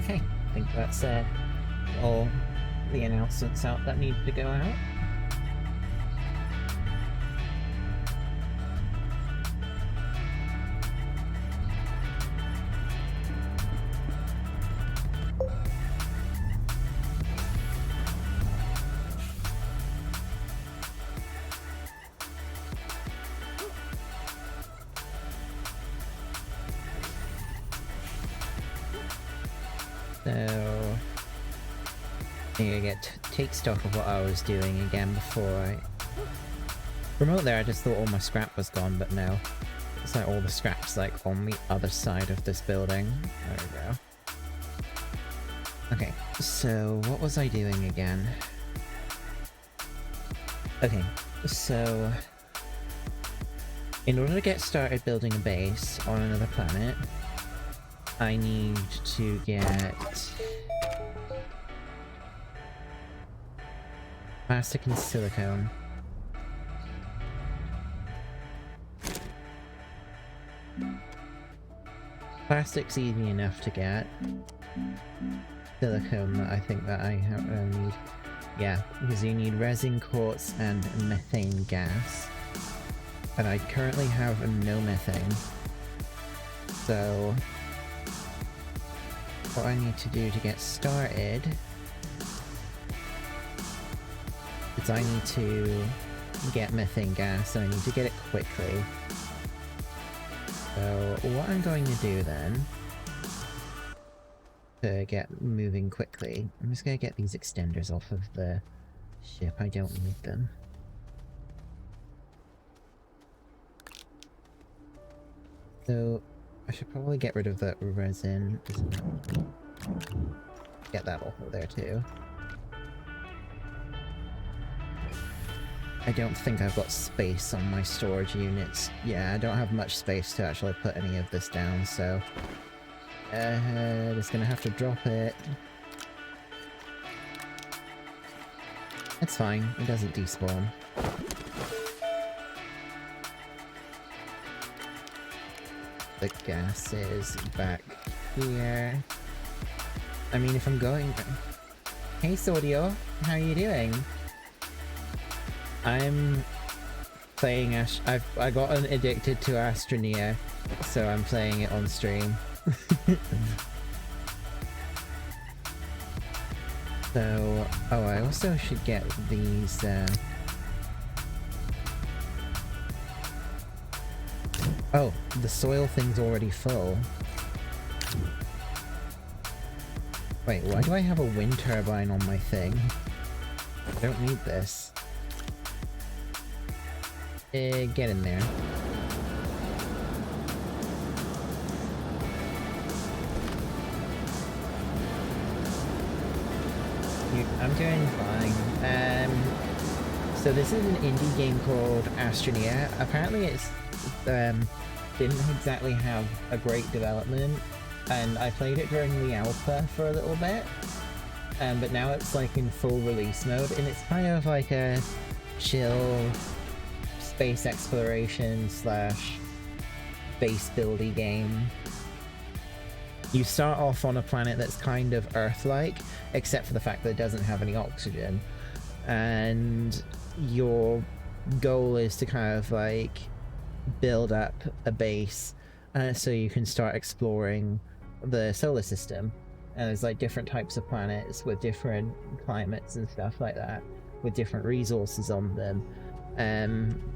Okay, I think that's all the announcements out that needed to go out. So, take stock of what I was doing again before I... Remote there, I just thought all my scrap was gone, but no. It's like all the scrap's like on the other side of this building. There we go. Okay, so what was I doing again? Okay, so... in order to get started building a base on another planet, I need to get plastic and silicone. Plastic's easy enough to get. Silicone, I think that I need. Yeah, because you need resin, quartz, and methane gas. And I currently have no methane. So what I need to do to get started is I need to get methane gas, and I need to get it quickly. So what I'm going to do then, to get moving quickly, I'm just going to get these extenders off of the ship. I don't need them. So I should probably get rid of that resin. Get that off of there too. I don't think I've got space on my storage units. Yeah, I don't have much space to actually put any of this down, so... just gonna have to drop it. It's fine, it doesn't despawn. The gas is back here. I mean, if I'm going... Hey Sordio, how are you doing? I'm playing I got addicted to Astroneer, so I'm playing it on stream. So, oh, I also should get these, oh, the soil thing's already full. Wait, why do I have a wind turbine on my thing? I don't need this. Get in there. I'm doing fine. So this is an indie game called Astroneer. Apparently it's didn't exactly have a great development, and I played it during the alpha for a little bit, but now it's like in full release mode, and it's kind of like a chill space exploration slash base buildy game. You start off on a planet that's kind of Earth-like, except for the fact that it doesn't have any oxygen, and your goal is to kind of like build up a base so you can start exploring the solar system. And there's like different types of planets with different climates and stuff like that, with different resources on them.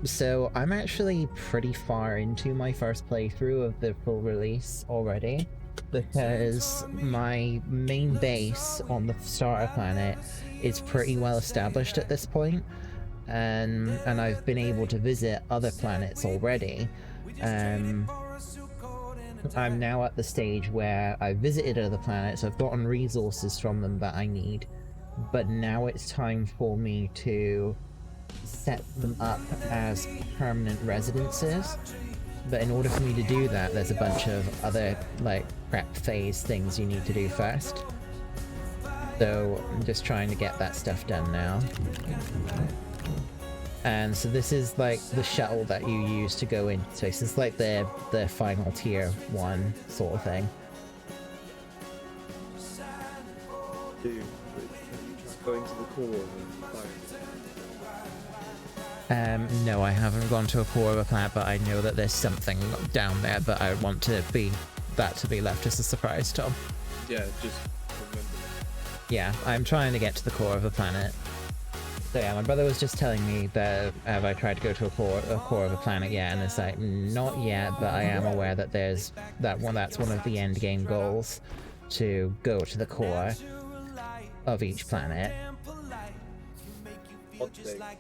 So I'm actually pretty far into my first playthrough of the full release already, because my main base on the starter planet is pretty well established at this point, and I've been able to visit other planets already. I'm now at the stage where I've visited other planets, I've gotten resources from them that I need, but now it's time for me to set them up as permanent residences. But in order for me to do that, there's a bunch of other, like, prep phase things you need to do first. So I'm just trying to get that stuff done now. And so this is, like, the shuttle that you use to go into space. It's like the final tier 1 sort of thing. core and No, I haven't gone to a core of a planet, but I know that there's something down there, but I want to be left as a surprise, Tom. yeah, just remember. Yeah, I'm trying to get to the core of a planet. So yeah, my brother was just telling me that have I tried to go to a core of a planet yet, and it's like not yet, but I am aware that there's that's one of the end game goals, to go to the core of each planet. What day is that?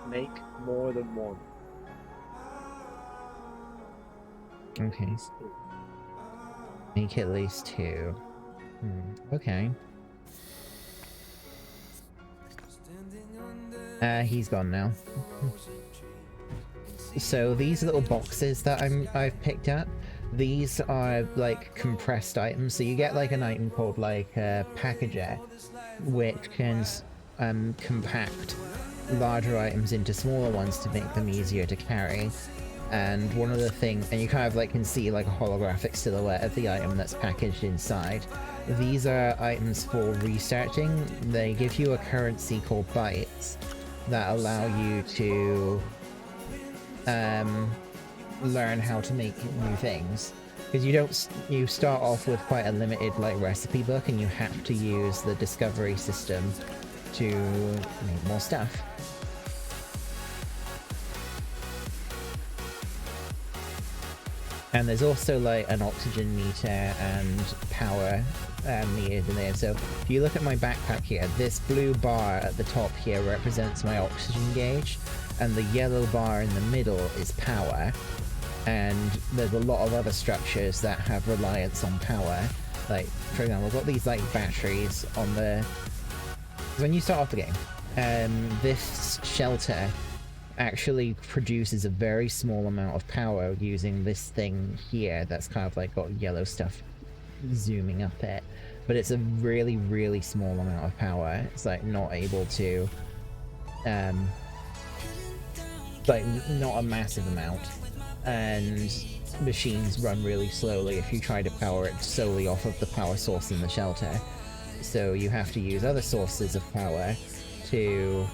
Make more than one. Okay. Make at least 2. Okay. He's gone now. So these little boxes that I've picked up, these are like compressed items. So you get like an item called like Packager, which can compact larger items into smaller ones to make them easier to carry. And one of the things, and you kind of like can see like a holographic silhouette of the item that's packaged inside. These are items for researching. They give you a currency called bytes that allow you to learn how to make new things. Because you start off with quite a limited like recipe book, and you have to use the discovery system to make more stuff. And there's also like an oxygen meter and power meters in there. So if you look at my backpack here, this blue bar at the top here represents my oxygen gauge, and the yellow bar in the middle is power. And there's a lot of other structures that have reliance on power. Like, for example, I've got these like batteries on the... When you start off the game, this shelter actually produces a very small amount of power using this thing here that's kind of like got yellow stuff zooming up it, but it's a really, really small amount of power. It's like not able to like not a massive amount, and machines run really slowly if you try to power it solely off of the power source in the shelter. So you have to use other sources of power to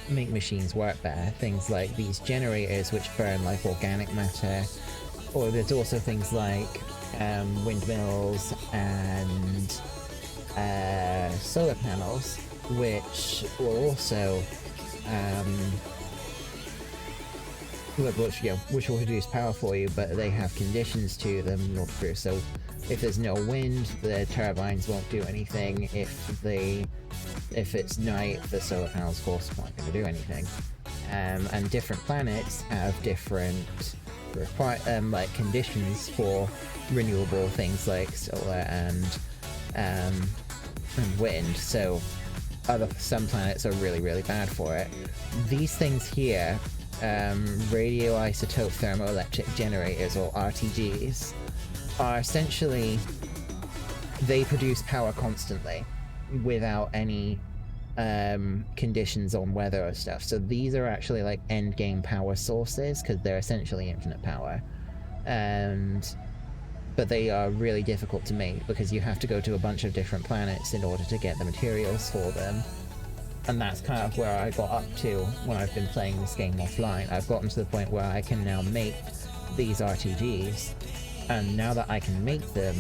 make machines work better. Things like these generators which burn like organic matter, or there's also things like windmills and solar panels which will also which will produce power for you, but they have conditions to them in order to. So if there's no wind, the turbines won't do anything. If it's night, the solar panels, of course, aren't going to do anything. And different planets have different like conditions for renewable things like solar and wind. So some planets are really, really bad for it. These things here, radioisotope thermoelectric generators, or RTGs, are essentially, they produce power constantly without any conditions on weather or stuff. So these are actually like end game power sources because they're essentially infinite power, but they are really difficult to make because you have to go to a bunch of different planets in order to get the materials for them. And that's kind of where I got up to when I've been playing this game offline. I've gotten to the point where I can now make these RTGs, and now that I can make them,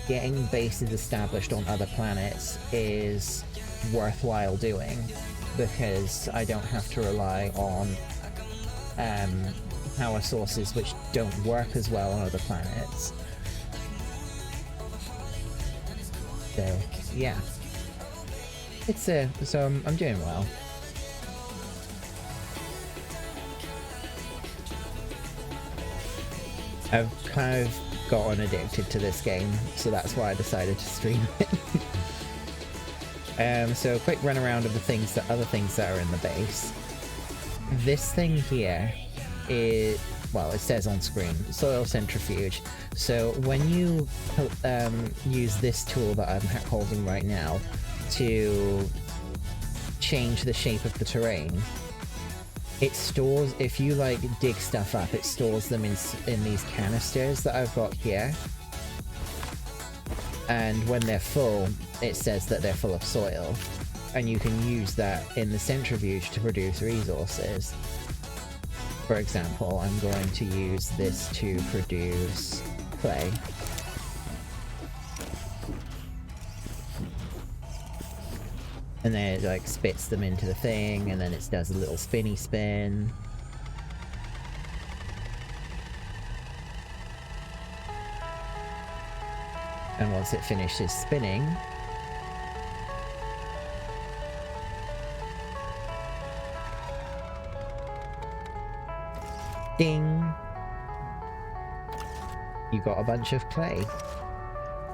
getting bases established on other planets is worthwhile doing, because I don't have to rely on power sources which don't work as well on other planets. So yeah, so I'm doing well. I've kind of gotten addicted to this game, so that's why I decided to stream it. So a quick run around of the other things that are in the base. This thing here is, well, it says on screen, soil centrifuge. So when you use this tool that I'm holding right now to change the shape of the terrain, it stores, if you like dig stuff up, it stores them in these canisters that I've got here. and when they're full, it says that they're full of soil, and you can use that in the centrifuge to produce resources. For example, I'm going to use this to produce clay. And then it like spits them into the thing, and then it does a little spinny spin. And once it finishes spinning, ding! You got a bunch of clay.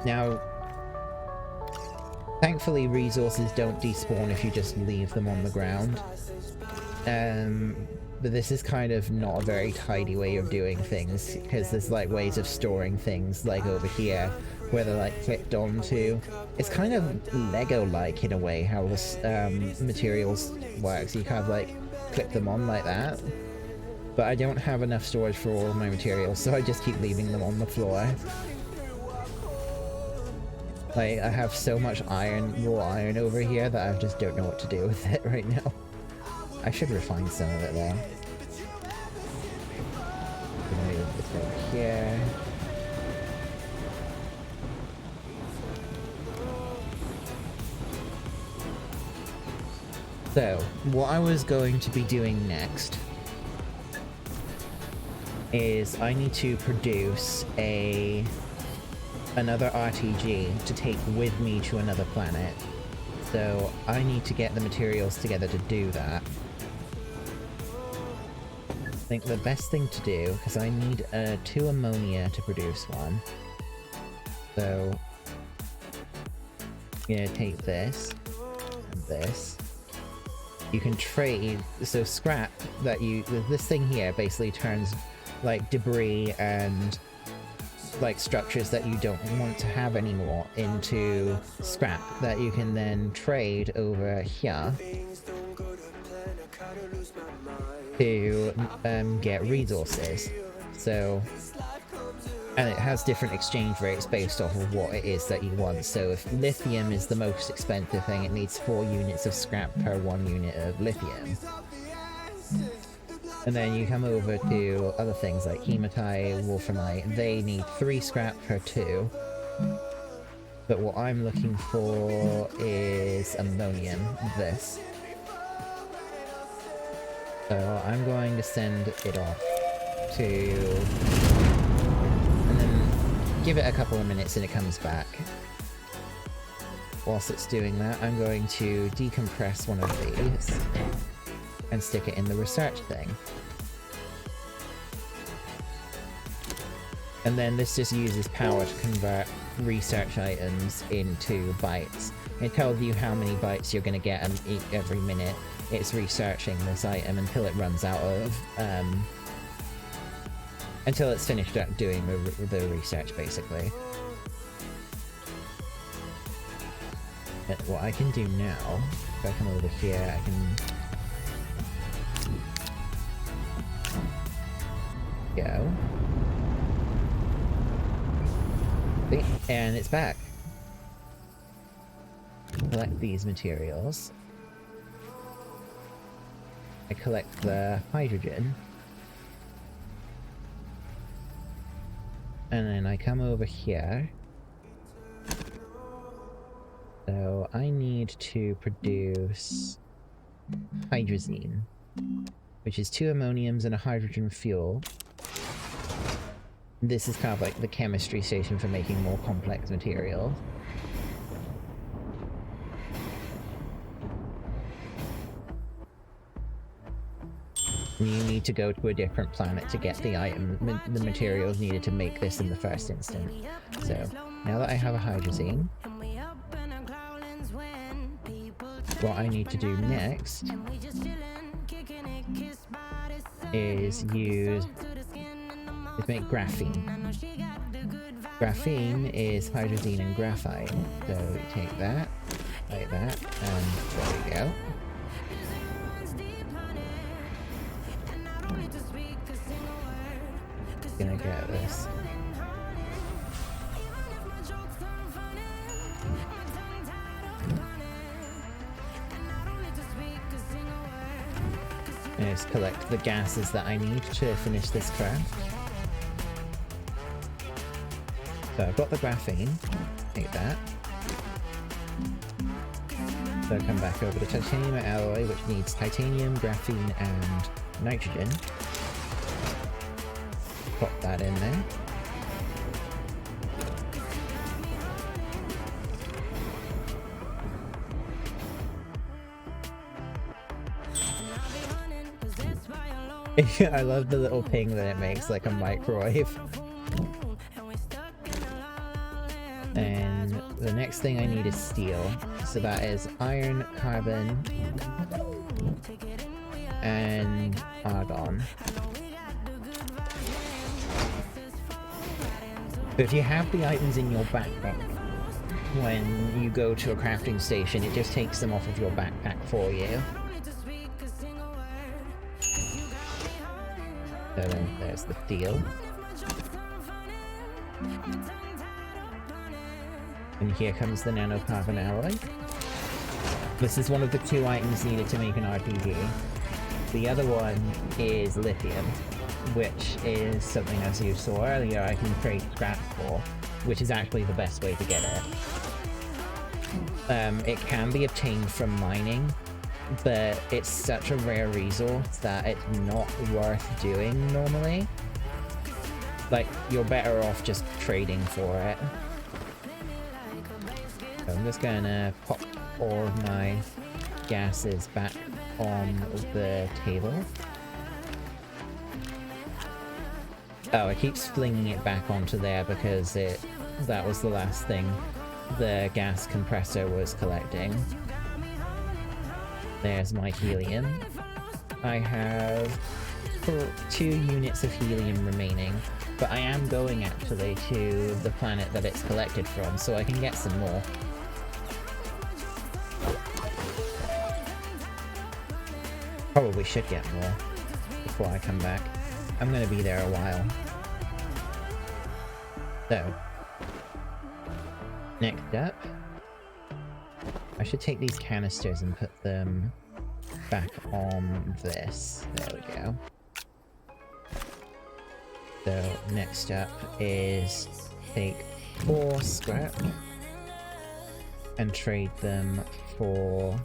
Now, thankfully resources don't despawn if you just leave them on the ground. But this is kind of not a very tidy way of doing things, because there's like ways of storing things like over here where they're like clipped onto. It's kind of Lego-like in a way how this materials works. You kind of like clip them on like that. But I don't have enough storage for all of my materials, so I just keep leaving them on the floor. Like, I have so much iron, raw iron over here that I just don't know what to do with it right now. I should refine some of it though. Gonna move this over here. So, what I was going to be doing next is I need to produce another RTG to take with me to another planet. So I need to get the materials together to do that. I think the best thing to do, because I need 2 ammonia to produce one. So I'm gonna take this and this. You can trade, so scrap that this thing here basically turns like debris and like structures that you don't want to have anymore into scrap that you can then trade over here to get resources. So, and it has different exchange rates based off of what it is that you want. So if lithium is the most expensive thing, it needs 4 units of scrap per 1 unit of lithium. And then you come over to other things like hematite, wolframite. They need 3 scrap per 2. But what I'm looking for is ammonium, this. So I'm going to send it off to... and then give it a couple of minutes and it comes back. Whilst it's doing that, I'm going to decompress one of these and stick it in the research thing. And then this just uses power to convert research items into bytes. It tells you how many bytes you're going to get every minute it's researching this item until it runs out of, until it's finished doing the research, basically. But what I can do now, if I come over here, I can go. And it's back. Collect these materials. I collect the hydrogen. And then I come over here. So I need to produce hydrazine, which is 2 ammoniums and a hydrogen fuel. This is kind of like the chemistry station for making more complex material. You need to go to a different planet to get the the materials needed to make this in the first instant. So, now that I have a hydrazine, what I need to do next is make graphene. Graphene is hydrazine and graphite. So we take that, like that, and there we go. Gonna get this. And just collect the gases that I need to finish this craft. So I've got the graphene. Take that. So come back over to titanium alloy, which needs titanium, graphene, and nitrogen. Pop that in there. I love the little ping that it makes, like a microwave. And the next thing I need is steel. So that is iron, carbon, and argon. But if you have the items in your backpack, when you go to a crafting station, it just takes them off of your backpack for you. So then there's the steel. And here comes the nanocarbon alloy. This is one of the 2 items needed to make an RPG. The other one is lithium, which is something, as you saw earlier, I can create scrap for, which is actually the best way to get it. It can be obtained from mining, but it's such a rare resource that it's not worth doing normally. Like, you're better off just trading for it. So I'm just gonna pop all of my gases back on the table. Oh, it keeps flinging it back onto there because that was the last thing the gas compressor was collecting. There's my helium. I have 2 units of helium remaining, but I am going actually to the planet that it's collected from, so I can get some more. Probably should get more before I come back. I'm gonna be there a while. So, next up, I should take these canisters and put them back on this. There we go. So, next up is take 4 scrap and trade them for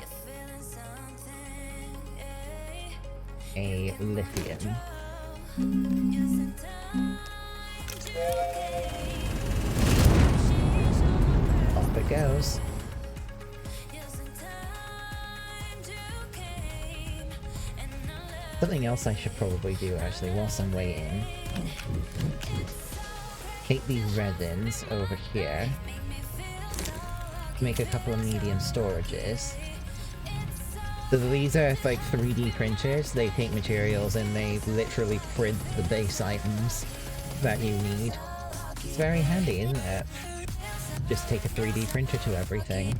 a lithium. Off it goes. Something else I should probably do actually whilst I'm waiting. Take these resins over here. Make a couple of medium storages. So these are like 3D printers. They take materials and they literally print the base items that you need. It's very handy, isn't it? Just take a 3D printer to everything.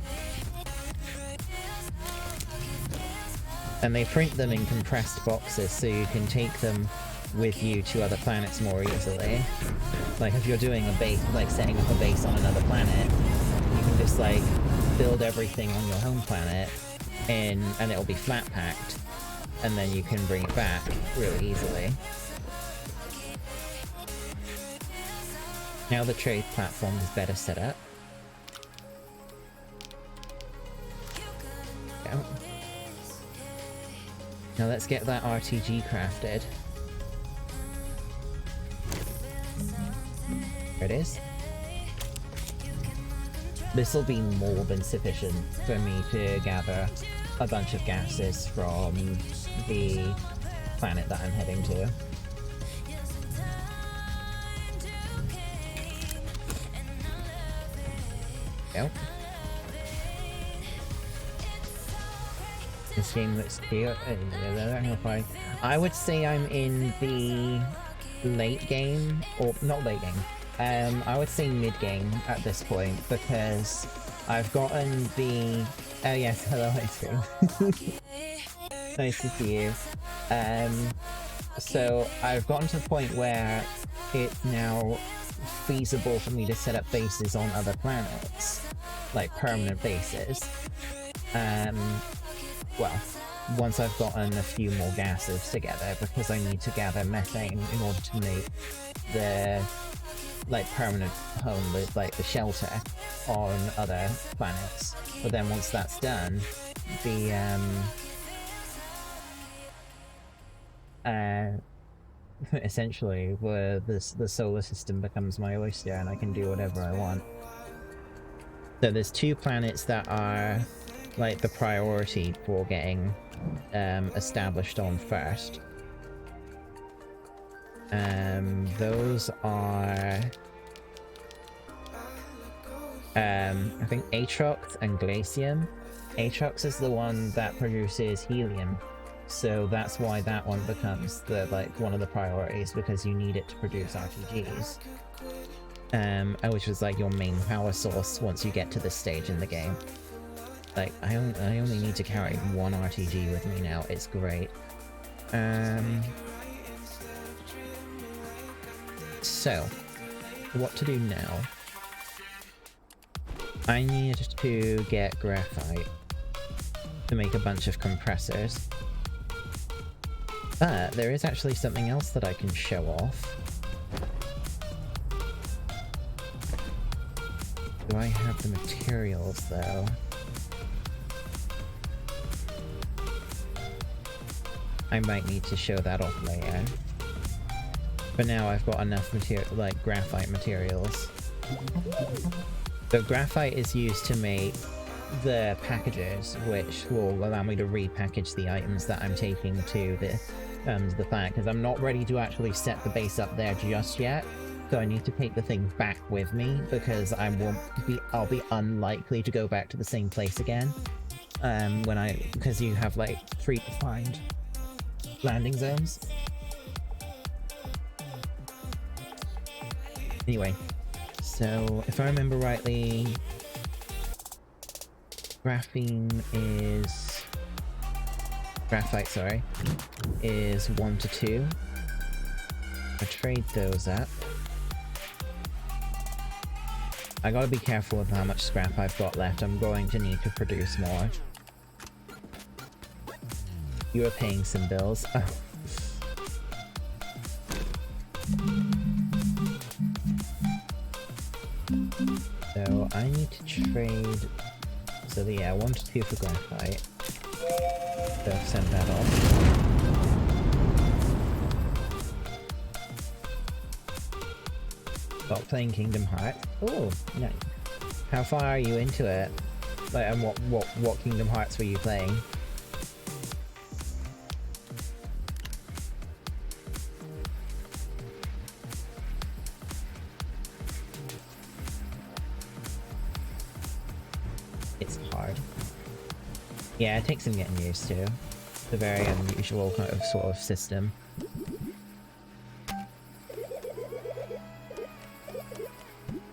And they print them in compressed boxes so you can take them with you to other planets more easily. Like if you're doing a base, like setting up a base on another planet, you can just like build everything on your home planet and it'll be flat packed, and then you can bring it back really easily. Now the trade platform is better set up. Go. Now let's get that RTG crafted. There it is. This will be more than sufficient for me to gather a bunch of gases from the planet that I'm heading to. Go. This game looks cute. I don't know if I would say I'm in the late game, or not late game. I would say mid game at this point because I've gotten the. Oh yes, hello ice cream. Nice to see you. So I've gotten to the point where it's now feasible for me to set up bases on other planets, like permanent bases. Well, once I've gotten a few more gases together, because I need to gather methane in order to make the like permanent home, like the shelter on other planets. But then once that's done, the essentially where the solar system becomes my oyster and I can do whatever I want. So there's 2 planets that are like the priority for getting established on first. Those are I think Atrox and Glacium. Atrox is the one that produces helium, so that's why that one becomes the one of the priorities, because you need it to produce RTGs. Which was like your main power source once you get to this stage in the game. Like I only need to carry 1 RTG with me now. It's great. So what to do now? I need to get graphite to make a bunch of compressors. But there is actually something else that I can show off. Do I have the materials though? I might need to show that off later. But now I've got enough like graphite materials. So graphite is used to make the packages, which will allow me to repackage the items that I'm taking to the planet, because I'm not ready to actually set the base up there just yet. So I need to take the thing back with me, because I'll be unlikely to go back to the same place again. Because you have like 3 defined landing zones. Anyway, so if I remember rightly, graphite, sorry, is 1 to 2. I trade those up. I gotta be careful with how much scrap I've got left. I'm going to need to produce more. You are paying some bills. Oh. So I need to trade. So yeah, 1 to 2 for graphite. So send that off. Stop playing Kingdom Hearts. Oh, nice. How far are you into it? Like, and what Kingdom Hearts were you playing? It's hard. Yeah, it takes some getting used to. It's a very unusual kind of sort of system.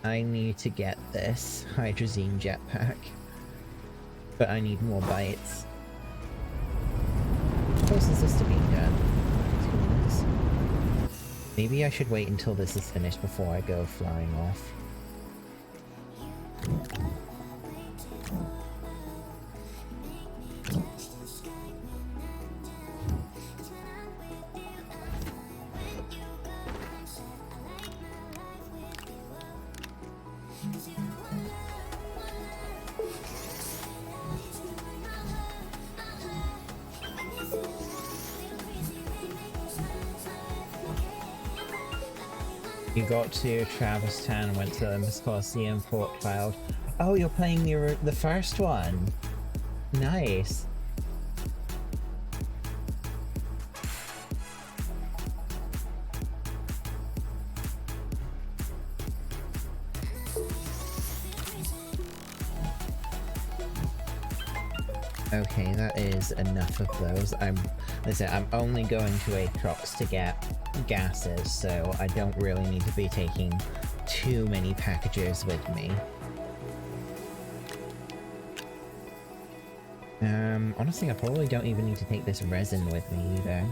I need to get this hydrazine jetpack, but I need more bytes. How close is this to being done? 2 minutes. Maybe I should wait until this is finished before I go flying off. You got to Travistan and went to Olympus Coliseum, Fort Cloud. Oh, you're playing the first one. Nice. Okay, that is enough of those. I'm only going to Atrox to get gases, so I don't really need to be taking too many packages with me. Honestly, I probably don't even need to take this resin with me either.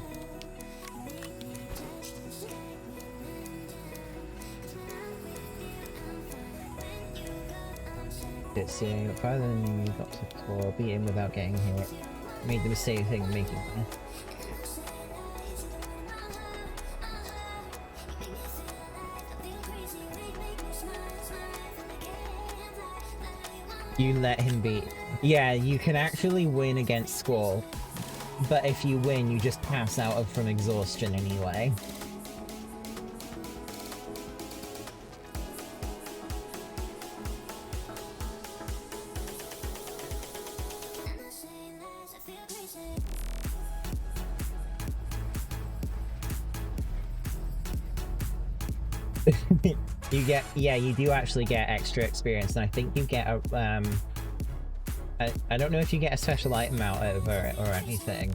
It's farther than you got to explore, beat in without getting hit. made the mistake of making them. You let him beat. Yeah, you can actually win against Squall, but if you win, you just pass out from exhaustion anyway. You get, yeah, you do actually get extra experience, and I think you get a, I don't know if you get a special item out of it or anything.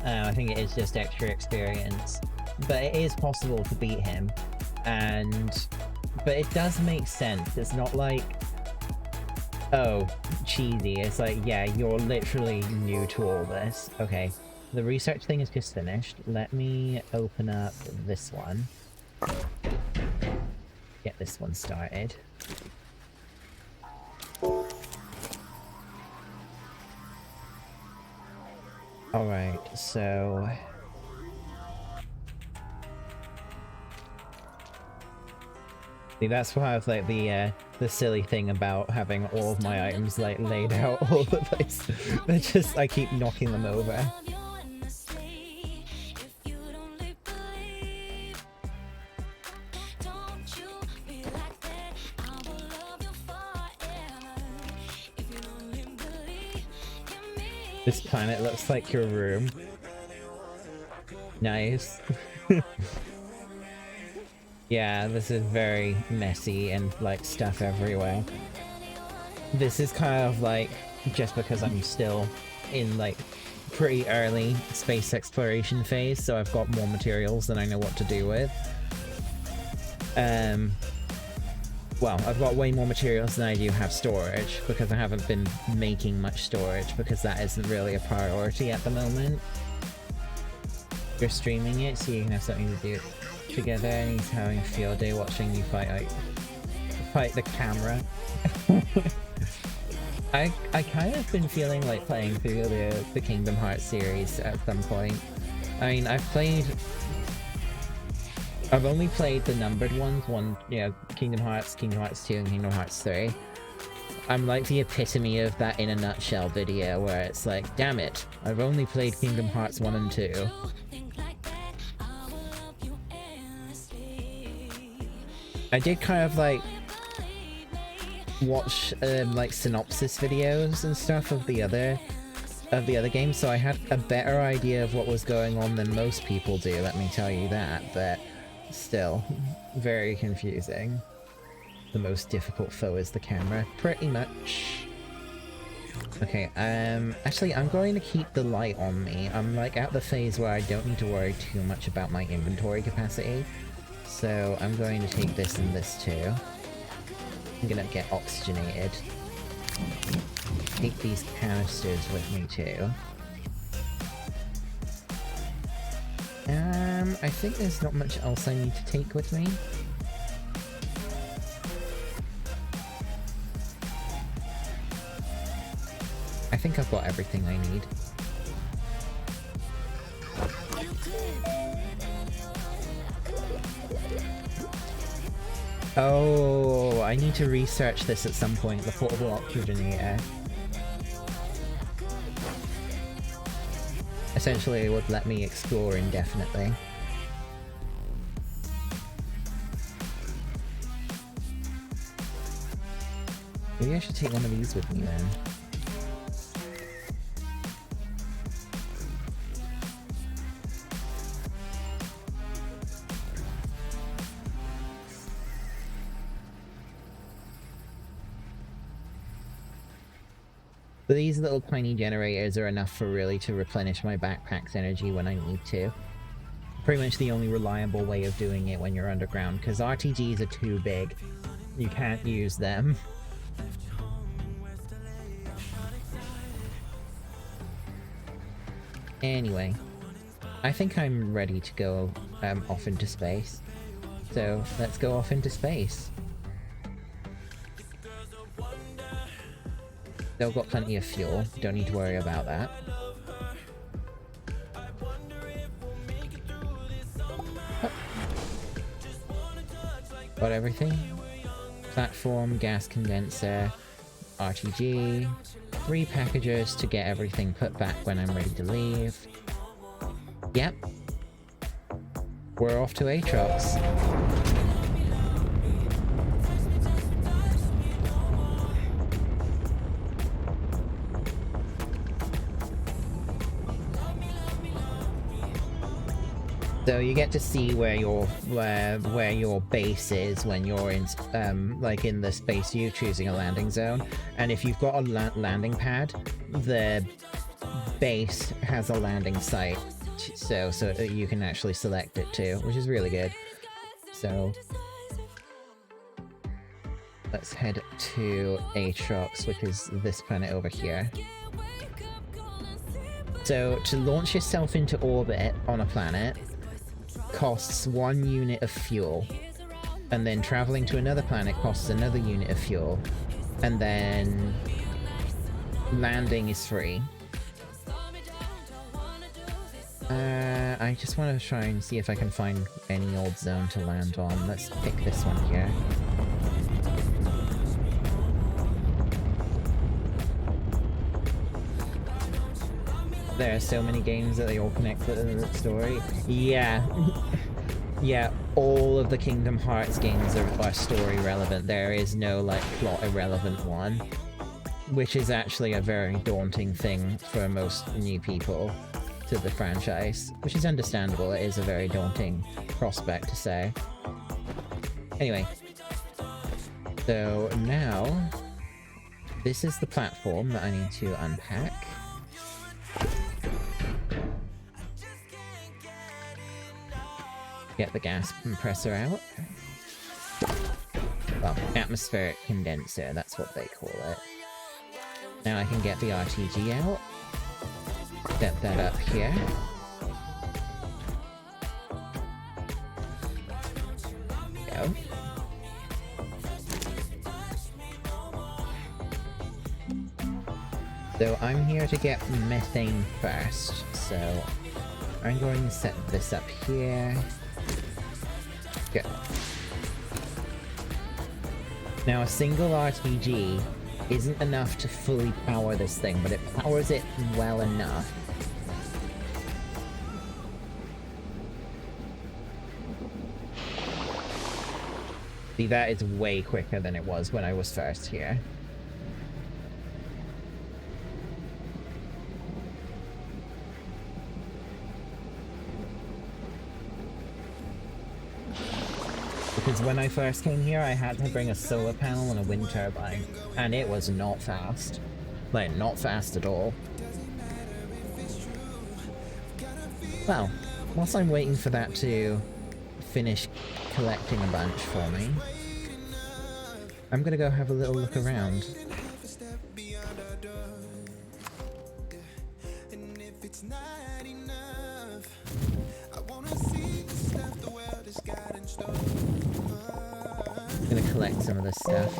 I think it is just extra experience, but it is possible to beat him, but it does make sense. It's not like, oh, cheesy. It's like, yeah, you're literally new to all this. Okay, the research thing is just finished. Let me open up this one. Get this one started. Alright, so... See, that's why I was like the silly thing about having all of my items like laid out all over the place. They're just, I keep knocking them over. This planet looks like your room. Nice. Yeah, this is very messy and like stuff everywhere. This is kind of like, just because I'm still in like pretty early space exploration phase, so I've got more materials than I know what to do with. Well, I've got way more materials than I do have storage, because I haven't been making much storage, because that isn't really a priority at the moment. You're streaming it, so you can have something to do together, and he's having a field day watching you fight the camera. I kind of been feeling like playing through the Kingdom Hearts series at some point. I mean, I've only played the numbered ones, Kingdom Hearts 2, and Kingdom Hearts 3. I'm like the epitome of that in a nutshell video, where it's like, damn it, I've only played Kingdom Hearts 1 and 2. I did kind of like watch like synopsis videos and stuff of the other games, so I had a better idea of what was going on than most people do, let me tell you that, but still, very confusing. The most difficult foe is the camera, pretty much. Okay, actually I'm going to keep the light on me. I'm like at the phase where I don't need to worry too much about my inventory capacity. So I'm going to take this and this too. I'm gonna get oxygenated. Take these canisters with me too. I think there's not much else I need to take with me. I think I've got everything I need. Oh, I need to research this at some point, the portable oxygenator. Essentially, it would let me explore indefinitely. Maybe I should take one of these with me then. But these little tiny generators are enough for really to replenish my backpack's energy when I need to. Pretty much the only reliable way of doing it when you're underground, because RTGs are too big. You can't use them. Anyway, I think I'm ready to go off into space. So let's go off into space. They've got plenty of fuel, don't need to worry about that. Got everything? Platform, gas condenser, RTG, 3 packages to get everything put back when I'm ready to leave. Yep. We're off to Aatrox. So you get to see where your base is when you're in like in the space you're choosing a landing zone, and if you've got a landing pad, the base has a landing site, so you can actually select it too, which is really good. So let's head to Aatrox, which is this planet over here. So to launch yourself into orbit on a planet costs 1 unit of fuel, and then traveling to another planet costs another unit of fuel, and then landing is free. I just want to try and see if I can find any old zone to land on. Let's pick this one here. There are so many games that they all connect to the story. Yeah. Yeah, all of the Kingdom Hearts games are story relevant. There is no, like, plot irrelevant one. Which is actually a very daunting thing for most new people to the franchise. Which is understandable, it is a very daunting prospect to say. Anyway. So now, this is the platform that I need to unpack. Get the gas compressor out. Well, atmospheric condenser, that's what they call it. Now I can get the RTG out. Set that up here. Go. So I'm here to get methane first, so I'm going to set this up here. Go. Now a single RTG isn't enough to fully power this thing, but it powers it well enough. See, that is way quicker than it was when I was first here. Because when I first came here, I had to bring a solar panel and a wind turbine, and it was not fast. Like, not fast at all. Well, whilst I'm waiting for that to finish collecting a bunch for me, I'm gonna go have a little look around. I'm gonna collect some of this stuff.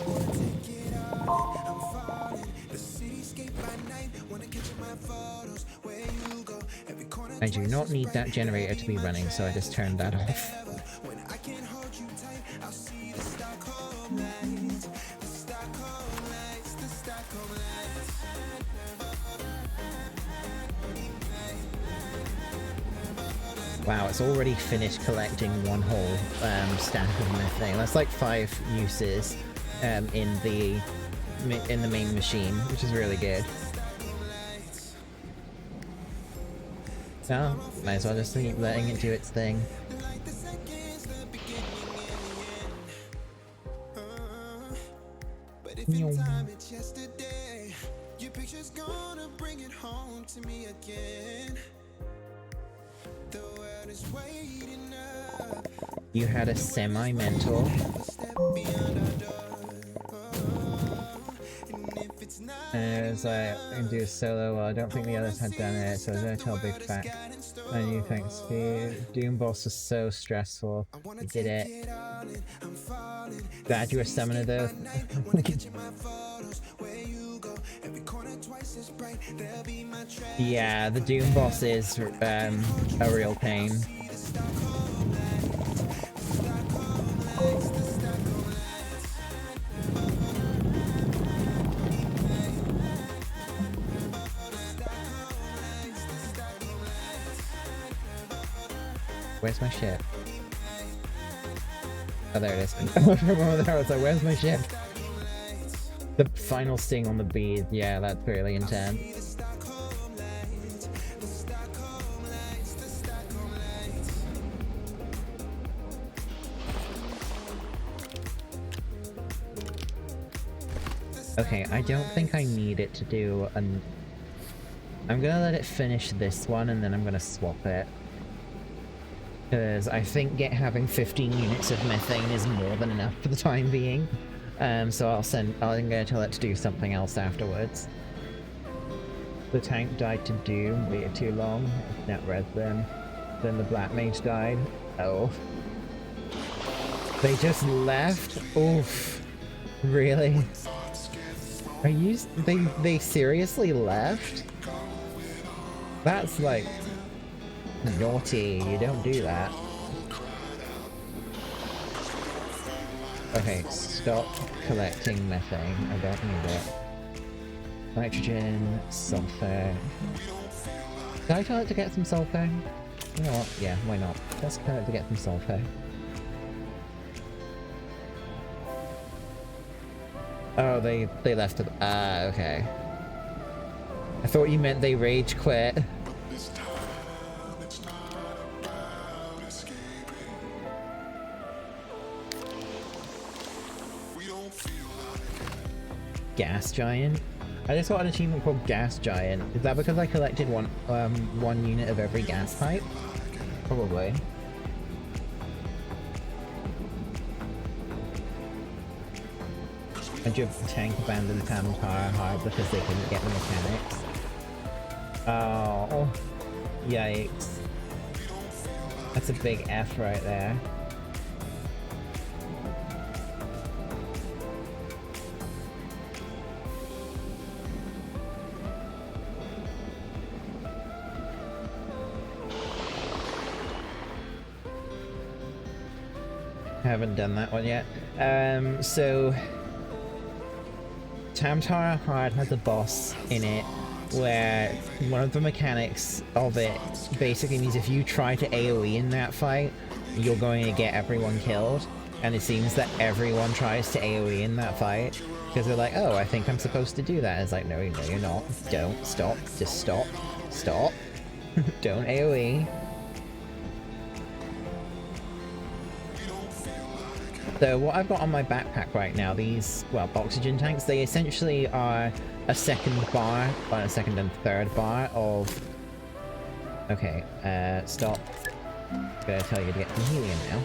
I do not need that generator to be running, so I just turned that off. Wow, it's already finished collecting one whole stack of methane. That's like 5 uses in the main machine, which is really good. So, might as well just keep letting it do its thing. You had a semi-mental. As I can do a solo, well, I don't think the others had done it, so I was going to tell Big Fact. I knew thanks to Doom Boss was so stressful. You did it. Glad you were a summoner though. Yeah, the Doom Boss is a real pain. Where's my ship? Oh, there it is. For a moment there, I was like, where's my ship? The final sting on the bead. Yeah, that's really intense. Okay, I don't think I need it to do an... I'm gonna let it finish this one and then I'm gonna swap it. Because I think having 15 units of methane is more than enough for the time being. So I'm gonna tell it to do something else afterwards. The tank died to Doom, waited too long, net red then. Then the Black Mage died. Oh. They just left? Oof. Really? Are you... They seriously left? That's like... naughty, you don't do that. Okay, stop collecting methane, I don't need it. Nitrogen, sulfur... Did I tell it to get some sulfur? You know what, yeah, why not? Let's tell it to get some sulfur. Oh, they left it. Ah, okay. I thought you meant they rage quit. Gas Giant? I just got an achievement called Gas Giant. Is that because I collected one unit of every gas type? Probably. I just tank abandoned Tamtara hard because they couldn't get the mechanics. Oh, yikes. That's a big F right there. Haven't done that one yet. So Tamtara Hard has a boss in it where one of the mechanics of it basically means if you try to AoE in that fight, you're going to get everyone killed. And it seems that everyone tries to AoE in that fight because they're like, oh, I think I'm supposed to do that. It's like, no, you're not. Don't. Stop. Just stop. Stop. Don't AoE. So what I've got on my backpack right now, these, well, oxygen tanks, they essentially are a second bar, or a second and third bar of... Okay, stop. I'm gonna tell you to get some helium now.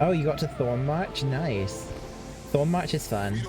Oh, you got to Thorn March? Nice. Thorn March is fun.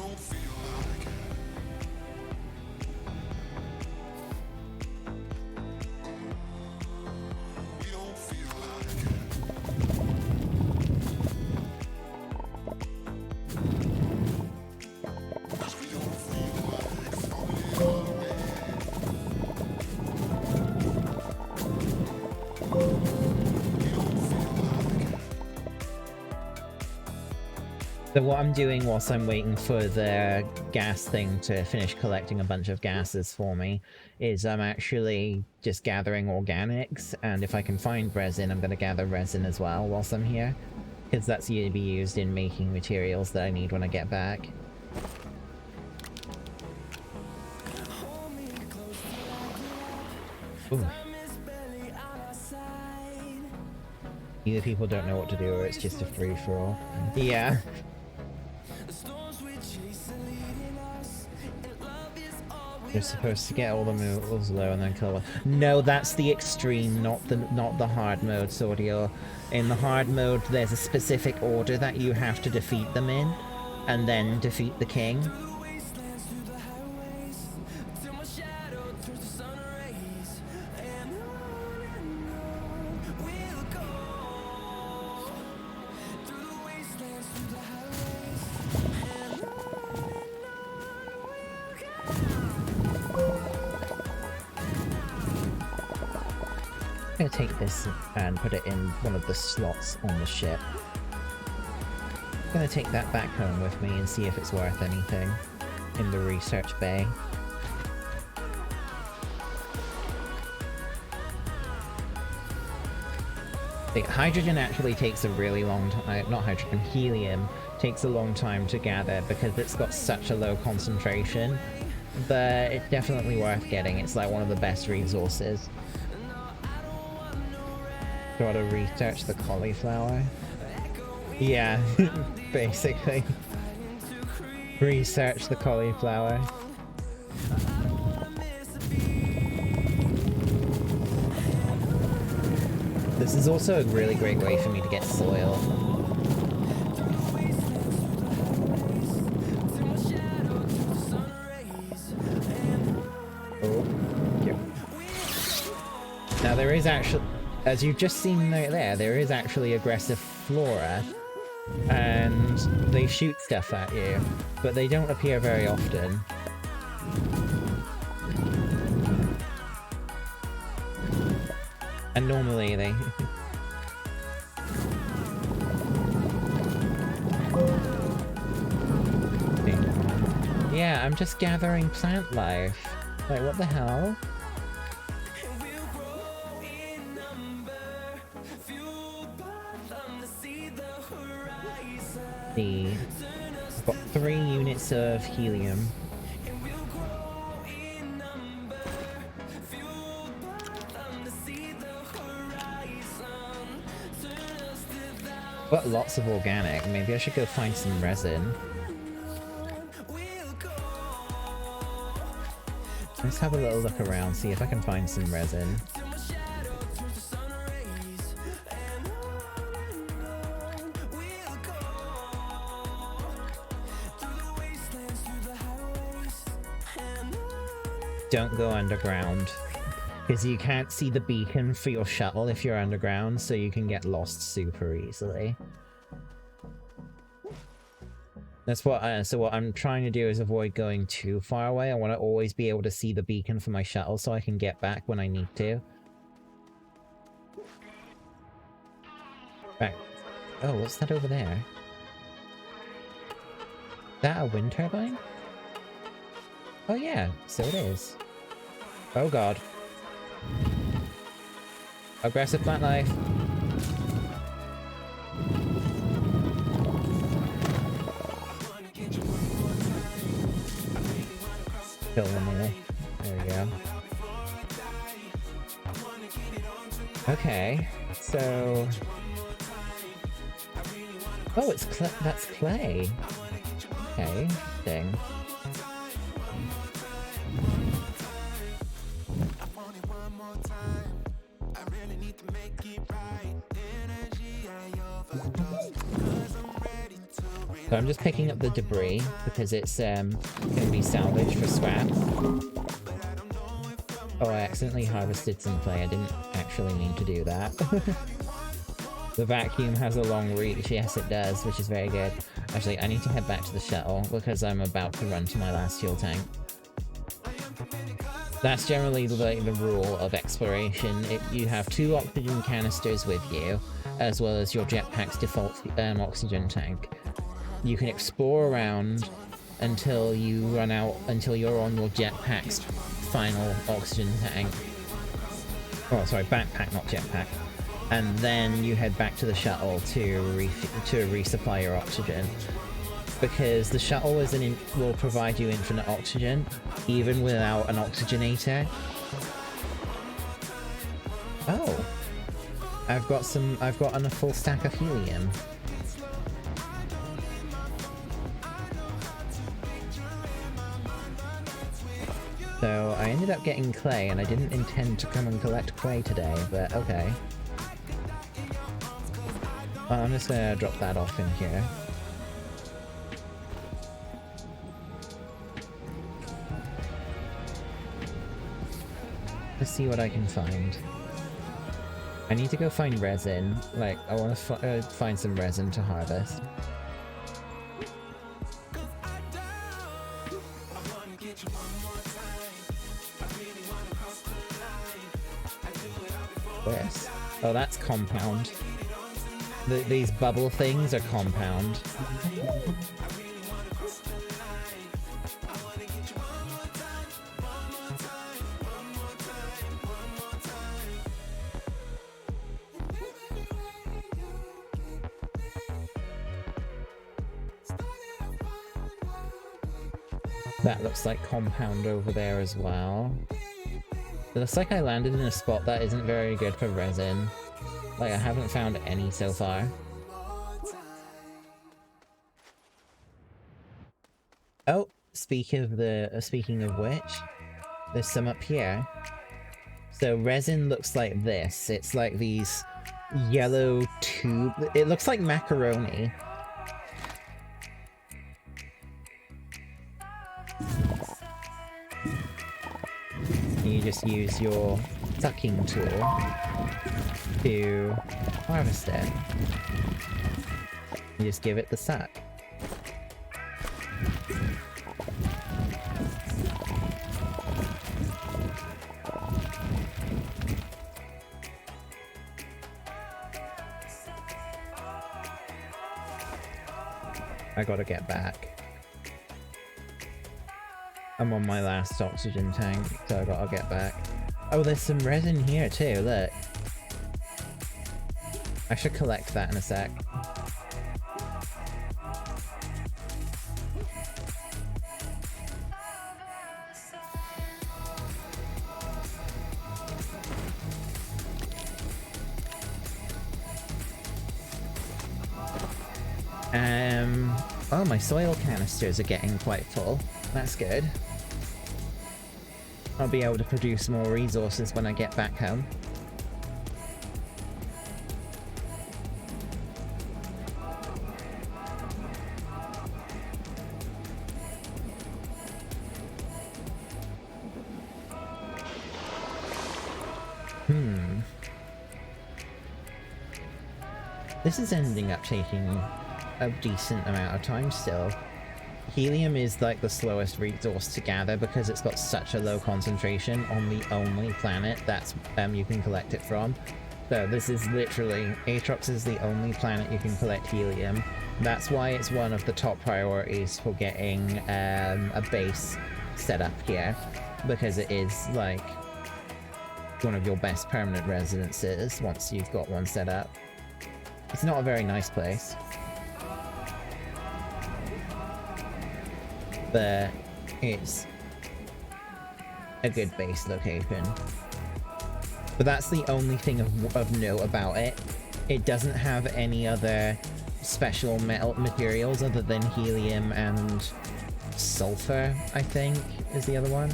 So what I'm doing whilst I'm waiting for the gas thing to finish collecting a bunch of gases for me is I'm actually just gathering organics, and if I can find resin, I'm going to gather resin as well whilst I'm here, because that's going to be used in making materials that I need when I get back. Ooh. Either people don't know what to do or it's just a free-for-all. Yeah. You're supposed to get all the moves low and then kill one. No, that's the extreme, not the hard mode, Sordio. In the hard mode, there's a specific order that you have to defeat them in, and then defeat the king. I'm gonna take this and put it in one of the slots on the ship. I'm gonna take that back home with me and see if it's worth anything in the research bay. Hydrogen actually takes a really long time, not hydrogen, helium takes a long time to gather because it's got such a low concentration, but it's definitely worth getting. It's like one of the best resources. Gotta research the cauliflower. Yeah, basically. Research the cauliflower. This is also a really great way for me to get soil. Oh, yeah. Now there is actually, as you've just seen right there is actually aggressive flora, and they shoot stuff at you, but they don't appear very often. And normally they... Yeah, I'm just gathering plant life. Like, what the hell? I've got 3 units of helium. Got lots of organic. Maybe I should go find some resin. Let's have a little look around, see if I can find some resin. Don't go underground, because you can't see the beacon for your shuttle if you're underground, so you can get lost super easily. That's what so what I'm trying to do is avoid going too far away. I want to always be able to see the beacon for my shuttle so I can get back when I need to. Right. Oh, what's that over there? Is that a wind turbine? Oh yeah, so it is. Oh god. Aggressive plant life. Kill them all. There we go. Okay, so... Oh, it's that's clay. Okay, interesting. So I'm just picking up the debris because it's going to be salvaged for scrap. Oh, I accidentally harvested some clay. I didn't actually mean to do that. The vacuum has a long reach. Yes, it does, which is very good. Actually, I need to head back to the shuttle because I'm about to run to my last fuel tank. That's generally the rule of exploration. You have 2 oxygen canisters with you, as well as your jetpack's default oxygen tank. You can explore around until you run out, until you're on your jetpack's final oxygen tank. Oh, sorry, backpack, not jetpack. And then you head back to the shuttle to resupply your oxygen. Because the shuttle will provide you infinite oxygen, even without an oxygenator. Oh. I've gotten a full stack of helium. So I ended up getting clay, and I didn't intend to come and collect clay today, but okay. Well, I'm just gonna drop that off in here. Let's see what I can find. I need to go find resin. Like, I want to find some resin to harvest. Where's? Oh, that's compound. These bubble things are compound. That looks like compound over there as well. It looks like I landed in a spot that isn't very good for resin. Like, I haven't found any so far. Oh, speaking of which, there's some up here. So resin looks like this. It's like these yellow tube. It looks like macaroni. You just use your sucking tool to harvest it. You just give it the suck. I gotta get back. I'm on my last oxygen tank, so I gotta get back. Oh, there's some resin here too, look. I should collect that in a sec. Oh, my soil canisters are getting quite full. That's good. I'll be able to produce more resources when I get back home. This is ending up taking a decent amount of time still. Helium is like the slowest resource to gather because it's got such a low concentration on the only planet that's you can collect it from. So this is literally, Aatrox is the only planet you can collect helium. That's why it's one of the top priorities for getting a base set up here, because it is like one of your best permanent residences once you've got one set up. It's not a very nice place, but it's a good base location. But that's the only thing of note about it. It doesn't have any other special metal materials other than helium and sulfur, I think, is the other one.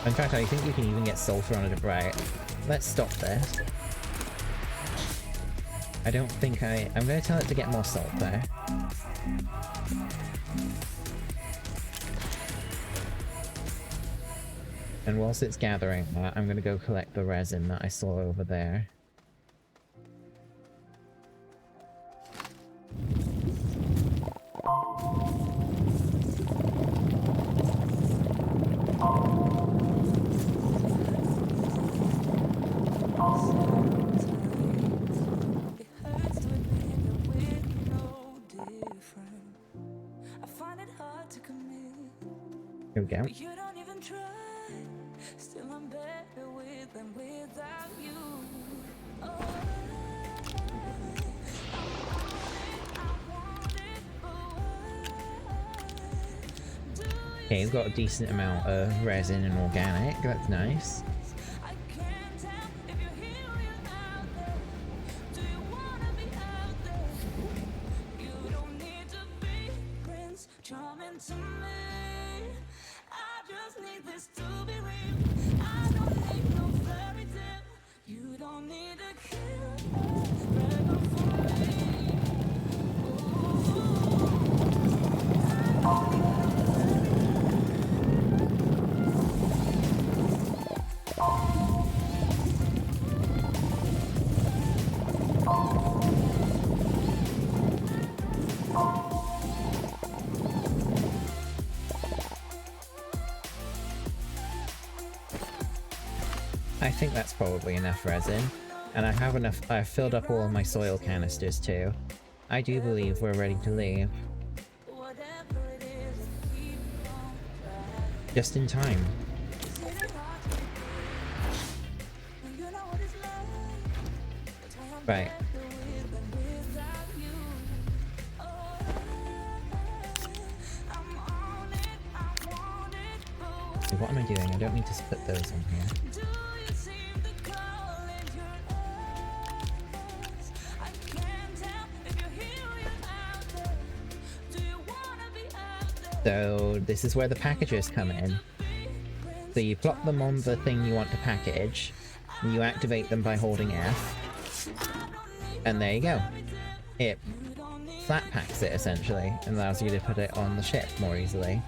In fact, I think you can even get sulfur on it. Right, let's stop this. I don't think I'm going to tell it to get more sulfur. And whilst it's gathering that, I'm going to go collect the resin that I saw over there. Here we go. Okay, we've got a decent amount of resin and organic, that's nice. I think that's probably enough resin, and I have enough. I've filled up all of my soil canisters too. I do believe we're ready to leave. Just in time. Right. What am I doing? I don't need to put those on here. So this is where the packages come in. So you plop them on the thing you want to package, and you activate them by holding F. And there you go. It flat packs it essentially, and allows you to put it on the ship more easily.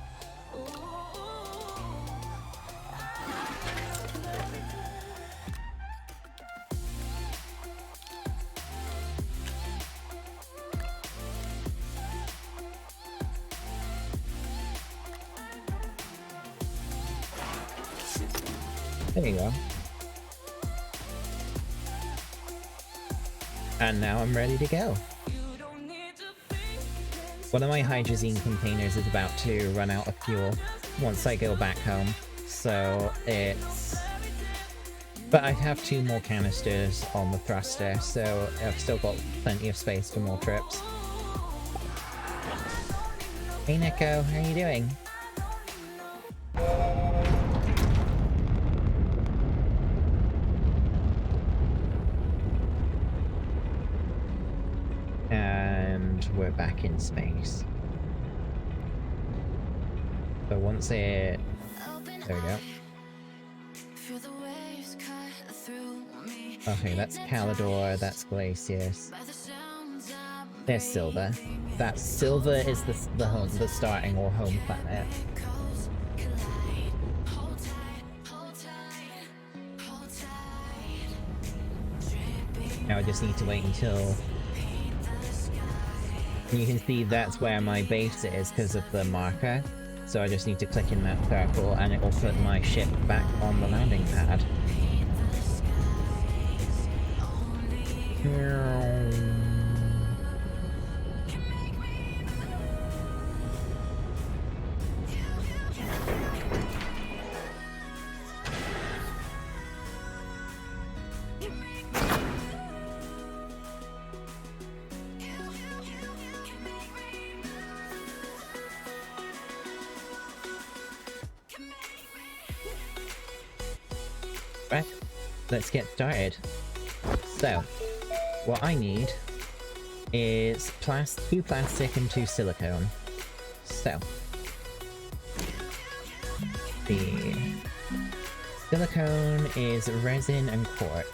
There you go. And now I'm ready to go. One of my hydrazine containers is about to run out of fuel once I go back home, so it's... But I have 2 more canisters on the thruster, so I've still got plenty of space for more trips. Hey Nico, how are you doing? We're back in space. So once it... There we go. Okay, that's Calidor, that's Glacius. There's Silver. That Silver is the home, the starting or home planet. Now I just need to wait until... You can see that's where my base is because of the marker, so I just need to click in that circle and it will put my ship back on the landing pad. Right, let's get started. So, what I need is 2 plastic and 2 silicone. So, the silicone is resin and quartz.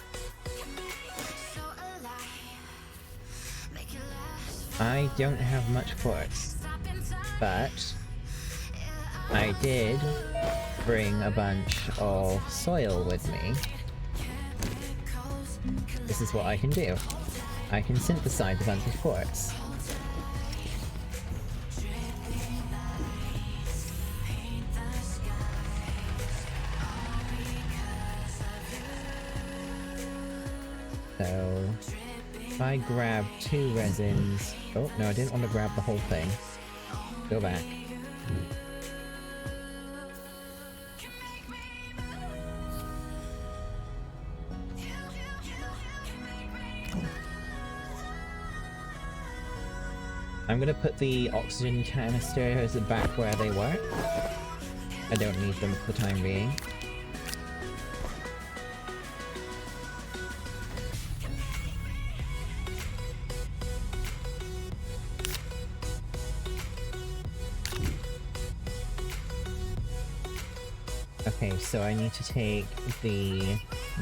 I don't have much quartz, but I did bring a bunch of soil with me. This is what I can do. I can synthesize a bunch of quartz. So, if I grab 2 resins... Oh, no, I didn't want to grab the whole thing. Go back. I'm gonna put the oxygen canisters back where they were. I don't need them for the time being. Okay, so I need to take the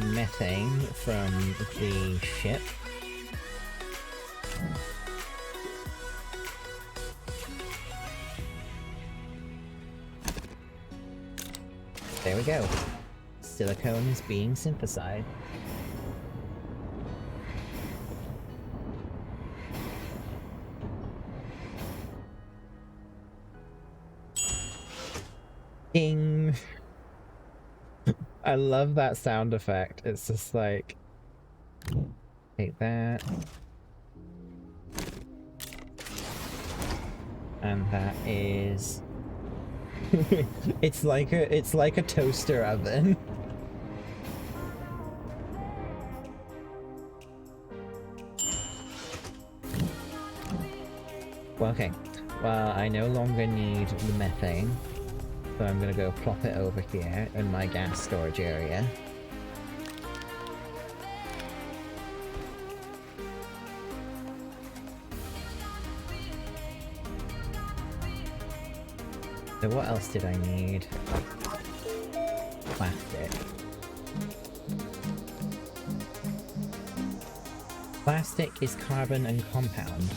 methane from the ship. There we go. Silicone is being synthesized. Ding! I love that sound effect. It's just like... Take that. And that is... it's like a toaster oven. Well, okay. Well, I no longer need the methane, So I'm gonna go plop it over here in my gas storage area. So what else did I need? Plastic. Plastic is carbon and compound.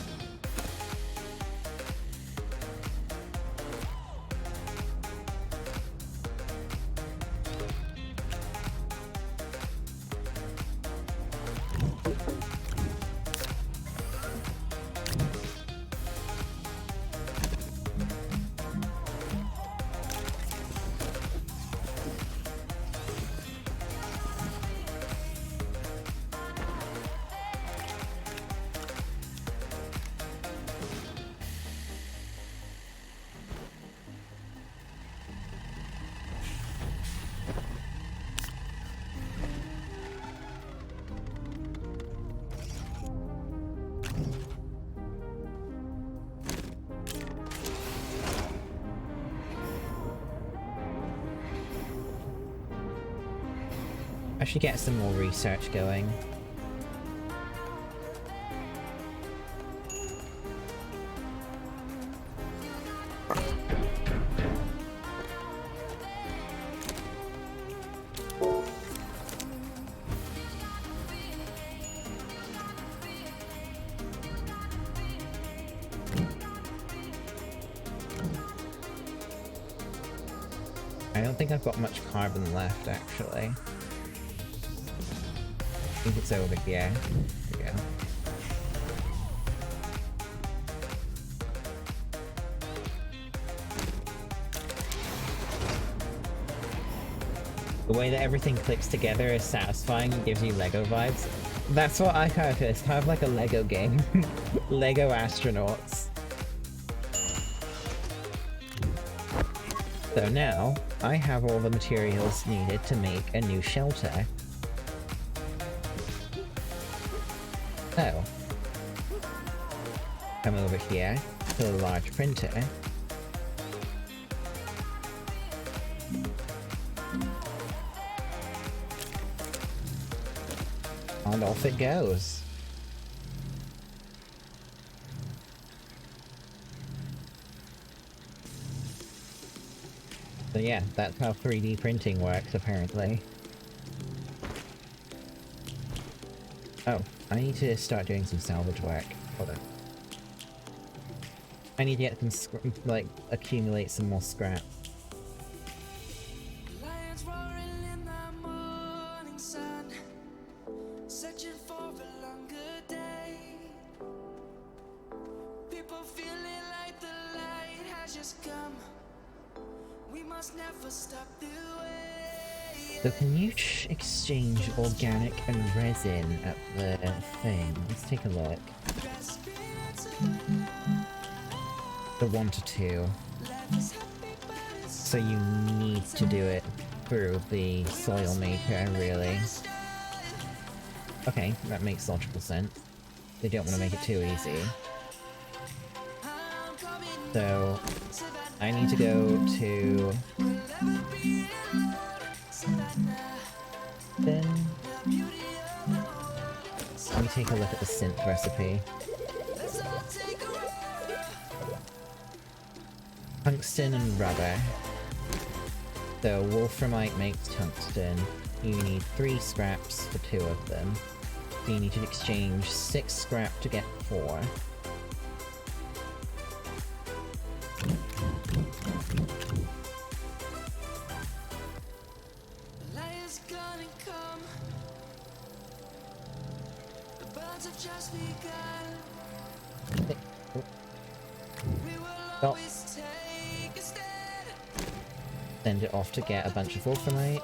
I should get some more research going. I don't think I've got much carbon left, actually. I think it's over here. There we go. The way that everything clicks together is satisfying and gives you Lego vibes. That's what I kind of kind of like a Lego game. Lego astronauts. So now, I have all the materials needed to make a new shelter. So, come over here to the large printer. And off it goes. So yeah, that's how 3D printing works, apparently. Oh, I need to start doing some salvage work. Hold on. I need to get some, like, accumulate some more scrap. So can you exchange organic and resin at the thing? Let's take a look. The 1 to 2. So you need to do it through the soil maker, really. Okay, that makes logical sense. They don't want to make it too easy. So I need to go to... Then let me take a look at the synth recipe. Tungsten and rubber. So wolframite makes tungsten. You need 3 scraps for 2 of them. So you need to exchange 6 scrap to get 4. Stop. Send it off to get a bunch of wolframite.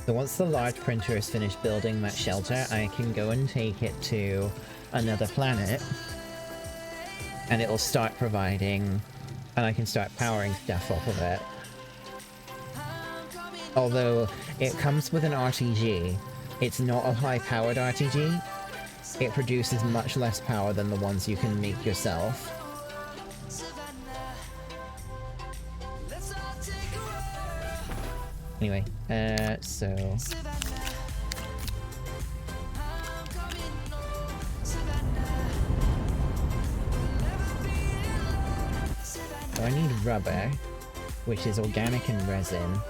So once the large printer is finished building that shelter, I can go and take it to another planet. And it'll start providing... and I can start powering stuff off of it. Although, it comes with an RTG, It's not a high-powered RTG. It produces much less power than the ones you can make yourself. Anyway, so... So I need rubber, which is organic and resin.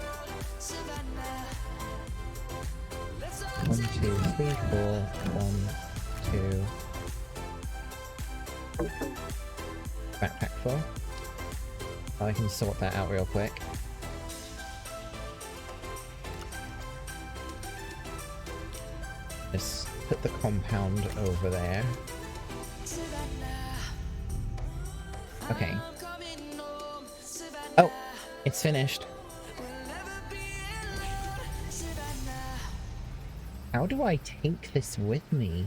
1, 2, 3, 4, 1, 2. Backpack full. Oh, I can sort that out real quick. Just put the compound over there. Okay. Oh, it's finished. How do I take this with me?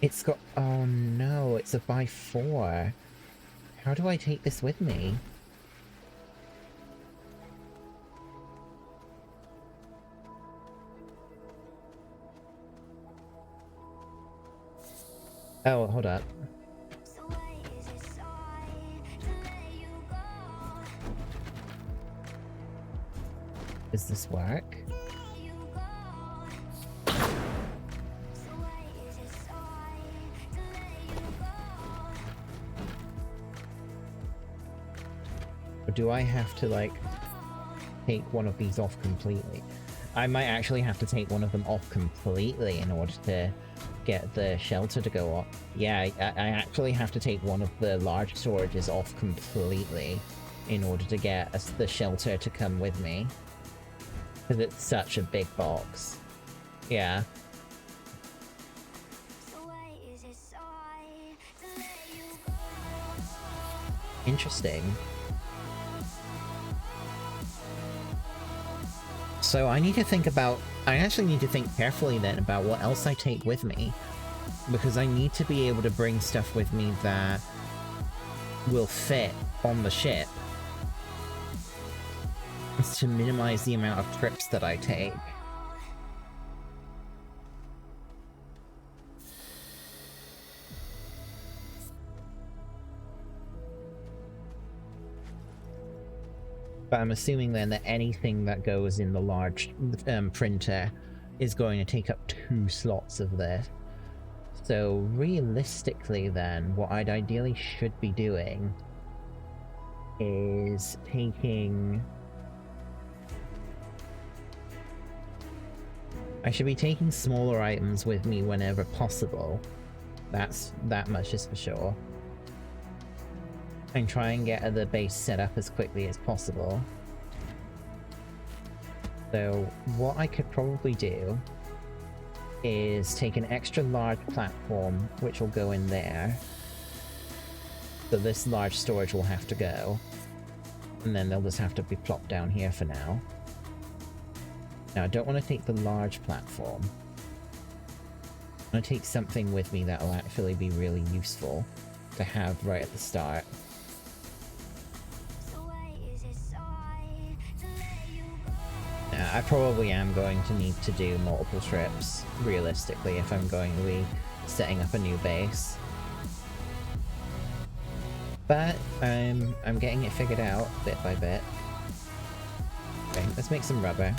It's got... Oh no, it's a by 4. How do I take this with me? Oh, hold up. Does this work? Or do I have to, like, take one of these off completely? I might actually have to take one of them off completely in order to get the shelter to go up. Yeah, I actually have to take one of the large storages off completely in order to get the shelter to come with me. Because it's such a big box. Yeah. Interesting. So I need to think about... I actually need to think carefully then about what else I take with me. Because I need to be able to bring stuff with me that will fit on the ship. It's to minimize the amount of trips that I take. But I'm assuming then that anything that goes in the large printer is going to take up 2 slots of this. So realistically then, what I'd ideally should be doing is taking... I should be taking smaller items with me whenever possible. That much is for sure. And try and get the base set up as quickly as possible. So what I could probably do is take an extra large platform, which will go in there. So this large storage will have to go. And then they'll just have to be plopped down here for now. Now I don't want to take the large platform. I want to take something with me that will actually be really useful to have right at the start. I probably am going to need to do multiple trips, realistically, if I'm going to be setting up a new base. But I'm getting it figured out bit by bit. Okay, let's make some rubber.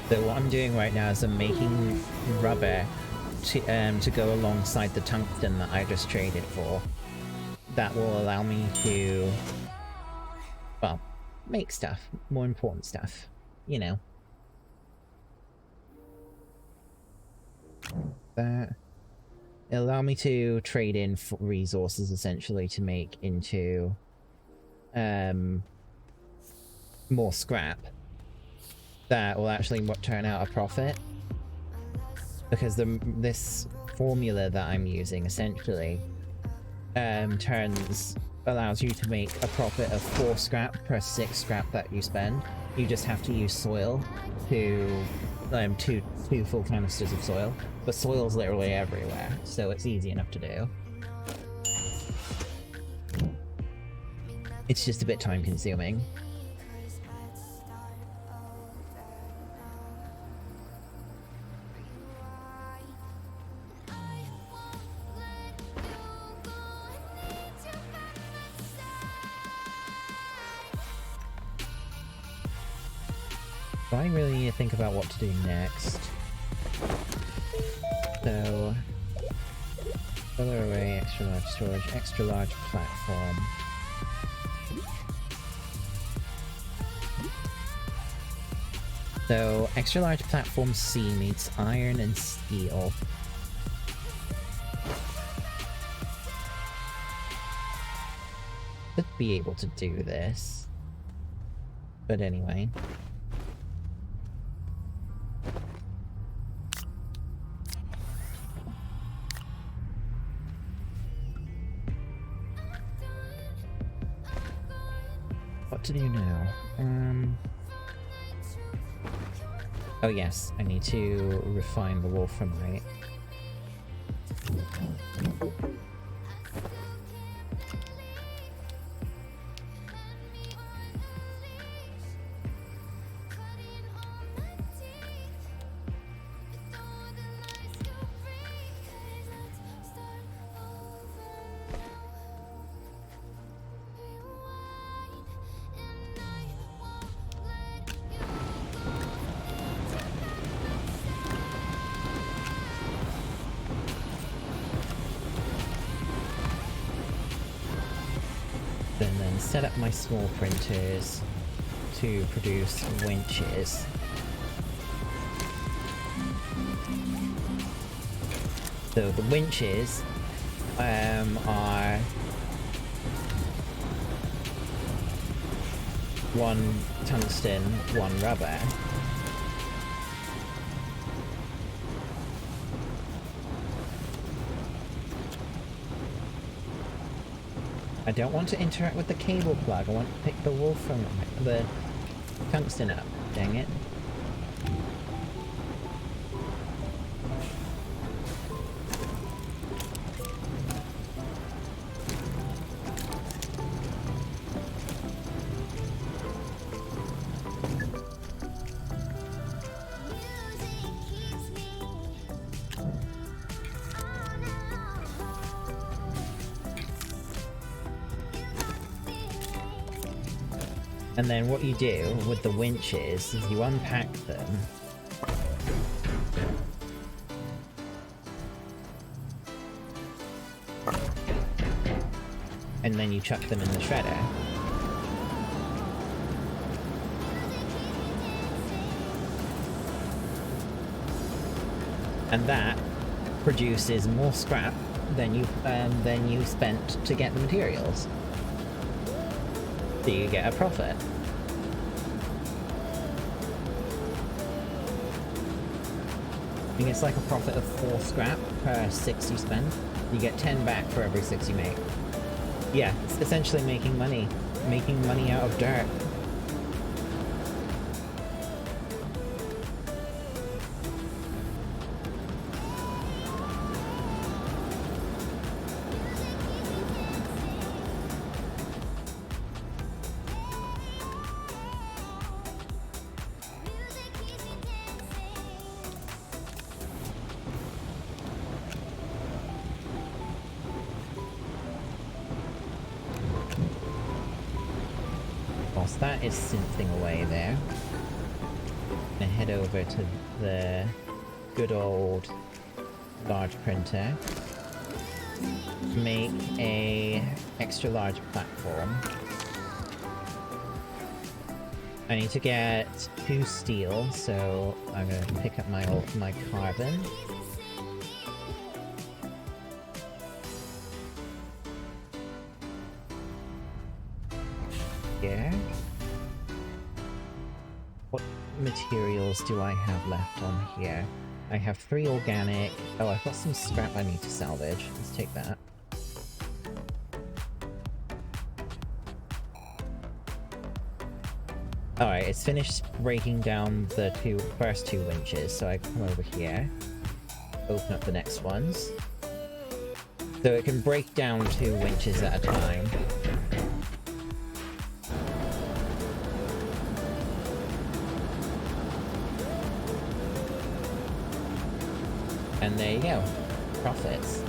So what I'm doing right now is I'm making rubber to go alongside the tungsten that I just traded for. That will allow me to, well, make stuff, more important stuff, you know. That it'll allow me to trade in resources essentially to make into more scrap, that will actually turn out a profit. Because this formula that I'm using essentially allows you to make a profit of 4 scrap per 6 scrap that you spend. You just have to use soil to two full canisters of soil. But soil's literally everywhere, so it's easy enough to do. It's just a bit time consuming. So I really need to think about what to do next. So, solar array, extra large storage, extra large platform. So, extra large platform C needs iron and steel. Should be able to do this. But anyway. What to do now? Oh yes, I need to refine the wolframite. And then set up my small printers to produce winches. So the winches are 1 tungsten, 1 rubber. I don't want to interact with the cable plug, I want to pick the wool from the tungsten up, dang it. And then what you do with the winches is you unpack them. And then you chuck them in the shredder. And that produces more scrap than you spent to get the materials. So you get a profit. I think it's like a profit of 4 scrap per 6 you spend. You get 10 back for every 6 you make. Yeah, it's essentially making money. Making money out of dirt. Whilst that is synthing away there, I'm gonna head over to the good old large printer, make a extra large platform. I need to get 2 steel, so I'm gonna pick up my carbon. here. What materials do I have left on here? I have 3 organic. Oh, I've got some scrap I need to salvage. Let's take that. Alright, it's finished breaking down the first two winches, so I come over here, open up the next ones. So it can break down 2 winches at a time. And there you go. Profits.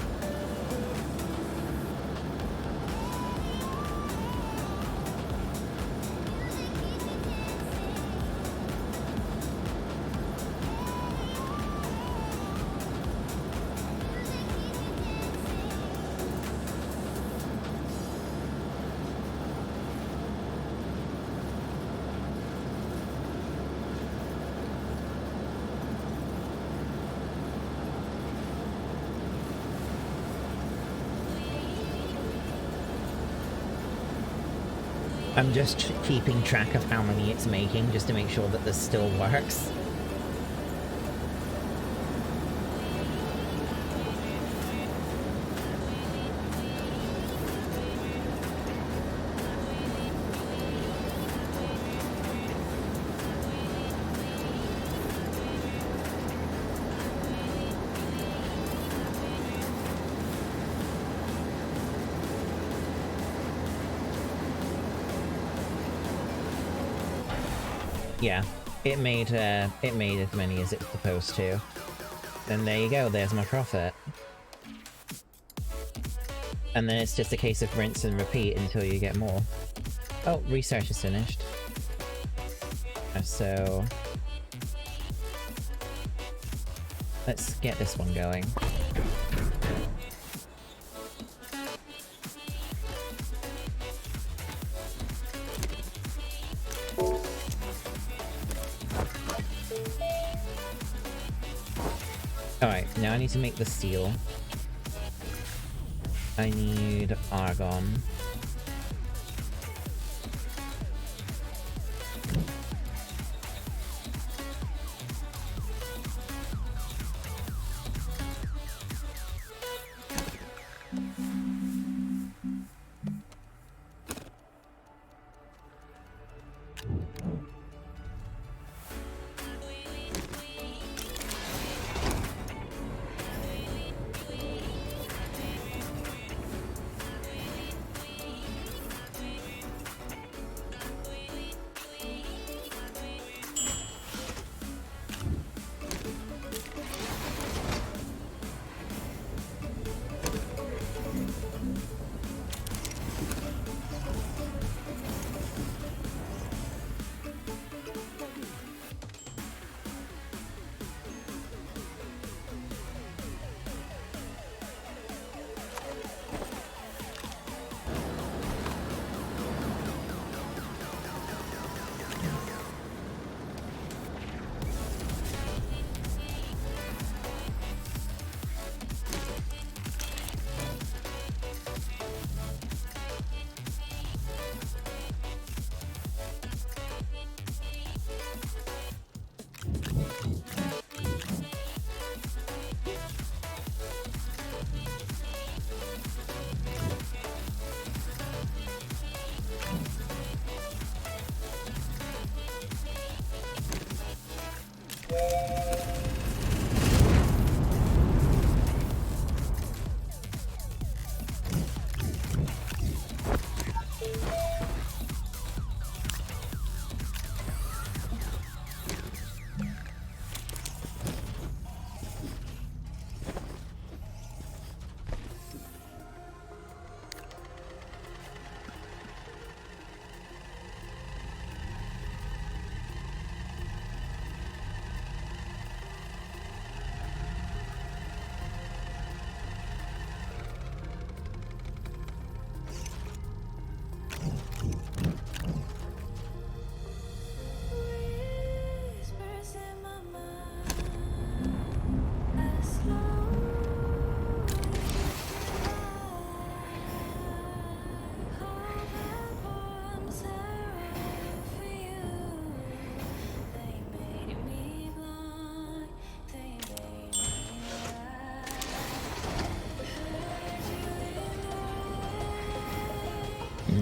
I'm just keeping track of how many it's making, just to make sure that this still works. Yeah, it made as many as it's supposed to. And there you go, there's my profit. And then it's just a case of rinse and repeat until you get more. Oh, research is finished. So... let's get this one going. Alright, now I need to make the steel. I need argon.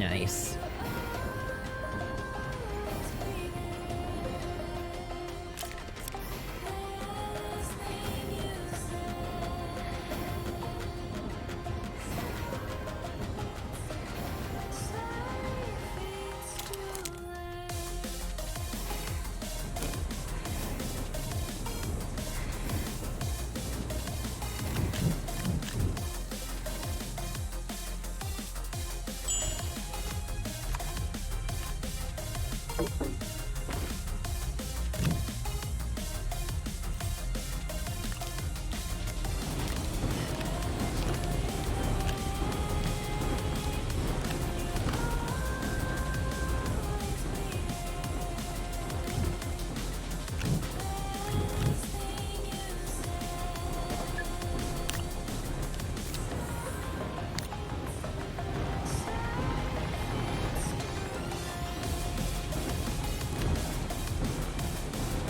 Nice.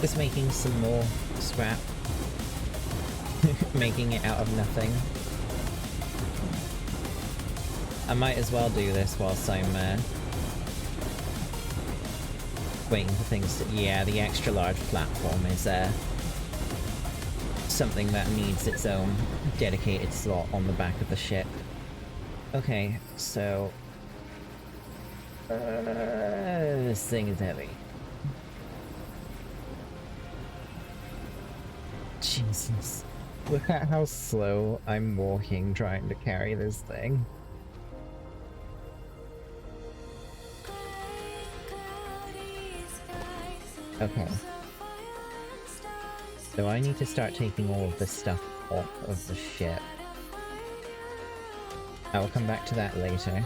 Just making some more scrap. Making it out of nothing. I might as well do this whilst I'm waiting for things to... Yeah, the extra large platform is something that needs its own dedicated slot on the back of the ship. Okay, so... this thing is heavy. Jesus. Look at how slow I'm walking trying to carry this thing. Okay. So I need to start taking all of this stuff off of the ship. I will come back to that later.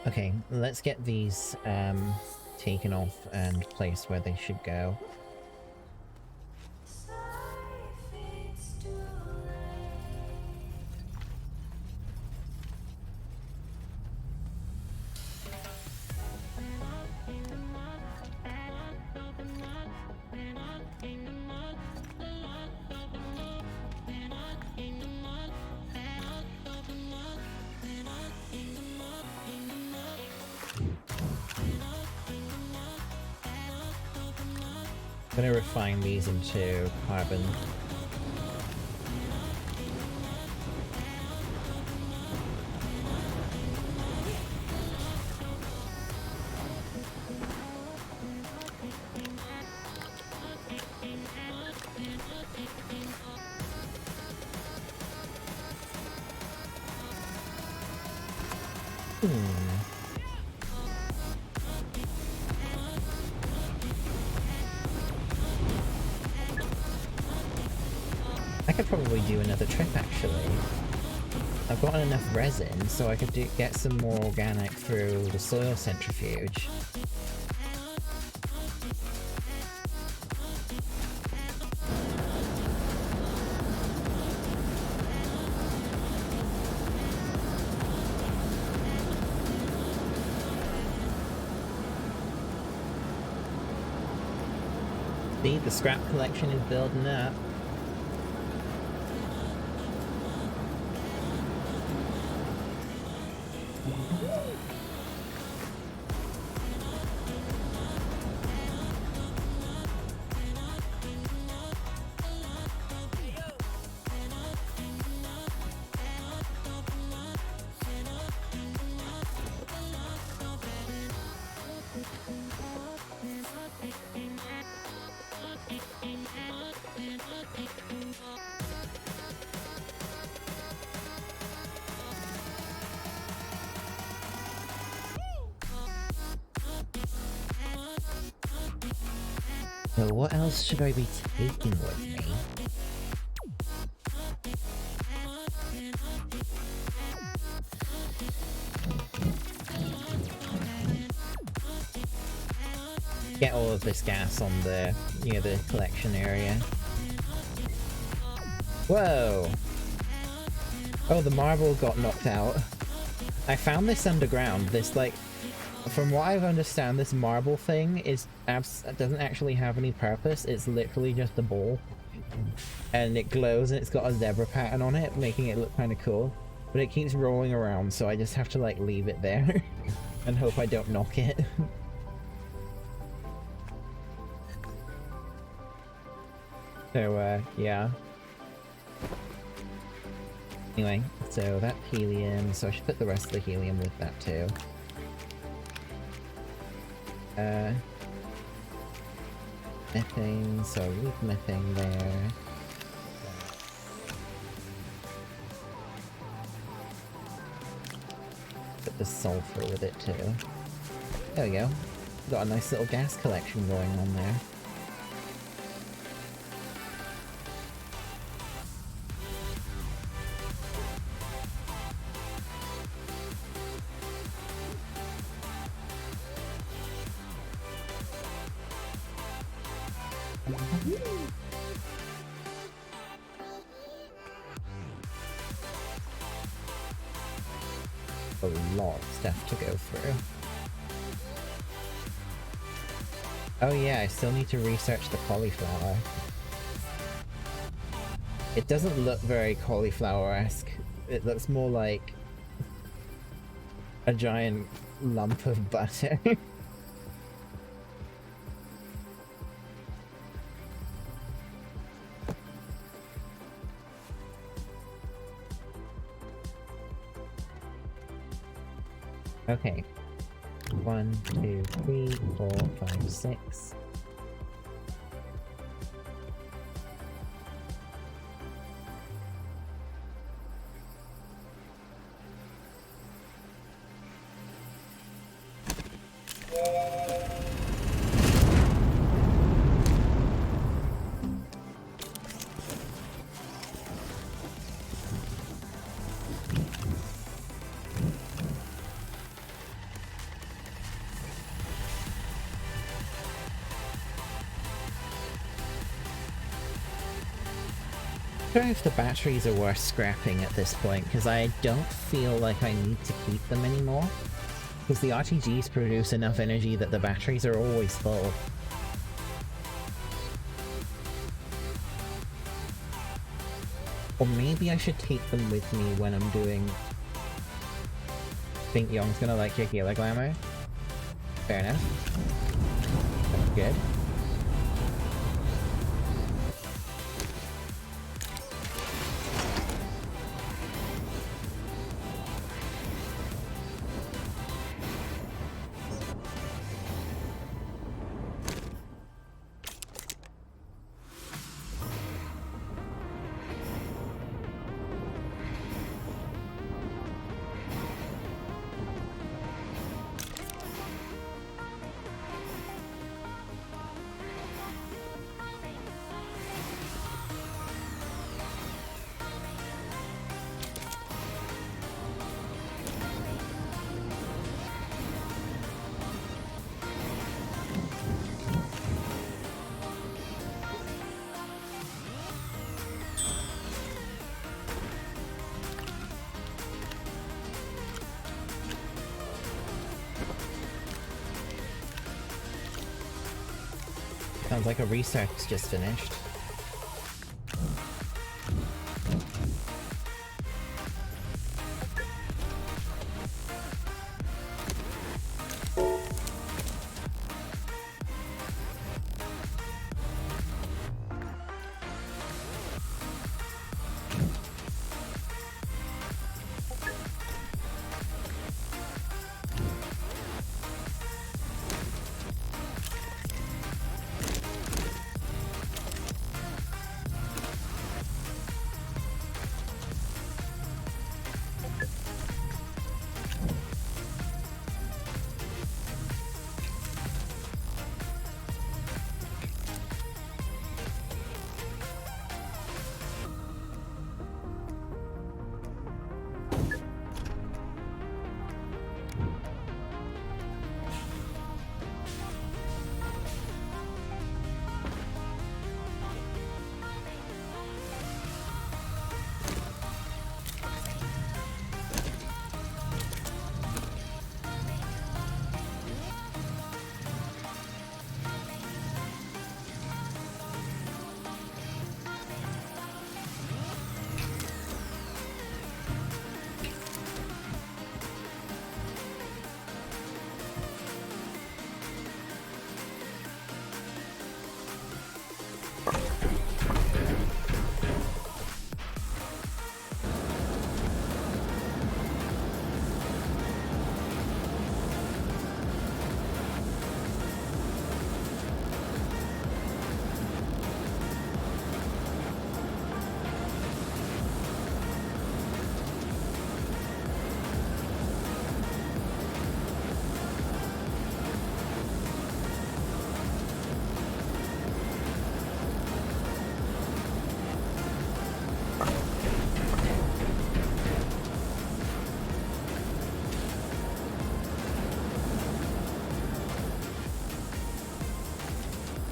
Okay, let's get these taken off and placed where they should go. I'm gonna refine these into carbon. I could probably do another trip actually. I've got enough resin so I could get some more organic through the soil centrifuge. See, the scrap collection is building up. So what else should I be taking with me? Get all of this gas on the, you know, the collection area. Whoa! Oh, the marble got knocked out. I found this underground. This, like, from what I understand, this marble thing is doesn't actually have any purpose. It's literally just a ball. And it glows and it's got a zebra pattern on it, making it look kind of cool. But it keeps rolling around, so I just have to, like, leave it there. And hope I don't knock it. So, yeah. Anyway, so that helium, so I should put the rest of the helium with that too. Methane, so leave methane there. Put the sulfur with it too. There we go. Got a nice little gas collection going on there. A lot of stuff to go through. Oh yeah, I still need to research the cauliflower. It doesn't look very cauliflower-esque. It looks more like a giant lump of butter. Okay. 1, 2, 3, 4, 5, 6. I don't know if the batteries are worth scrapping at this point, because I don't feel like I need to keep them anymore. Because the RTGs produce enough energy that the batteries are always full. Or maybe I should take them with me when I'm doing... Think Young's gonna like your Gila Glamour? Fair enough. That's good. sounds like a research just finished.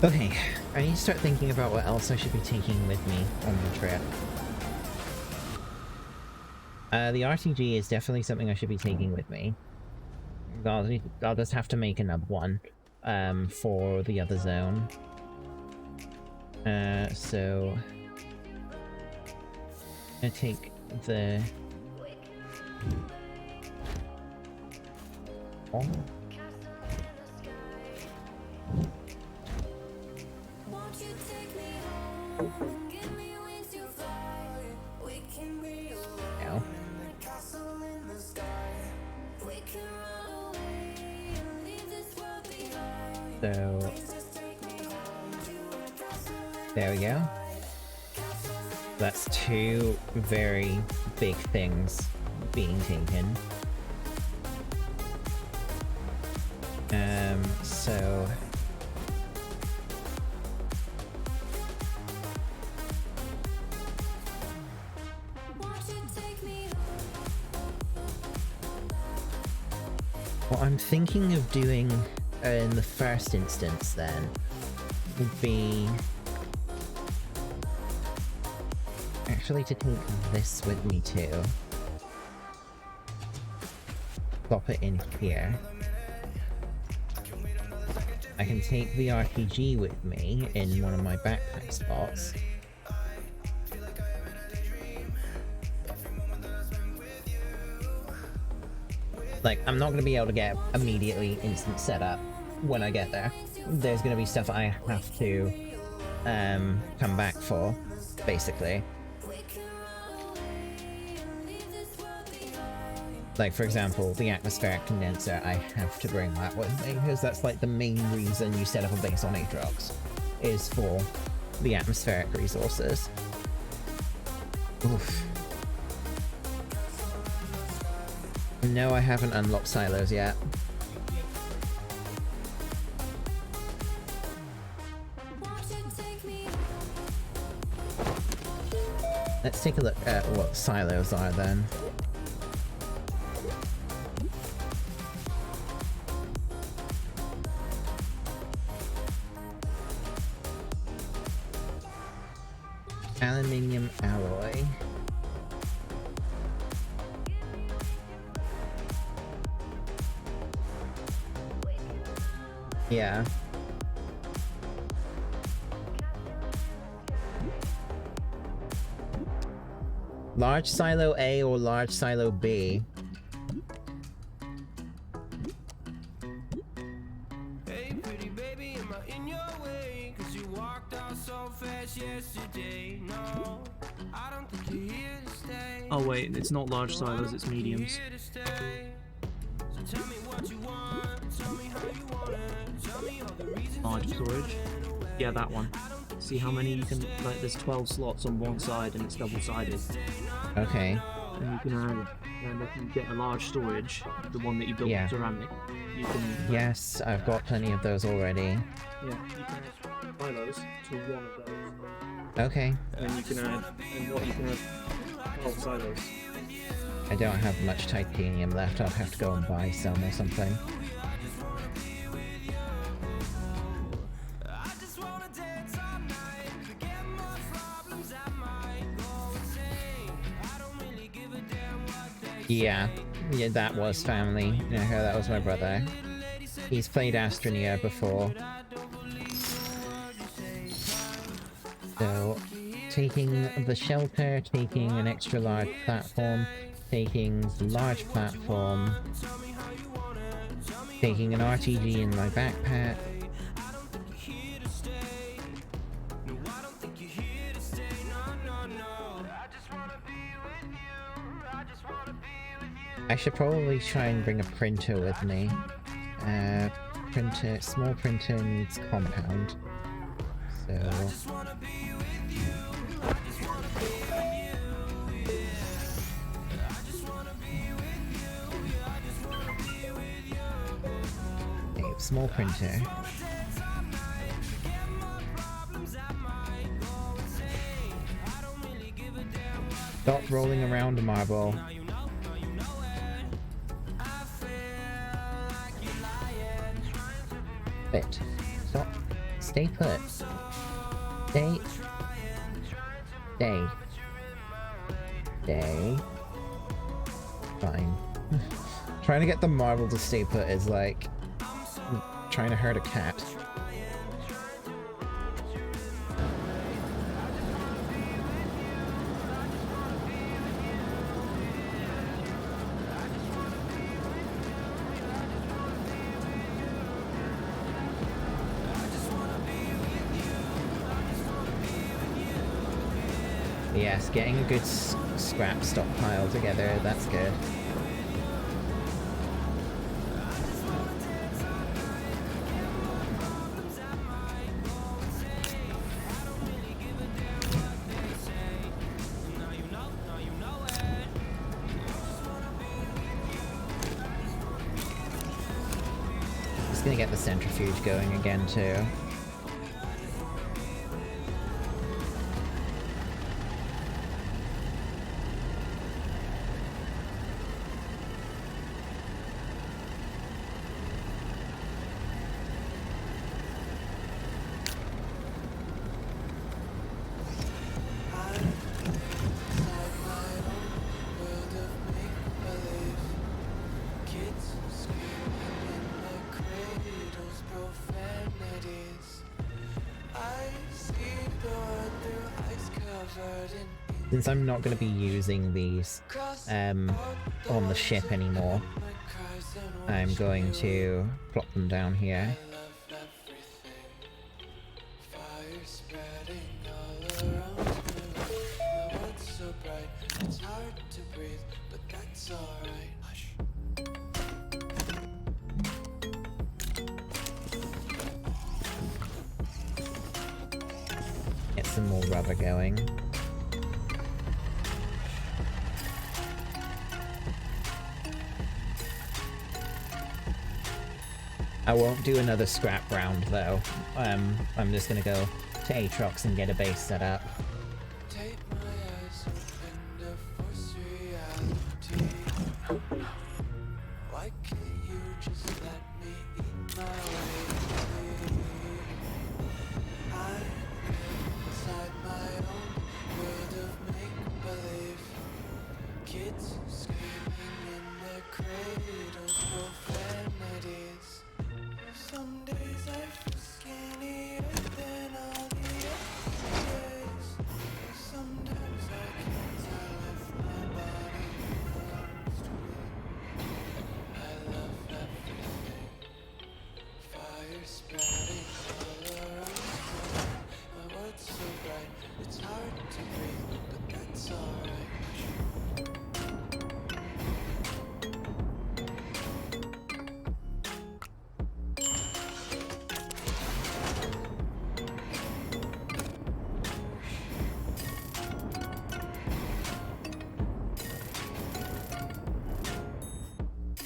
Okay, I need to start thinking about what else I should be taking with me on the trip. The RTG is definitely something I should be taking with me. I'll just have to make another one, for the other zone. So... I'm gonna take the... Oh. Ow. So... there we go. That's two very big things being taken. So... what I'm thinking of doing in the first instance then would be actually to take this with me too. Plop it in here. I can take the RPG with me in one of my backpack spots. Like, I'm not going to be able to get immediately instant setup when I get there. There's going to be stuff I have to come back for, basically. Like, for example, the atmospheric condenser, I have to bring that with me, because that's like the main reason you set up a base on Aatrox, is for the atmospheric resources. Oof. No, I haven't unlocked silos yet. Let's take a look at what silos are then. Aluminium alloy. Yeah. Large silo A or large silo B? Hey, pretty baby, am I in your way? 'Cause you walked out so fast yesterday. No, I don't think you're here to stay. Oh wait, it's not large silos, it's mediums. Here to stay. So tell me what you want. Tell me how you want it. Tell me all the reasons Large that you're storage. running away. Yeah, that one. See how many you can, like there's 12 slots on one side and it's double-sided. Okay. And you can add, and if you get a large storage, the one that you built Yeah. with ceramic, you can... Yes, I've got plenty of those already. Yeah, you can add silos to one of those. Okay. And you can add, you can add 12 silos. I don't have much titanium left. I'll have to go and buy some or something. Yeah, that was family. Yeah, that was my brother. He's played Astroneer before. So, taking the shelter, taking an extra large platform, taking the large platform, taking an RTG in my backpack. I should probably try and bring a printer with me. Small printer needs compound. So... Okay, small printer. Stop rolling around, marble. Fit. Stop. Stay put. Stay. Stay. Stay. Fine. Trying to get the marble to stay put is like trying to hurt a cat. Yes, getting a good scrap stockpile together, that's good. Just gonna get the centrifuge going again too. Since I'm not going to be using these on the ship anymore, I'm going to plop them down here. Get some more rubber going. I won't do another scrap round though. I'm just gonna go to Aatrox and get a base set up.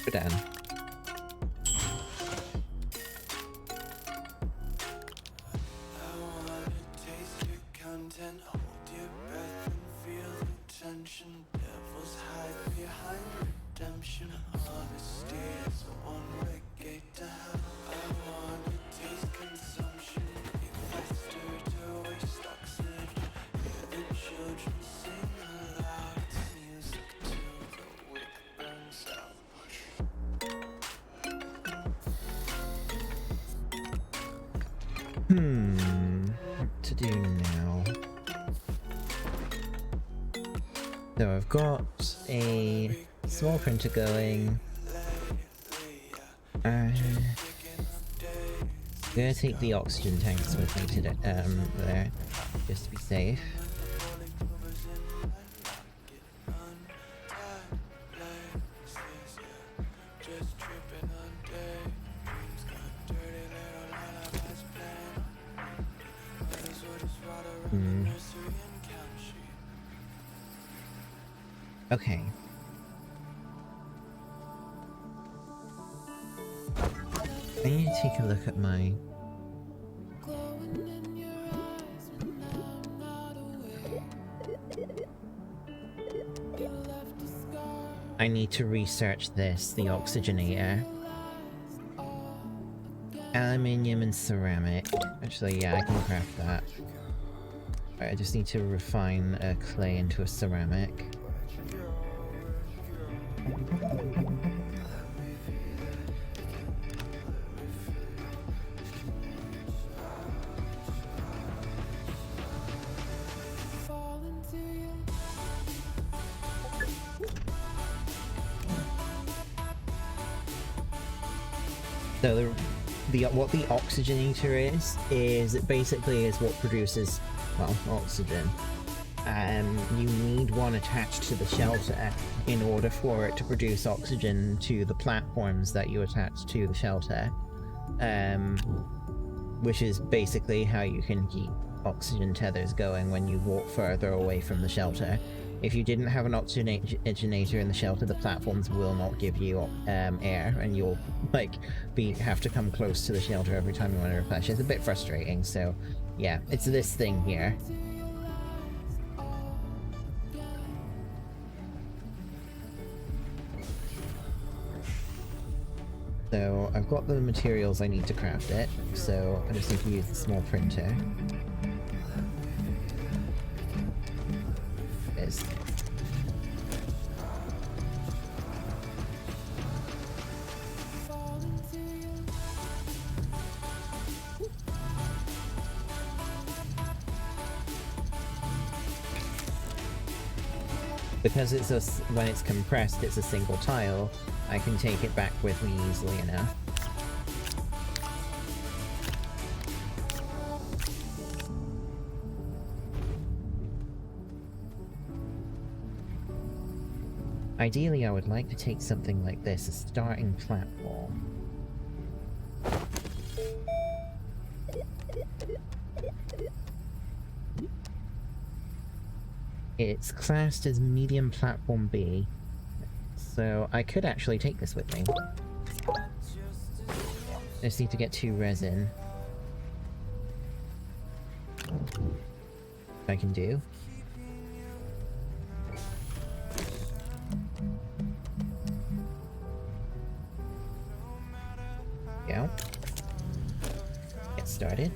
Go down. What to do now? So I've got a small printer going. I'm gonna take the oxygen tanks with me today, there, just to be safe. Okay. I need to take a look at my... I need to research this, the oxygenator. Aluminium and ceramic. Actually, yeah, I can craft that. Right, I just need to refine a clay into a ceramic. So what the oxygenator is it basically is what produces, well, oxygen. You need one attached to the shelter in order for it to produce oxygen to the platforms that you attach to the shelter. Which is basically how you can keep oxygen tethers going when you walk further away from the shelter. If you didn't have an oxygenator in the shelter, the platforms will not give you air, and you'll have to come close to the shelter every time you want to replenish. It's a bit frustrating, so yeah, it's this thing here. So I've got the materials I need to craft it, so I just need to use the small printer. Is. Because when it's compressed, it's a single tile, I can take it back with me easily enough. Ideally, I would like to take something like this, a starting platform. It's classed as medium platform B, so I could actually take this with me. I just need to get 2 resin. I can do. Yeah. Get started.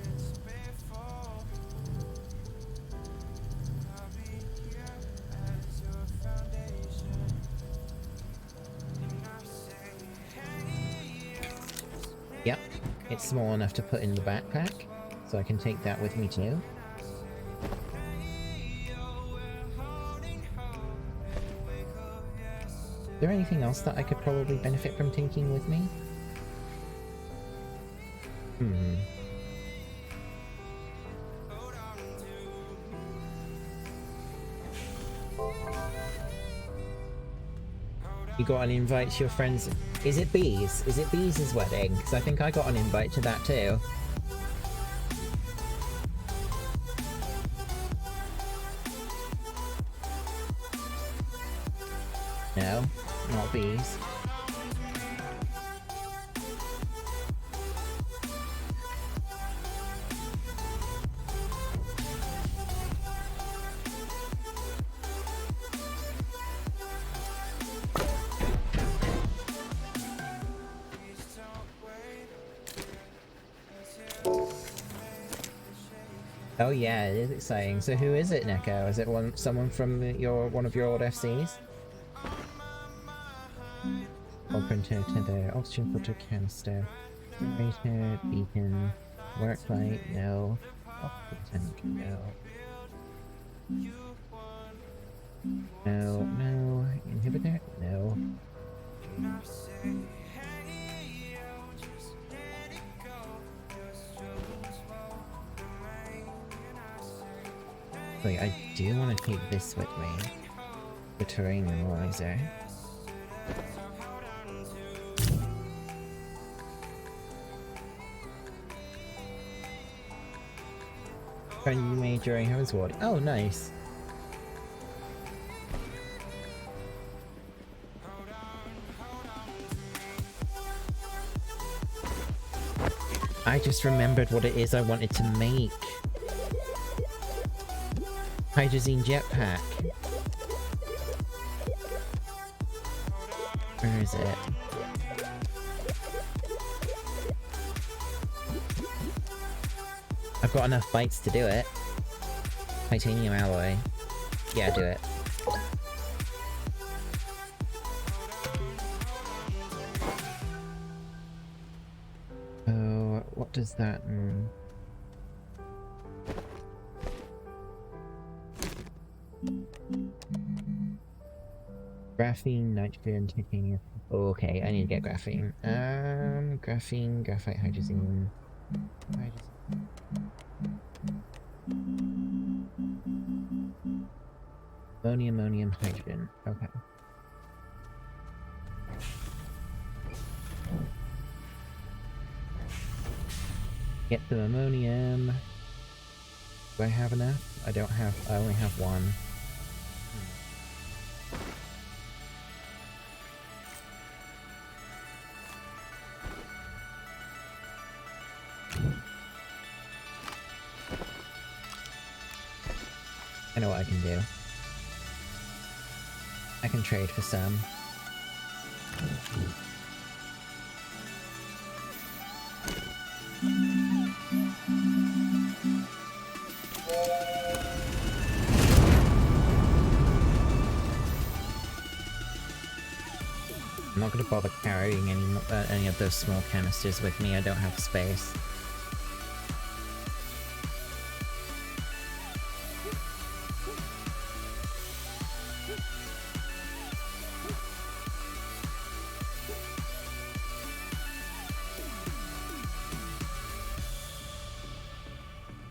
Yep, it's small enough to put in the backpack, so I can take that with me too. Is there anything else that I could probably benefit from taking with me? You got an invite to your friends. Is it Bees? Is it Bees' wedding? Because I think I got an invite to that too. No, not Bees. Oh yeah, it is exciting. So who is it, Neko? Is it someone from one of your old FCs? Or printer, tender, oxygen filter canister, generator, beacon, work light, no. Oxygen tank, no. No, no. Inhibitor, no. Wait, I do want to take this with me. The terrain analyzer. You made during Heaven's Ward. Oh, nice. I just remembered what it is I wanted to make. Hydrazine jetpack. Where is it? I've got enough bytes to do it. Titanium alloy. Yeah, do it. Oh, what does that mean? Graphene, nitrogen, titanium. Okay, I need to get graphene. Graphene, graphite, hydrazine. Ammonium, hydrogen. Okay. Get the ammonium. Do I have enough? I don't have. I only have one. I know what I can do. I can trade for some. I'm not going to bother carrying any of those small canisters with me. I don't have space.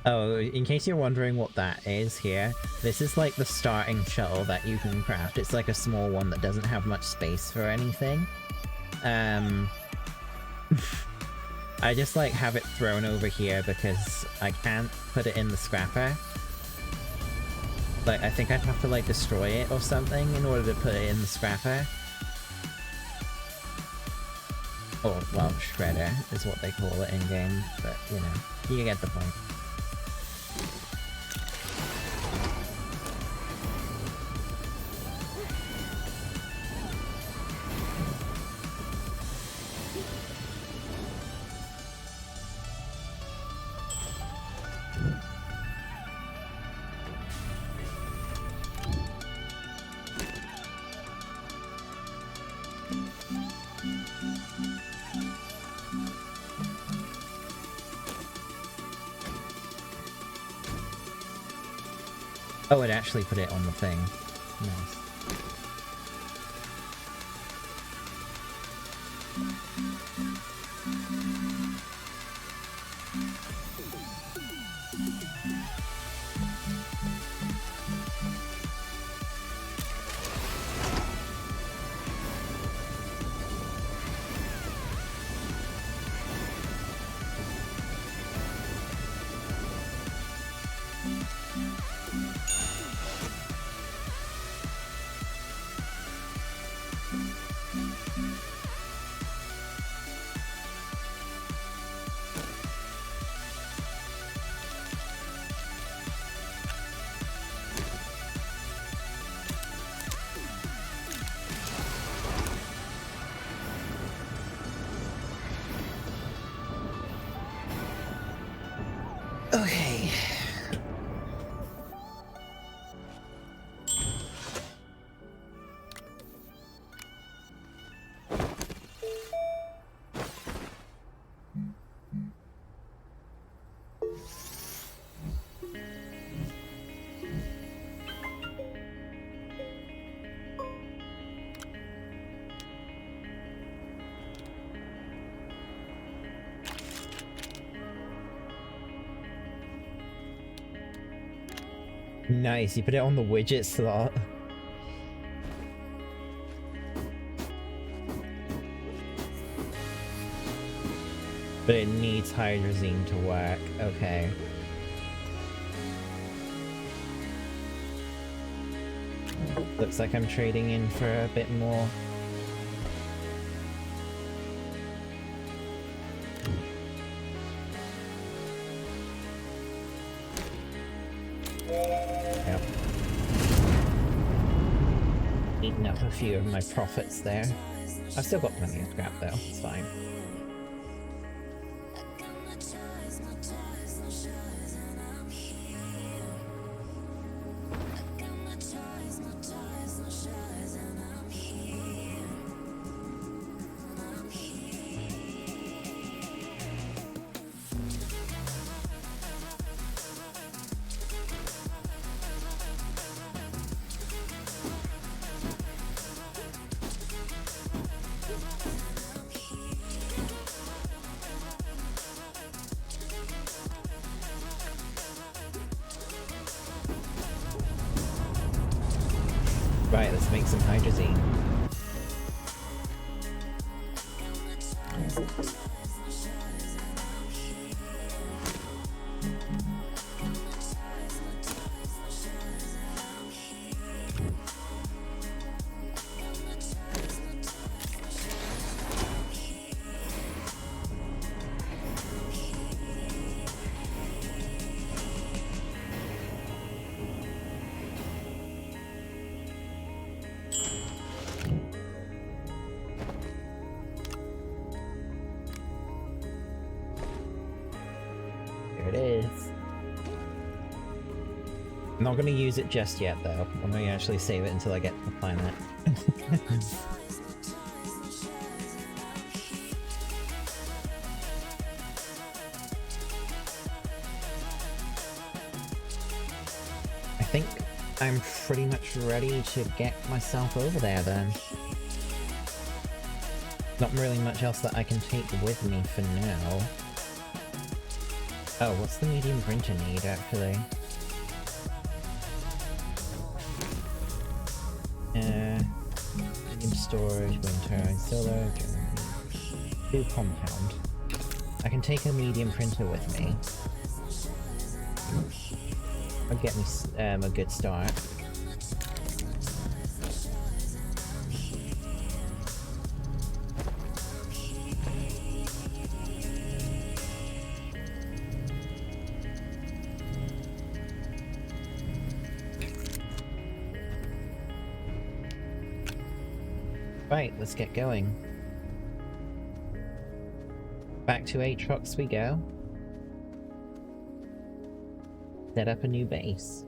Oh, in case you're wondering what that is here, this is like the starting shuttle that you can craft. It's like a small one that doesn't have much space for anything. I just like have it thrown over here because I can't put it in the scrapper. Like, I think I'd have to like destroy it or something in order to put it in the scrapper. Or, well, shredder is what they call it in-game, but, you know, you get the point. Oh, it actually put it on the thing. Nice. Nice, you put it on the widget slot. But it needs hydrazine to work. Okay. Looks like I'm trading in for a bit more. Yep. Eating up a few of my profits there. I've still got plenty of scrap though, it's fine. Right, let's make some hydrazine. There it is. I'm not going to use it just yet though. I'm going to actually save it until I get to the planet. I think I'm pretty much ready to get myself over there then. Not really much else that I can take with me for now. Oh, what's the medium printer need actually? Medium storage, wind turbine, solar, 2 compound. I can take a medium printer with me. That'll get me a good start. Right, let's get going. Back to Aatrox we go. Set up a new base.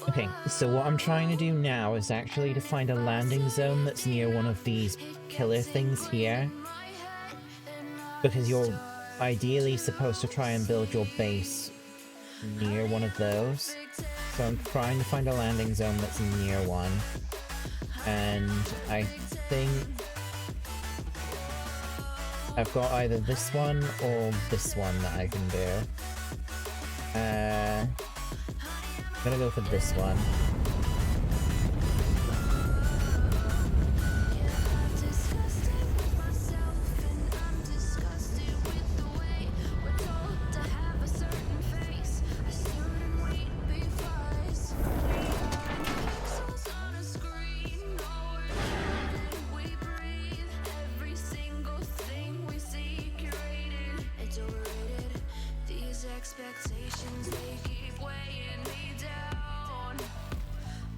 Okay, so what I'm trying to do now is actually to find a landing zone that's near one of these killer things here. Because you're ideally supposed to try and build your base near one of those. So I'm trying to find a landing zone that's near one. And I think I've got either this one or this one that I can do. I'm gonna go for this one. expectations, they keep weighing me down.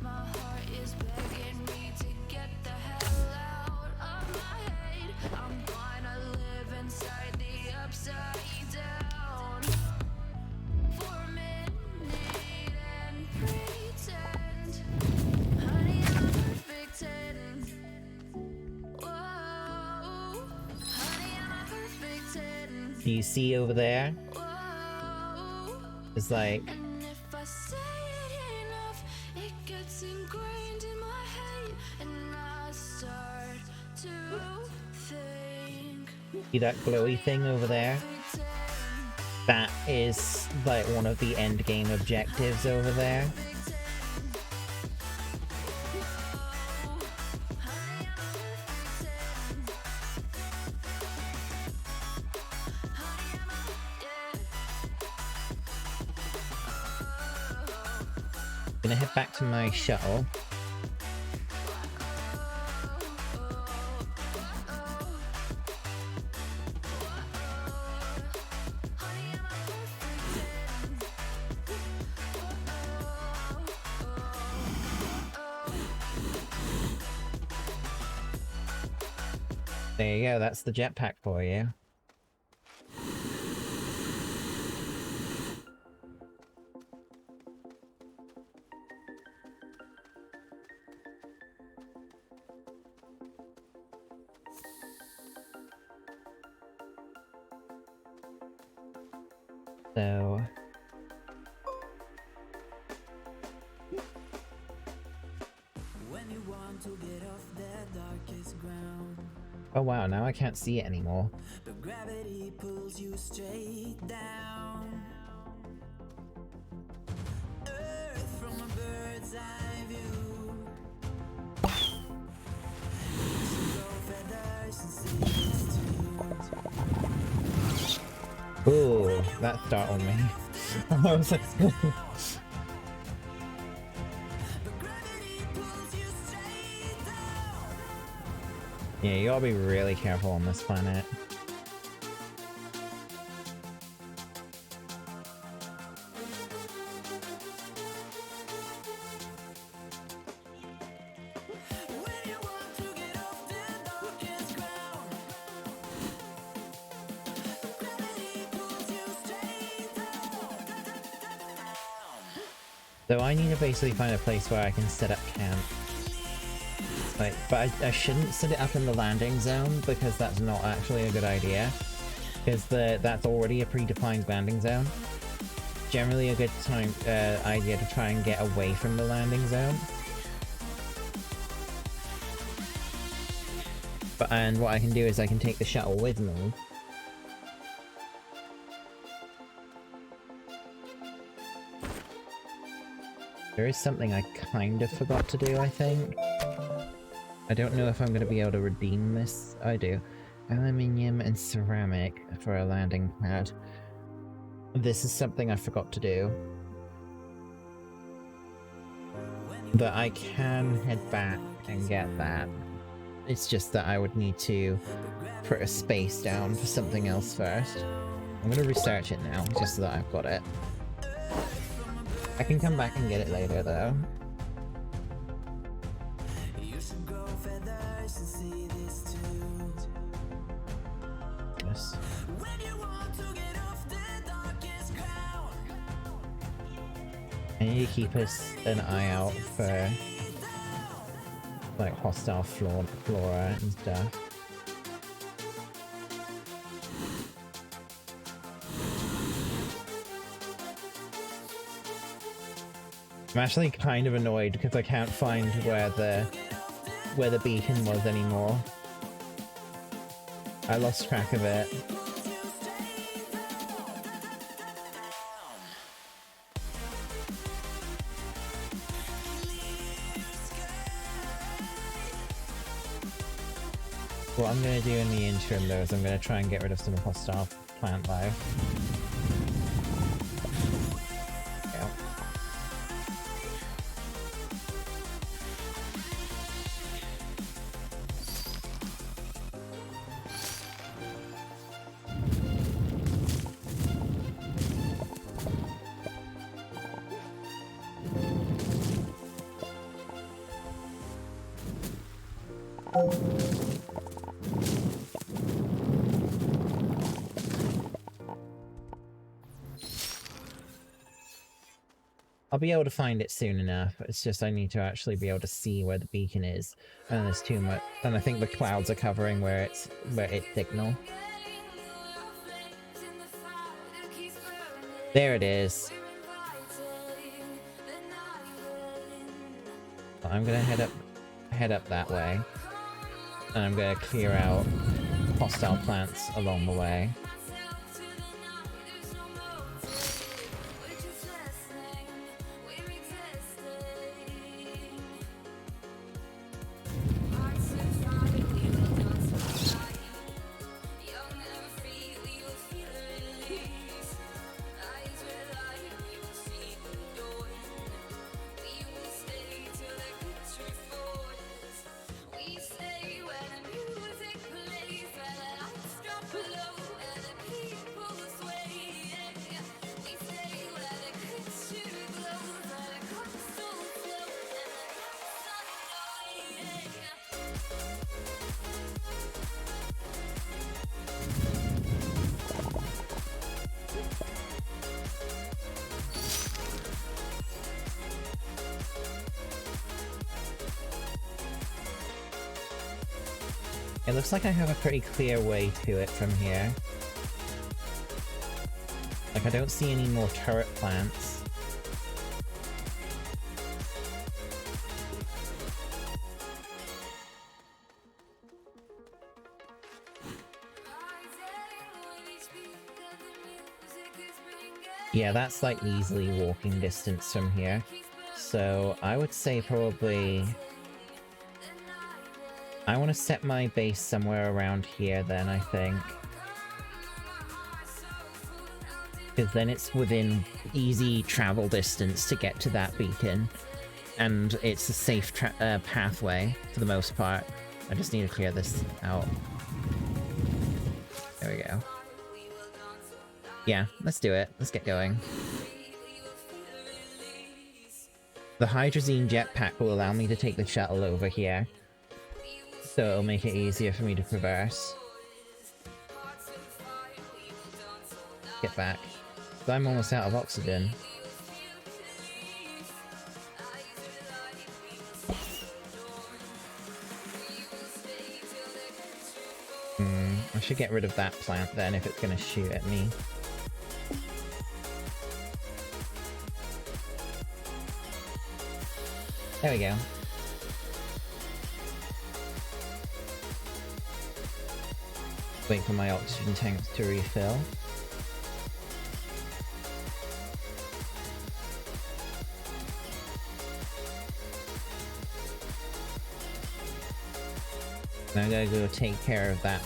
My heart is begging me to get the hell out of my head. I'm gonna live inside the upside down for a minute and pretend, honey, I'm a perfect 10. Whoa, honey, I'm a perfect 10. Do you see over there? Whoa. It's like, And if I say it enough, it gets ingrained in my head, and I start to think. see that glowy thing over there? That is like one of the end game objectives over there. Gonna head back to my shuttle. There you go, that's the jetpack for you. So... When you want to get off the darkest ground, Oh wow, now I can't see it anymore. but gravity pulls you straight down. Earth from a bird's eye view. You should go feathers and seas too. Ooh, that startled me. I was like, But gravity pulls you straight down. yeah, you gotta be really careful on this planet. When you want to get off the darkest ground, gravity pulls you straight down. So I need to basically find a place where I can set up camp. Like, but I shouldn't set it up in the landing zone because that's not actually a good idea. Because that's already a predefined landing zone. Generally a good idea to try and get away from the landing zone. And what I can do is I can take the shuttle with me. There is something I kind of forgot to do, I think. I don't know if I'm going to be able to redeem this. I do. Aluminium and ceramic for a landing pad. This is something I forgot to do. But I can head back and get that. It's just that I would need to put a space down for something else first. I'm going to research it now, just so that I've got it. I can come back and get it later, though. You should grow feathers and see this too. Yes. When you want to get off the darkest ground, I need to keep an eye out for like hostile flora and stuff. I'm actually kind of annoyed because I can't find where the beacon was anymore. I lost track of it. What I'm going to do in the interim though is I'm going to try and get rid of some hostile plant life. Yeah. I'll be able to find it soon enough. It's just I need to actually be able to see where the beacon is. And there's too much. And I think the clouds are covering where it's signal. There it is. Well, I'm gonna head up that way. And I'm gonna clear out hostile plants along the way. It looks like I have a pretty clear way to it from here. Like, I don't see any more turret plants. Yeah, that's like easily walking distance from here. So I would say probably... I want to set my base somewhere around here then, I think. Because then it's within easy travel distance to get to that beacon. And it's a safe pathway, for the most part. I just need to clear this out. There we go. Yeah, let's do it. Let's get going. The hydrazine jetpack will allow me to take the shuttle over here. So it'll make it easier for me to traverse. Get back. So I'm almost out of oxygen. I should get rid of that plant then if it's gonna shoot at me. There we go. Wait for my oxygen tanks to refill. Now I gotta go take care of that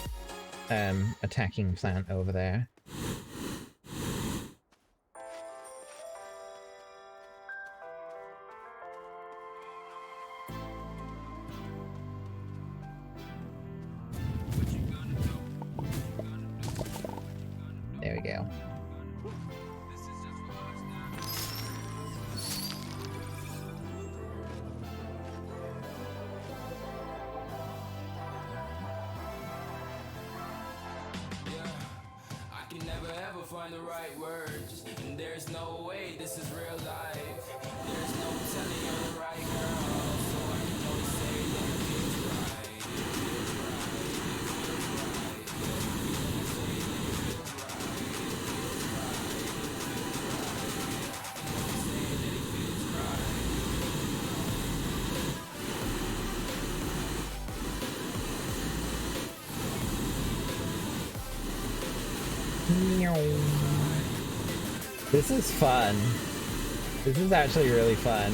attacking plant over there. There we go. I can never ever find the right words, and there's no way this is real life. There's no telling you're the right girl, so I can only say that it feels right. This is fun. This is actually really fun.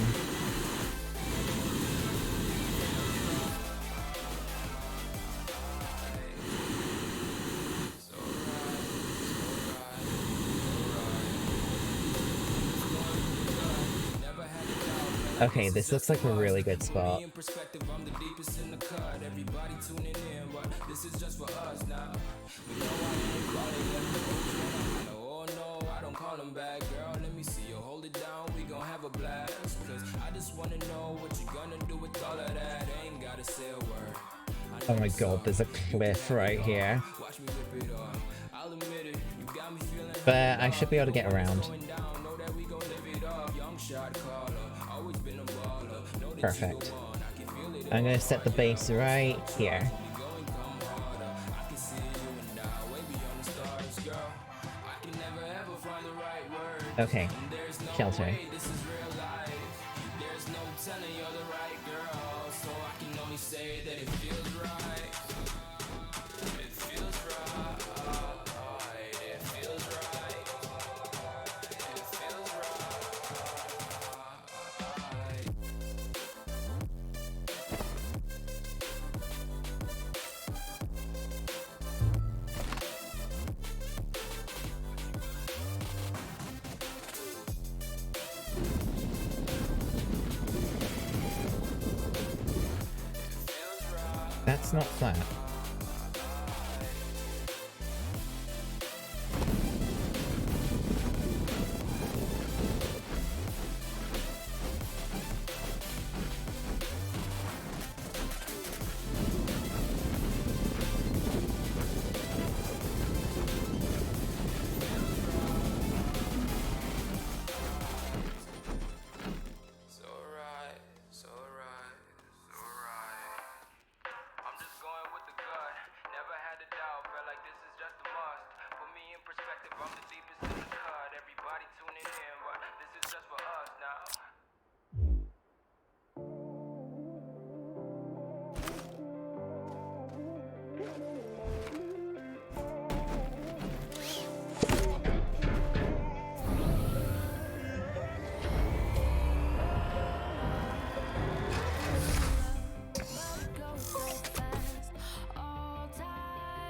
Okay, this looks like a really good spot. In perspective, I'm the deepest in the cut. Everybody tuning in, but this is just for us now. We know I ain't calling them. Oh no, I don't call them back, girl. Let me see you hold it down. We gon' have a blast. Cause I just wanna know what you gonna do with all of that. Ain't gotta say a word. Oh my god, there's a cliff right here. But I should be able to get around. Perfect. I'm gonna set the base right here. Okay, shelter. That's not flat.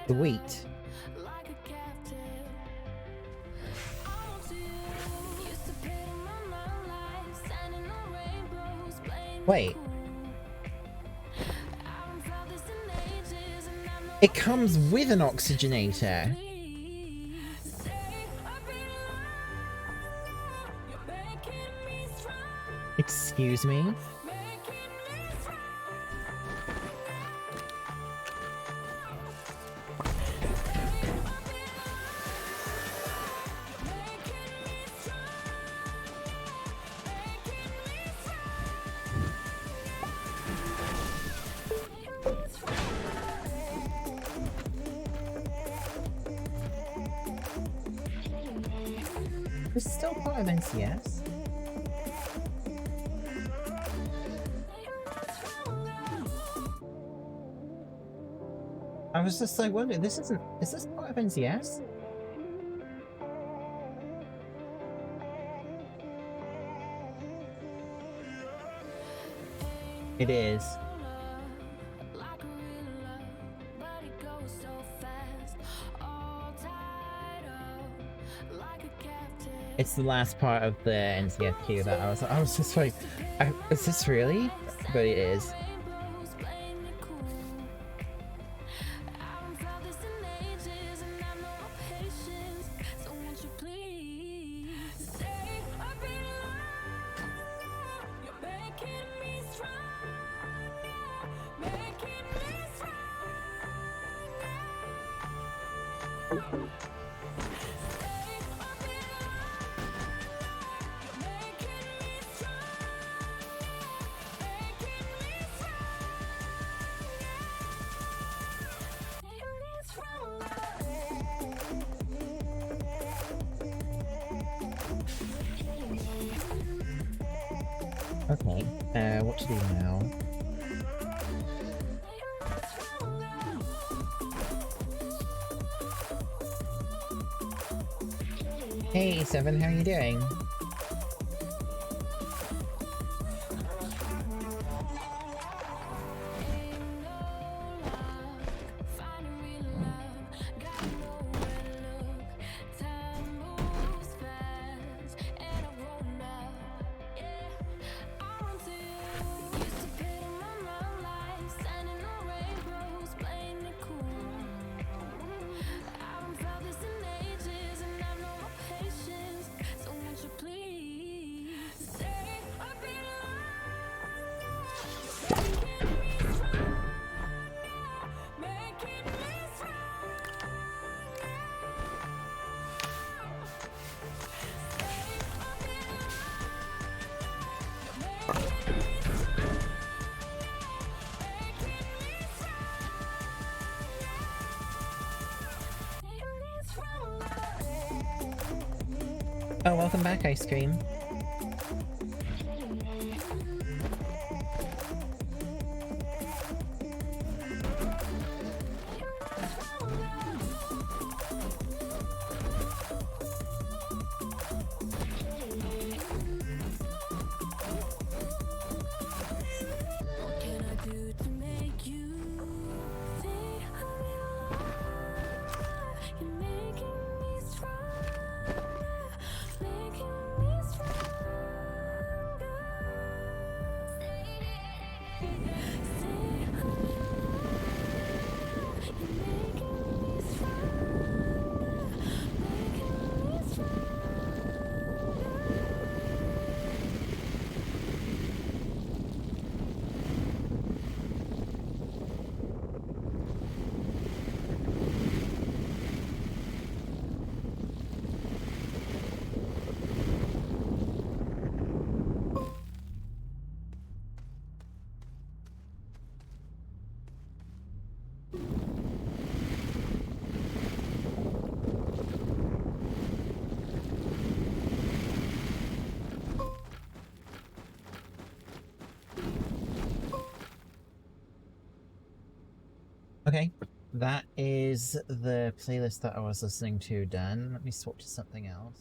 Sweet. Wait. It comes with an oxygenator. Excuse me? It's still part of NCS. I was just like wondering, is this part of NCS? It is. It's the last part of the NCS queue that I was just like, is this really? But it is. Okay, what to do now? Hey, Seven, how are you doing? Oh, welcome back, Ice Cream. What can I do to make you see how you are? You're making me stronger, making me stronger. Say how you are. You're making me stronger, making me stronger. Okay, that is the playlist that I was listening to done. Let me swap to something else.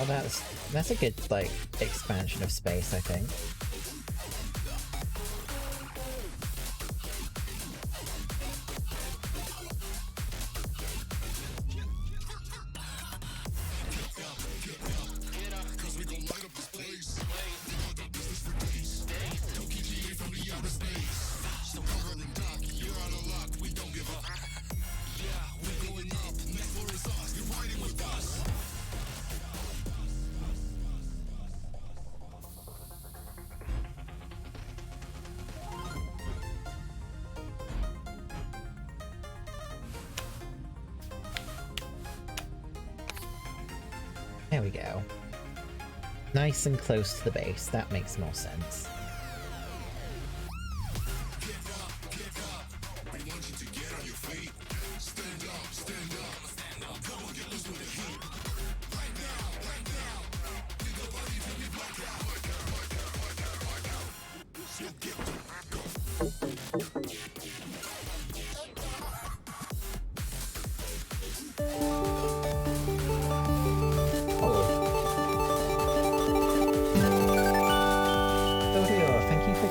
Oh, that's a good, like, expansion of space, I think. There we go. Nice and close to the base, that makes more sense.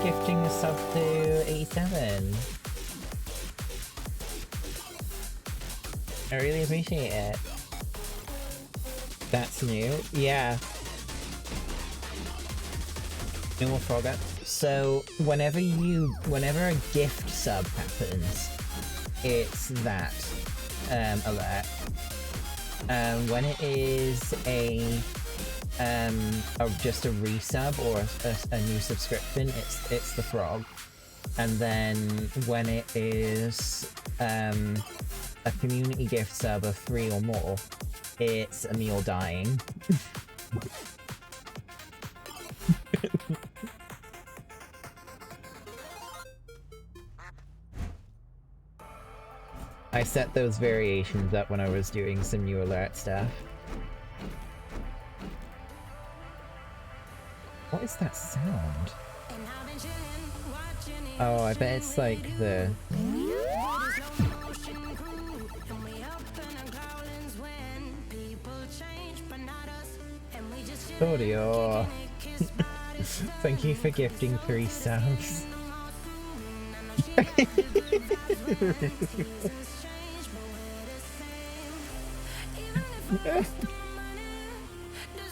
Gifting the sub to 87. I really appreciate it. That's new. Yeah. No more progress. So whenever a gift sub happens, it's that alert. When it is just a resub or a new subscription, it's the frog. And then when it is a community gift sub of 3 or more, it's a meal dying. I set those variations up when I was doing some new alert stuff. What is that sound? Oh, I bet it's like the... Audio. Thank you for gifting 3 subs.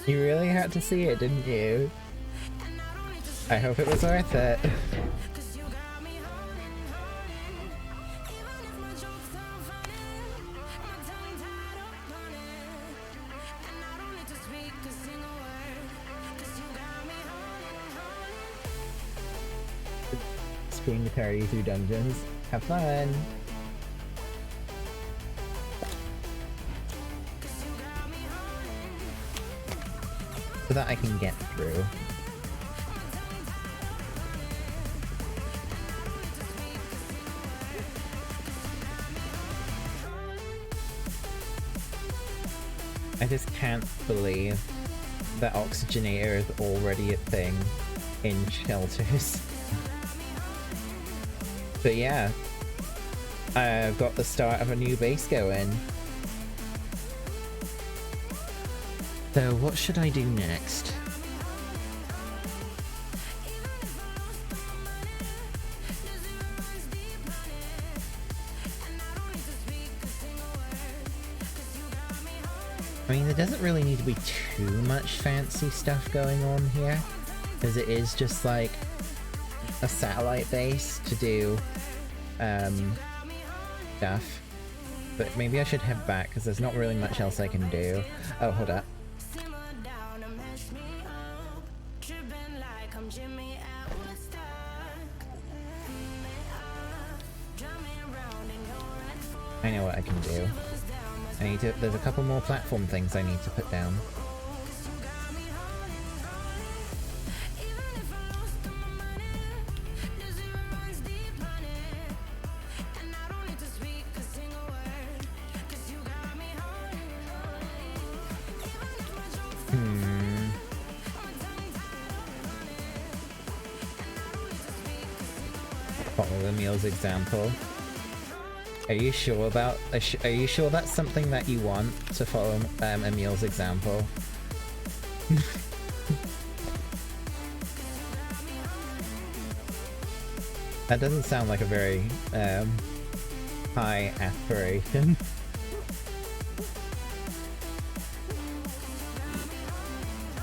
You really had to see it, didn't you? I hope it was worth it. Screen the party through dungeons. Have fun! So that I can get through. I just can't believe that Oxygenator is already a thing in shelters. But yeah, I've got the start of a new base going. So what should I do next? I mean, there doesn't really need to be too much fancy stuff going on here, because it is just like a satellite base to do stuff. But maybe I should head back, because there's not really much else I can do. Oh, hold up. I know what I can do. I need to, there's a couple more platform things I need to put down. Follow the meals example. Are you sure about? Are you sure that's something that you want to follow Emil's example? That doesn't sound like a very high aspiration.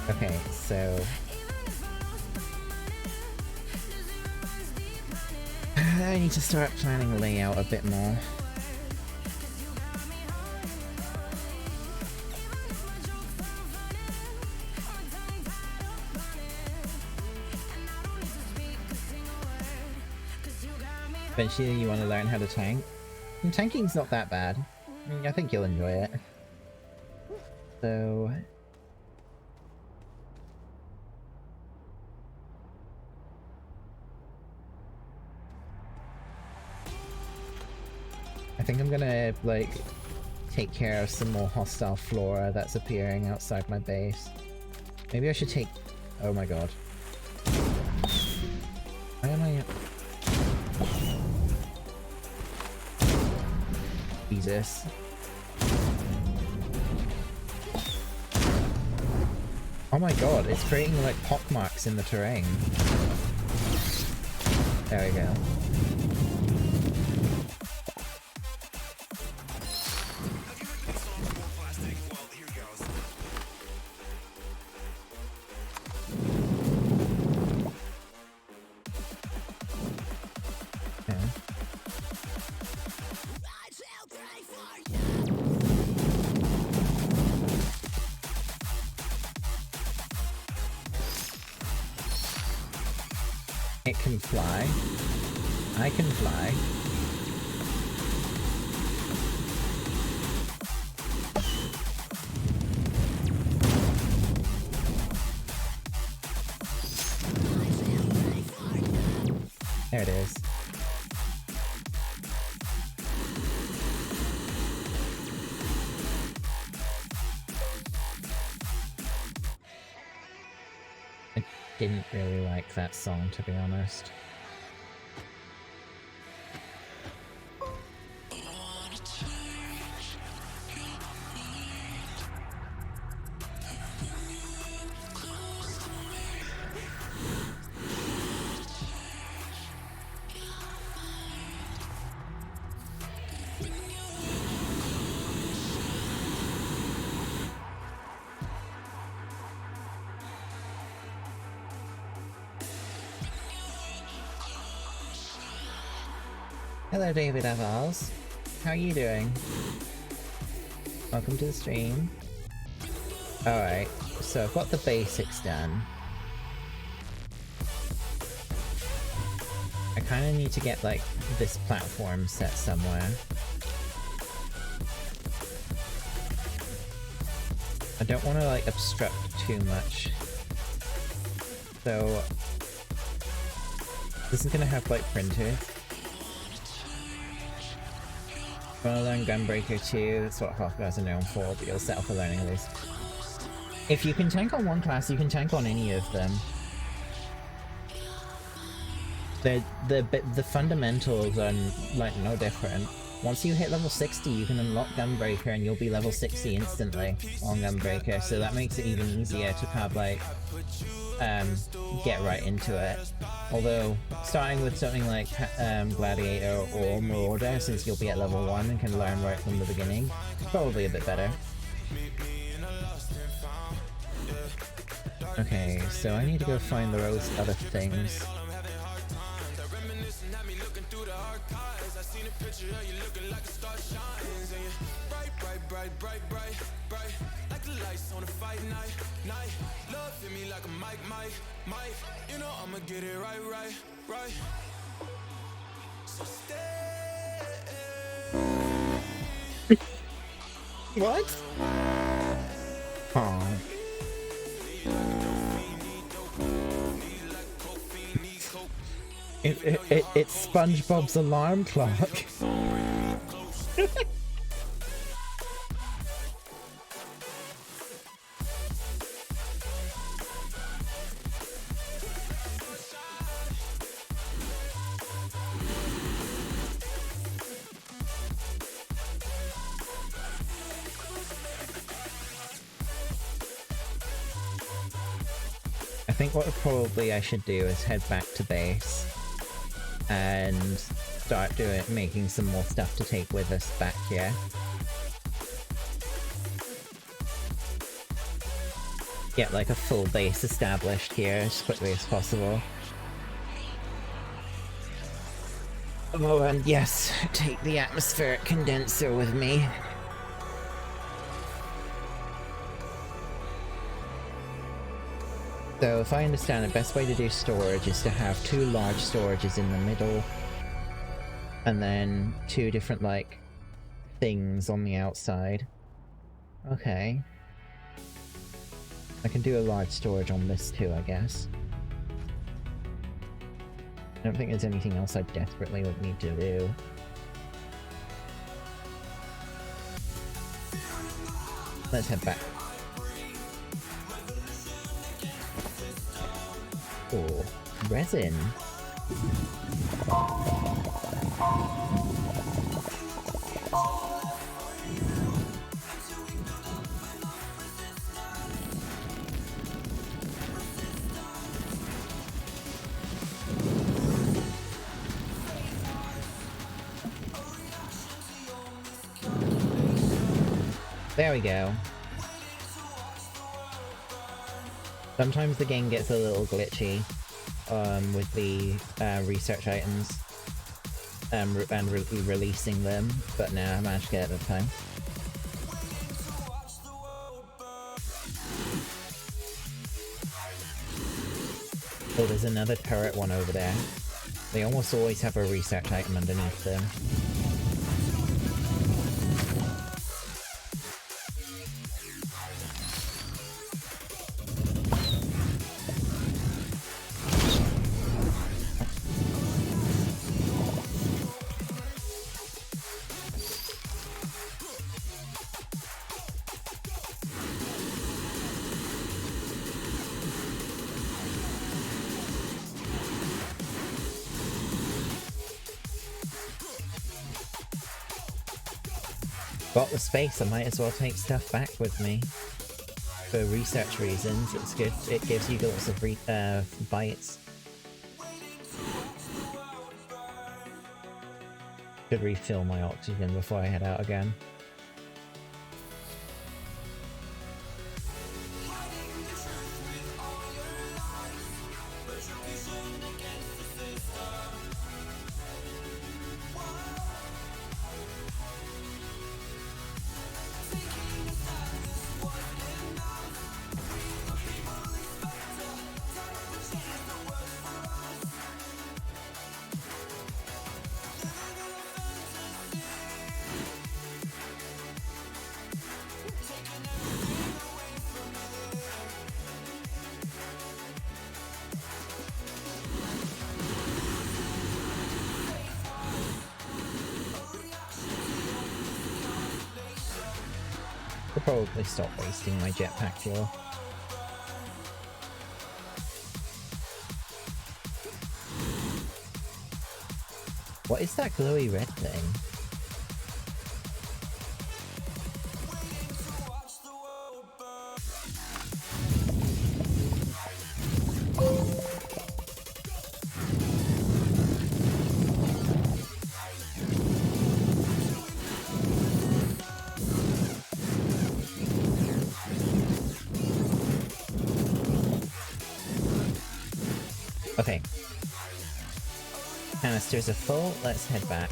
Okay, so I need to start planning layout a bit more. Eventually you want to learn how to tank. And tanking's not that bad. I think you'll enjoy it. So... I think I'm gonna, like, take care of some more hostile flora that's appearing outside my base. Maybe I should take... Oh my god. Why am I... Jesus. Oh my god, it's creating like pockmarks in the terrain. There we go. It can fly. I can fly. There it is. Didn't really like that song, to be honest. Hello, David Evans. How are you doing? Welcome to the stream. Alright, so I've got the basics done. I kind of need to get, like, this platform set somewhere. I don't want to, like, obstruct too much. So... this is gonna have, like, printers. Wanna learn Gunbreaker 2, that's what Hofguards are known for, but you'll settle for learning at least. If you can tank on one class, you can tank on any of them. The fundamentals are, like, no different. Once you hit level 60, you can unlock Gunbreaker and you'll be level 60 instantly on Gunbreaker, so that makes it even easier to kind of, like, get right into it. Although, starting with something like Gladiator or Marauder, since you'll be at level 1 and can learn right from the beginning, probably a bit better. Okay, so I need to go find those other things. What? Oh. It's SpongeBob's alarm clock. I think what probably I should do is head back to base and start making some more stuff to take with us back here. Get like a full base established here as quickly as possible. Oh, and yes, take the atmospheric condenser with me. So if I understand, the best way to do storage is to have 2 large storages in the middle, and then 2 different, like, things on the outside. Okay. I can do a large storage on this too, I guess. I don't think there's anything else I desperately would need to do. Let's head back. Oh, resin. There we go. Sometimes the game gets a little glitchy with the research items and releasing them, but now I managed to get it at the time. Oh, there's another turret one over there. They almost always have a research item underneath them. Got the space, I might as well take stuff back with me. For research reasons, it's good. It gives you lots of bites. Should refill my oxygen before I head out again. I'll probably stop wasting my jetpack fuel. What is that glowy red thing? Okay. Canisters are full, let's head back.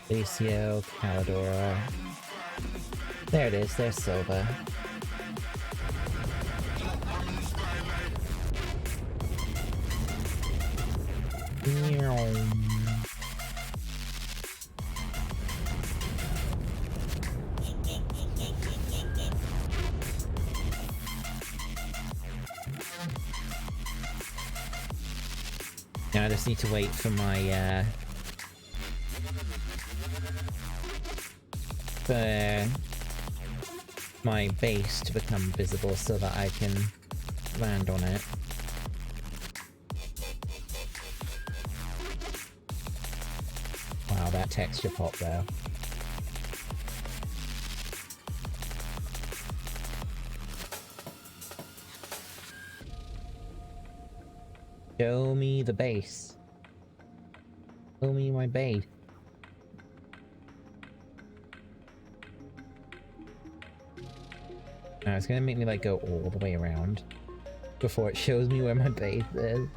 Lucio, Calidora. There it is, there's Silva. Now I just need to wait for my base to become visible so that I can land on it. Wow, that texture pop though. Show me the base. Show me my base. Now it's gonna make me like go all the way around before it shows me where my base is.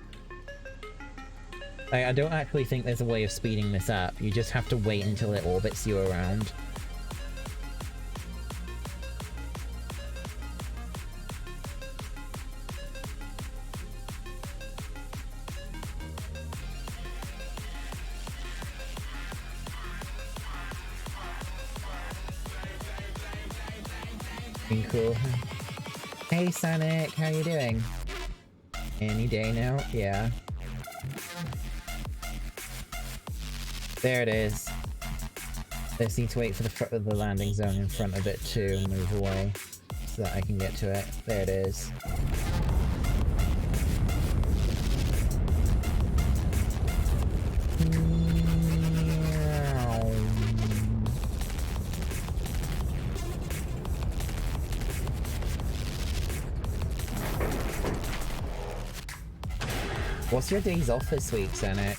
I don't actually think there's a way of speeding this up. You just have to wait until it orbits you around. Cool. Hey Sonic, how you doing? Any day now? Yeah. There it is. Just need to wait for the front of the landing zone in front of it to move away so that I can get to it. There it is. What's your days off this week, Zenek?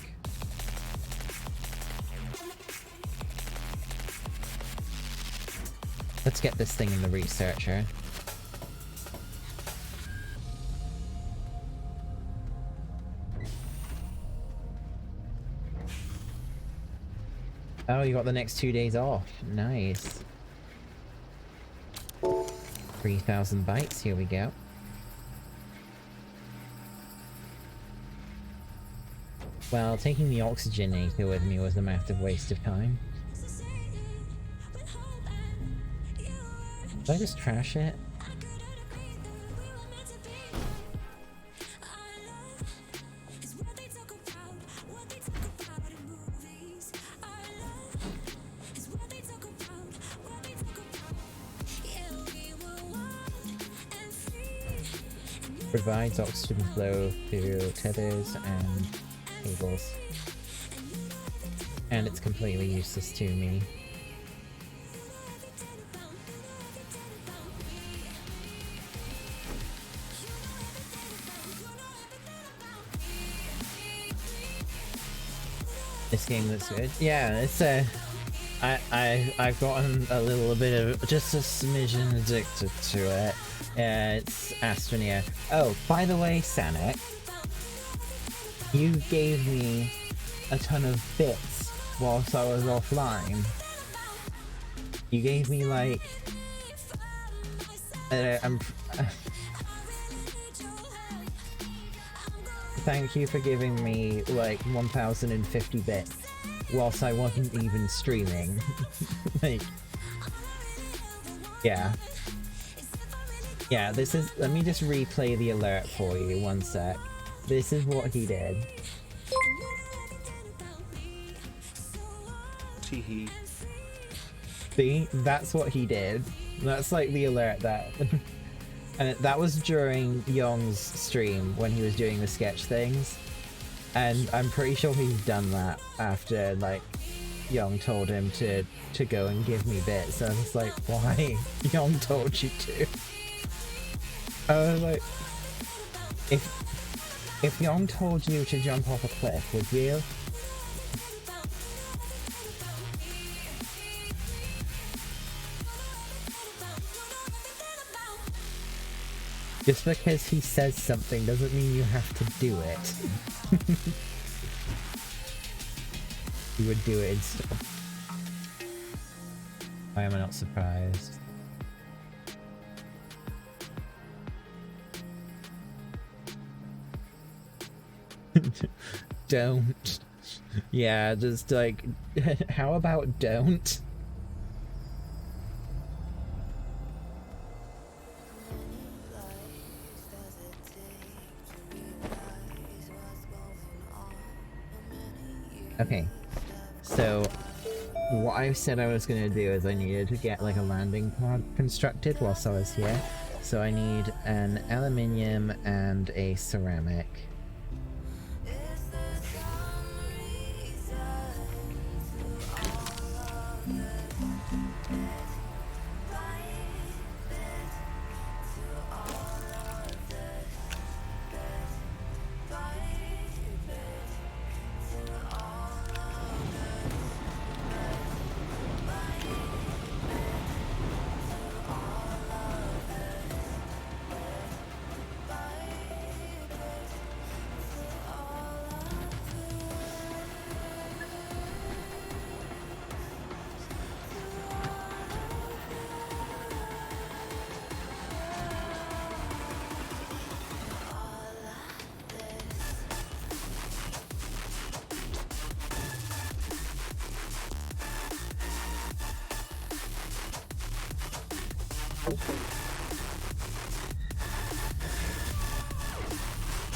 Let's get this thing in the researcher. Oh, you got the next 2 days off. Nice. 3,000 bytes, here we go. Well, taking the oxygenator with me was a massive waste of time. Did I just trash it? Provides oxygen flow through tethers and cables. And it's completely useless to me. This game looks good. Yeah, it's I've gotten a little bit of just a smidgen addicted to it. It's Astroneer. Oh, by the way, Sanic, you gave me a ton of bits whilst I was offline. You gave me like thank you for giving me like 1050 bits whilst I wasn't even streaming. Like, yeah. Yeah, this is, let me just replay the alert for you, one sec. This is what he did. Teehee. See? That's what he did. That's like the alert that... And that was during Young's stream when he was doing the sketch things. And I'm pretty sure he's done that after, like, Young told him to go and give me bits. So I was like, why? Young told you to. I was like, if Young told you to jump off a cliff, would you? Just because he says something doesn't mean you have to do it. You would do it instead. Why am I not surprised? Don't. Yeah, just like, how about don't? Okay, so what I said I was gonna do is I needed to get like a landing pod constructed whilst I was here. So I need an aluminium and a ceramic.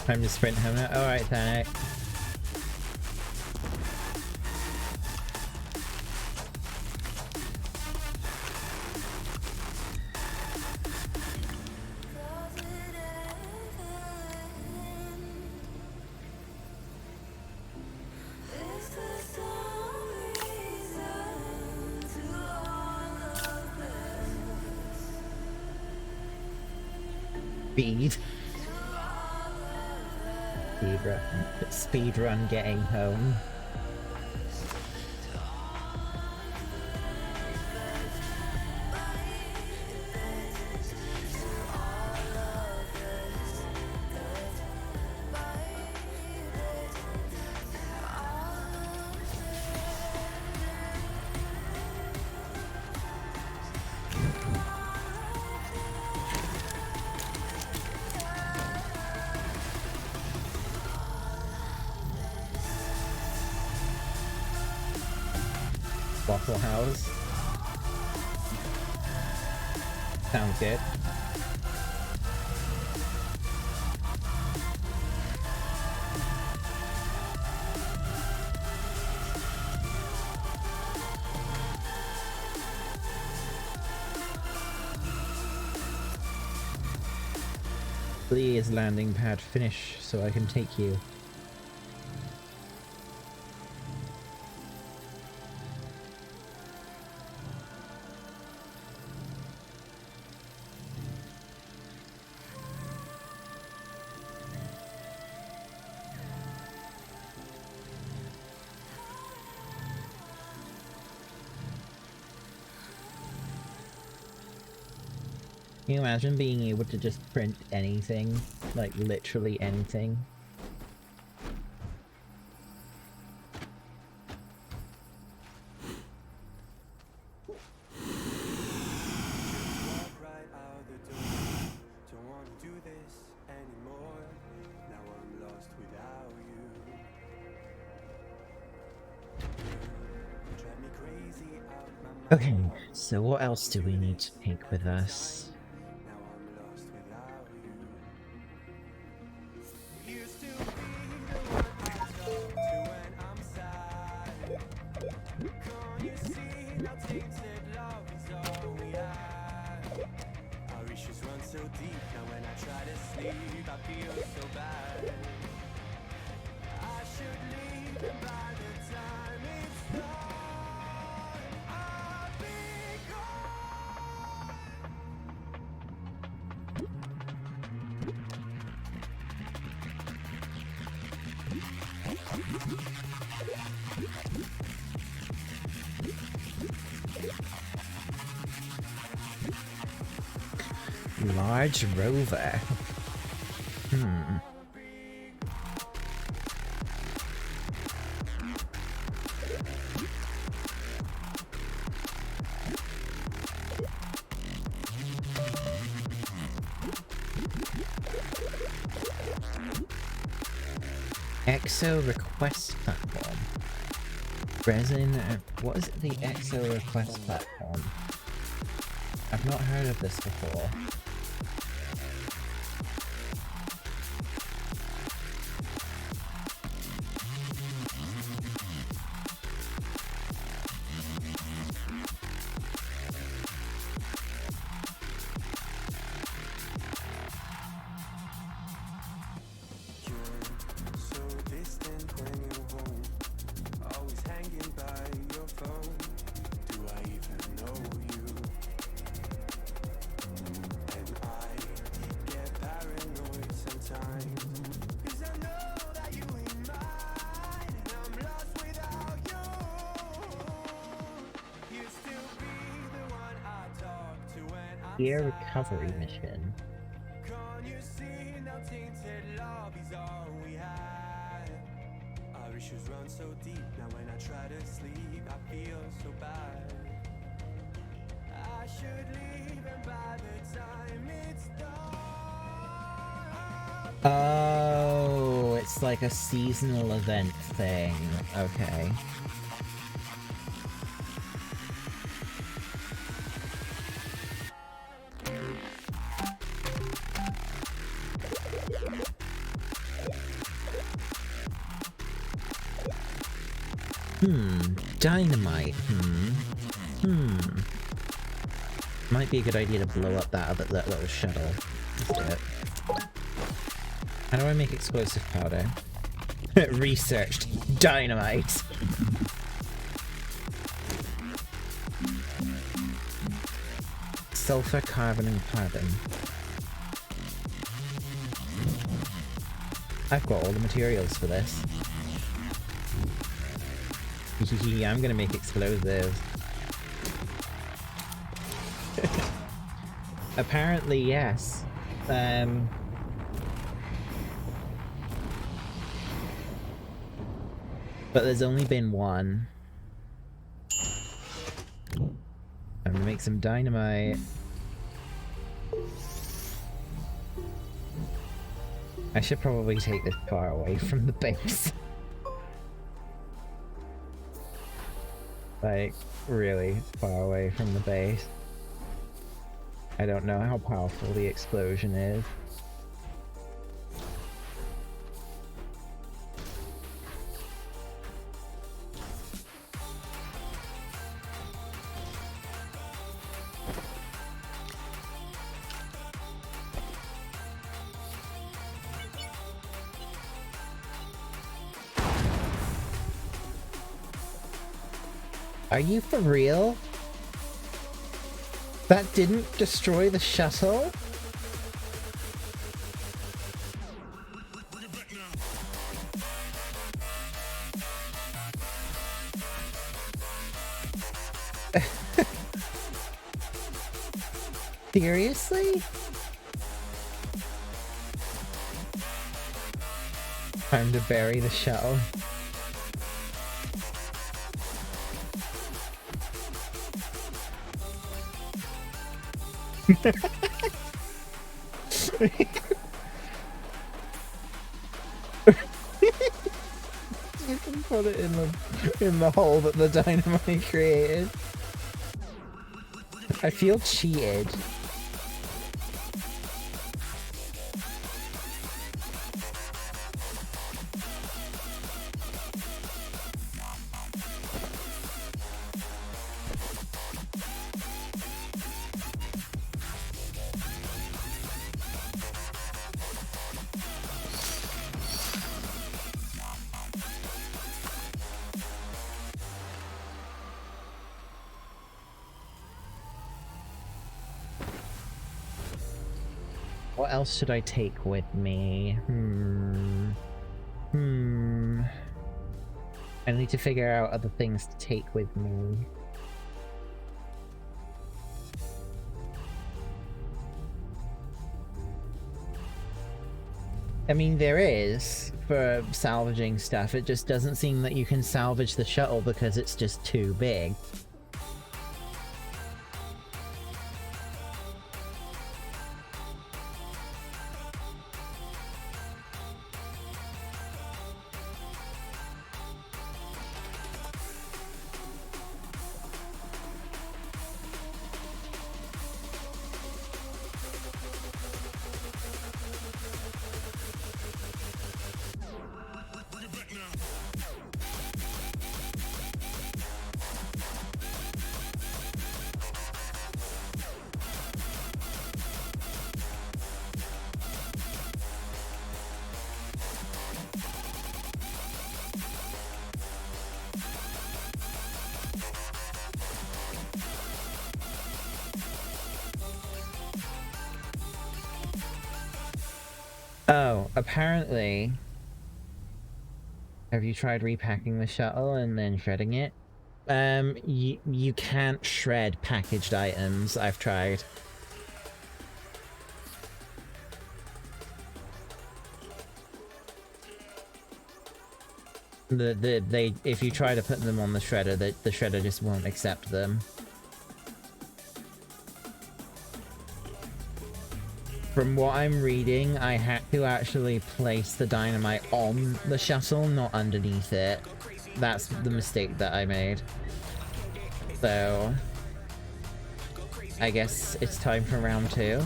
Time to sprint home now. Alright, Thanek. Speed. Speed run getting home. Waffle House. Sounds good. Please, landing pad, finish so I can take you. Can you imagine being able to just print anything? Like, literally anything? Walk right out the door. Don't want to do this anymore. Now I'm lost without you. Drive me crazy out my mind. Okay, so what else do we need to take with us? Now I'm lost without you. Used to be the one I talk to when I'm sad. Can't you see now tainted love is all we have? Our issues run so deep now when I try to sleep I feel so bad. I should leave and by the time it's done I'll be gone. Large rover. Hmm. EXO request platform. Resin. What is it? The EXO request platform. I've not heard of this before. You're so distant when you're home, always hanging by your phone. Do I even know you? And I get paranoid sometimes, 'cause I know that you ain't mine, and I'm lost without you. Used to be the one I talk to when I'm Gear sad. recovery mission. Can't you see now tainted love is all we had? Our issues run so deep now when I try to sleep I feel so bad. I should leave and by the time it's done Oh, it's like a seasonal event thing. Okay. Dynamite. Might be a good idea to blow up that little shuttle. Let's do it. How do I make explosive powder? Researched. Dynamite. Sulfur, carbon, and carbon. I've got all the materials for this. I'm gonna make explosives. Apparently, yes. But there's only been one. I'm gonna make some dynamite. I should probably take this far away from the base. Like, really far away from the base. I don't know how powerful the explosion is. Are you for real? That didn't destroy the shuttle? Seriously? Time to bury the shuttle. You can put it in the hole that the dynamite created. I feel cheated. What else should I take with me? I need to figure out other things to take with me. I mean, there is for salvaging stuff. It just doesn't seem that you can salvage the shuttle because it's just too big. Oh, apparently... Have you tried repacking the shuttle and then shredding it? You can't shred packaged items. I've tried. If you try to put them on the shredder, the shredder just won't accept them. From what I'm reading, I had to actually place the dynamite on the shuttle, not underneath it. That's the mistake that I made. So... I guess it's time for round 2.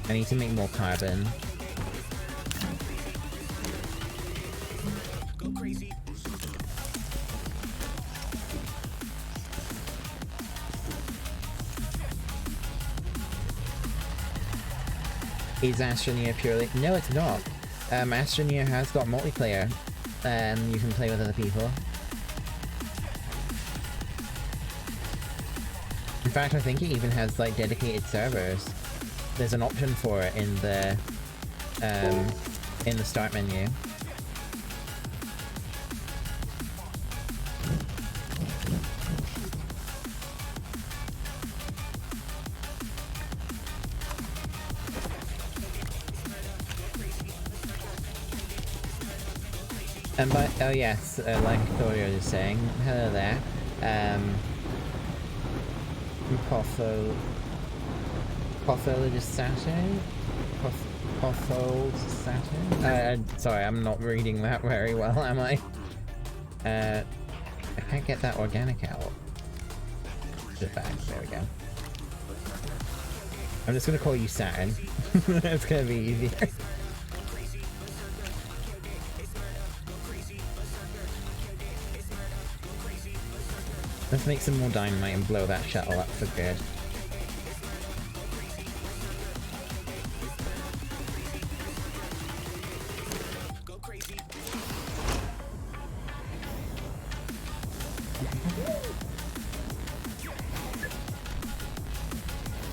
I need to make more carbon. Is Astroneer purely... No, it's not. Astroneer has got multiplayer. You can play with other people. In fact, I think it even has, like, dedicated servers. There's an option for it in the start menu. And by, oh yes, like Victoria is saying, hello there. Pathologist Saturn? Pathologist Saturn? Sorry, I'm not reading that very well, am I? I can't get that organic out. Put it back, there we go. I'm just gonna call you Saturn. It's gonna be easier. Let's make some more dynamite and blow that shuttle up for good.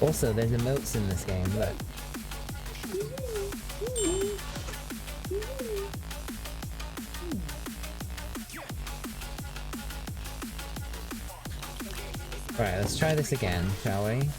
Also, there's emotes in this game, look. Right, let's try this again, shall we?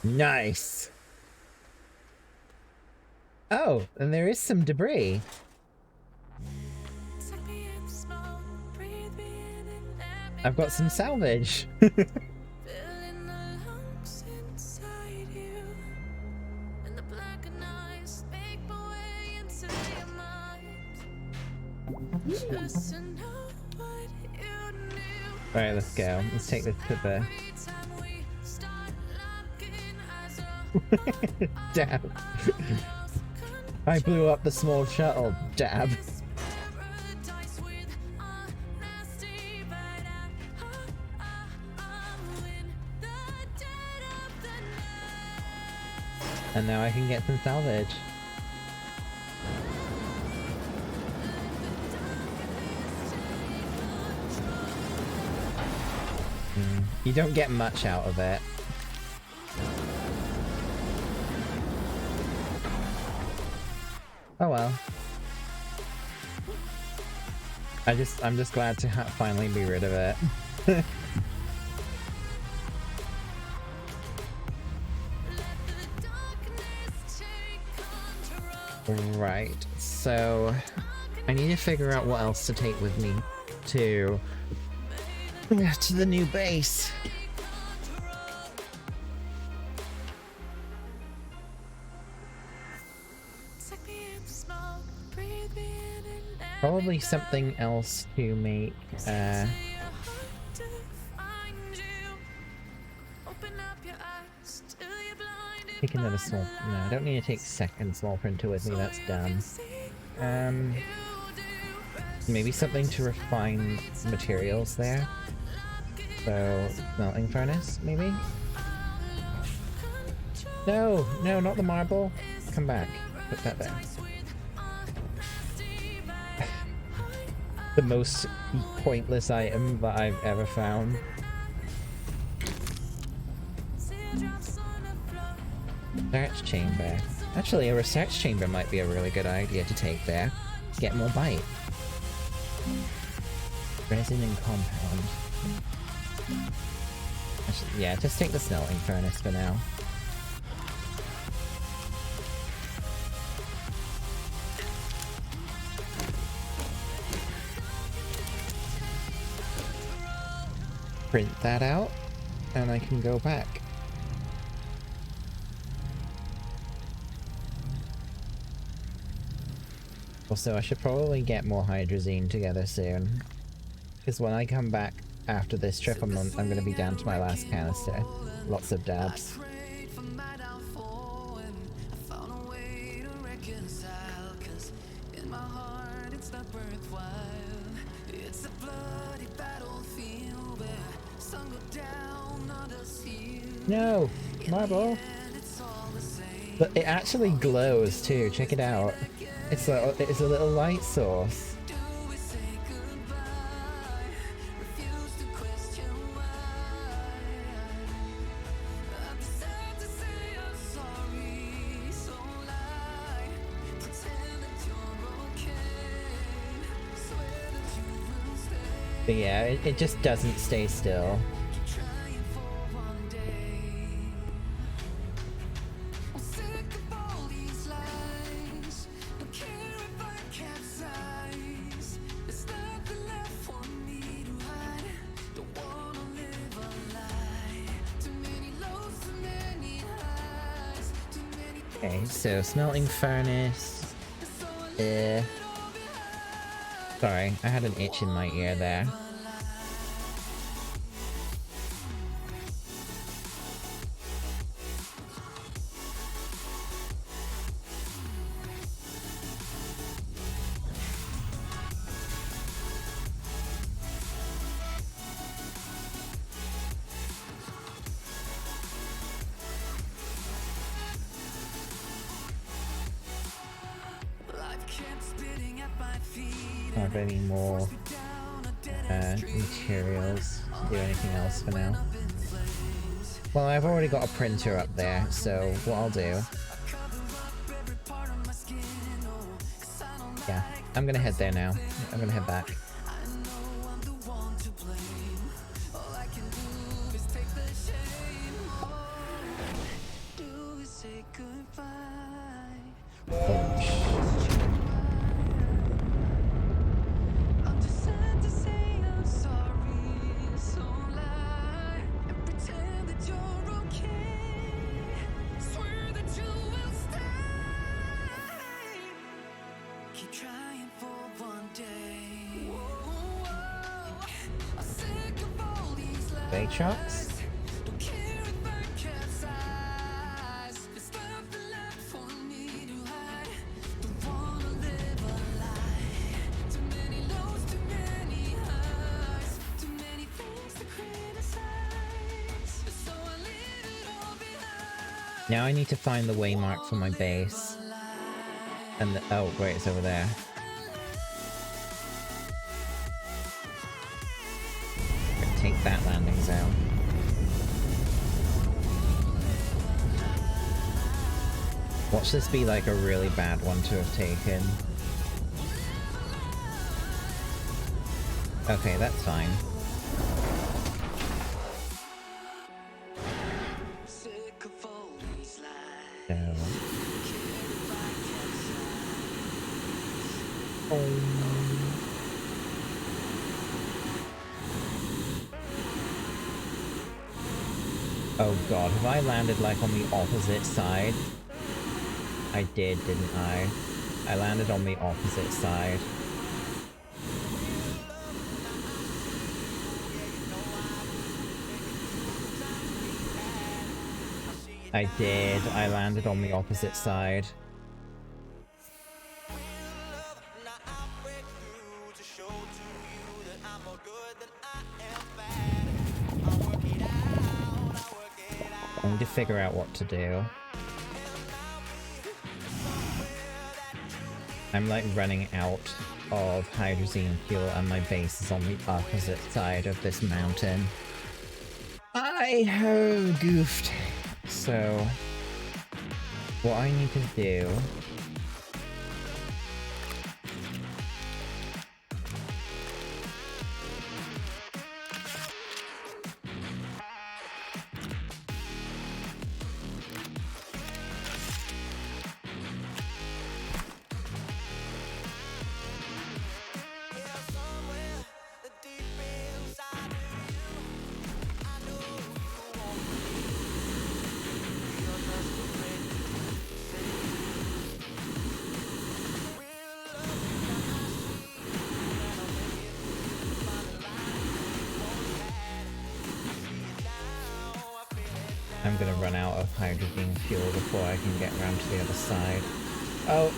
Nice! Oh, and there is some debris. I've got some salvage. Alright, let's go. Let's take this to the... Dab. I blew up the small shuttle. Dab. And now I can get some salvage. You don't get much out of it. Oh well. I'm just glad to finally be rid of it. Right, so I need to figure out what else to take with me to the new base. Probably something else to make take another small... No, I don't need to take second small printer with me, that's done. Maybe something to refine materials there. So, smelting furnace, maybe? No! No, not the marble! Come back. Put that there. The most pointless item that I've ever found. Research chamber. Actually, a research chamber might be a really good idea to take there. Get more bite. Resin and compound. Actually, yeah, just take the smelting furnace for now. Print that out, and I can go back. Also, I should probably get more hydrazine together soon. Because when I come back after this trip, I'm going to be down to my last canister. Lots of dabs. No! Marble! But it actually glows too, check it out. It's a little light source. But yeah, it just doesn't stay still. Okay, so smelting furnace. Sorry, I had an itch in my ear there. have any more materials to do anything else for now. Well, I've already got a printer up there, so what I'll do... Yeah, I'm gonna head there now. I'm gonna head back. Bait shots? Now I need to find the waymark for my base. And oh, wait, it's over there. Take that landing zone. Watch this be like a really bad one to have taken. Okay, that's fine. So. Oh god, have I landed like on the opposite side? I did, didn't I? I landed on the opposite side. I did, I landed on the opposite side. I need to figure out what to do. I'm like running out of hydrazine fuel and my base is on the opposite side of this mountain. I have goofed. So, what I need to do... I'm gonna run out of hydrogen fuel before I can get around to the other side. Oh,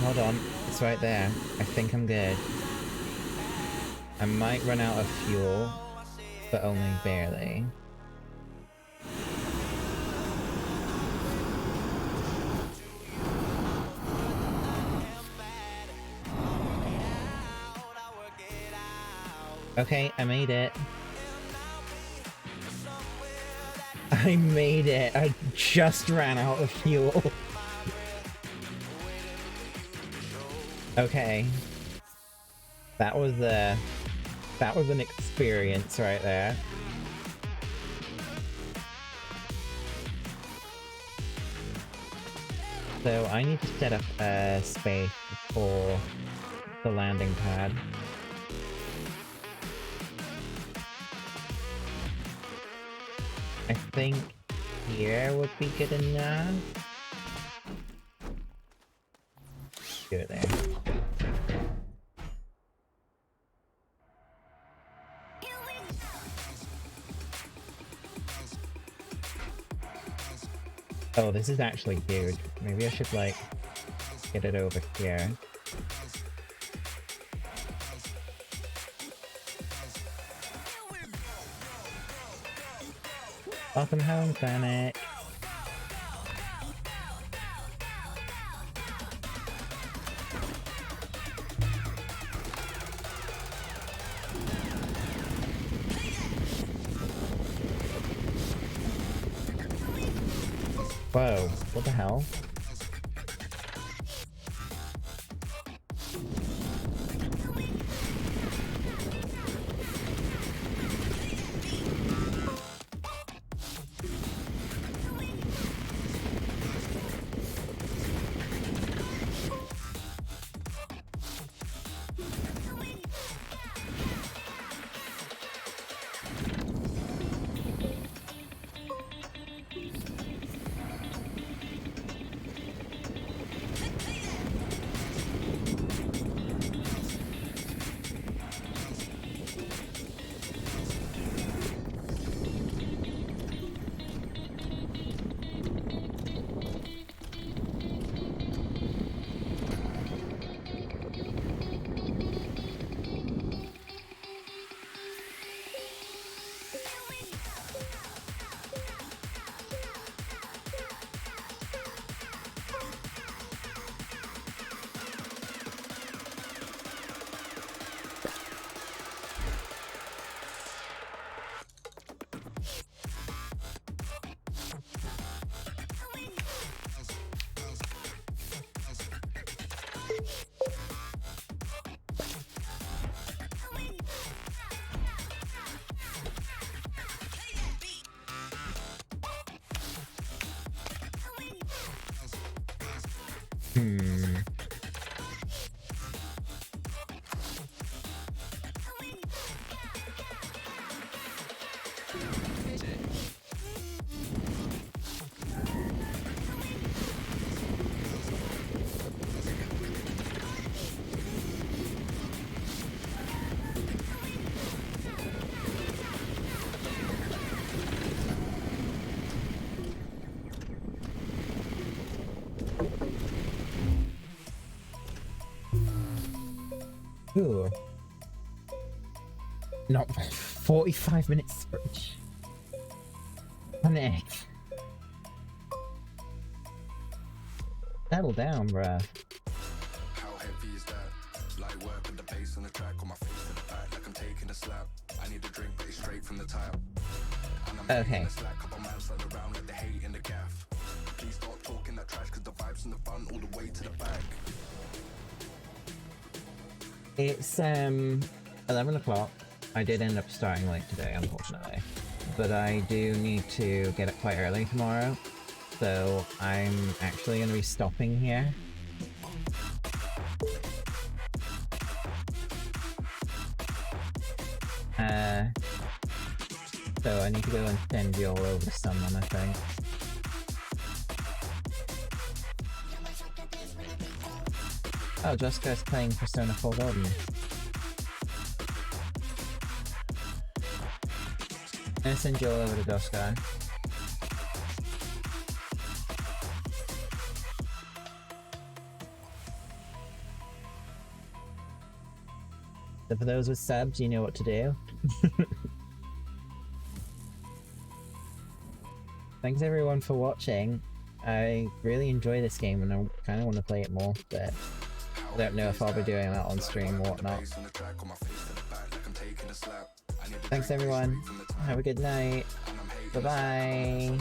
hold on. It's right there. I think I'm good. I might run out of fuel, but only barely. Okay, I made it. I made it! I just ran out of fuel. Okay. That was an experience right there. So I need to set up a space for the landing pad. I think here would be good enough. Do it there. Oh, this is actually huge. Maybe I should, like, get it over here. Welcome home, Panic. Whoa, what the hell? Hmm. Ooh. Not 45 minutes sprint. Panic. Settle down, bruh. How heavy is that? Light work with the bass on the track, on my face to the back like I'm taking a slap. I need a drink, but it's straight from the tap. And I'm Okay. taking a slack, couple man slide around like the hate in the gaff. Please stop talking that trash, cause the vibes in the front all the way to the back. It's 11 o'clock. I did end up starting late today, unfortunately. But I do need to get up quite early tomorrow. So I'm actually going to be stopping here. So I need to go and send you all over to someone, I think. Oh, Jessica's playing Persona 4 Golden. I'm gonna send you all over to Jessica. So for those with subs, you know what to do. Thanks everyone for watching. I really enjoy this game and I kind of want to play it more, but I don't know if I'll be doing that on stream or whatnot. Thanks everyone. Have a good night. Bye-bye.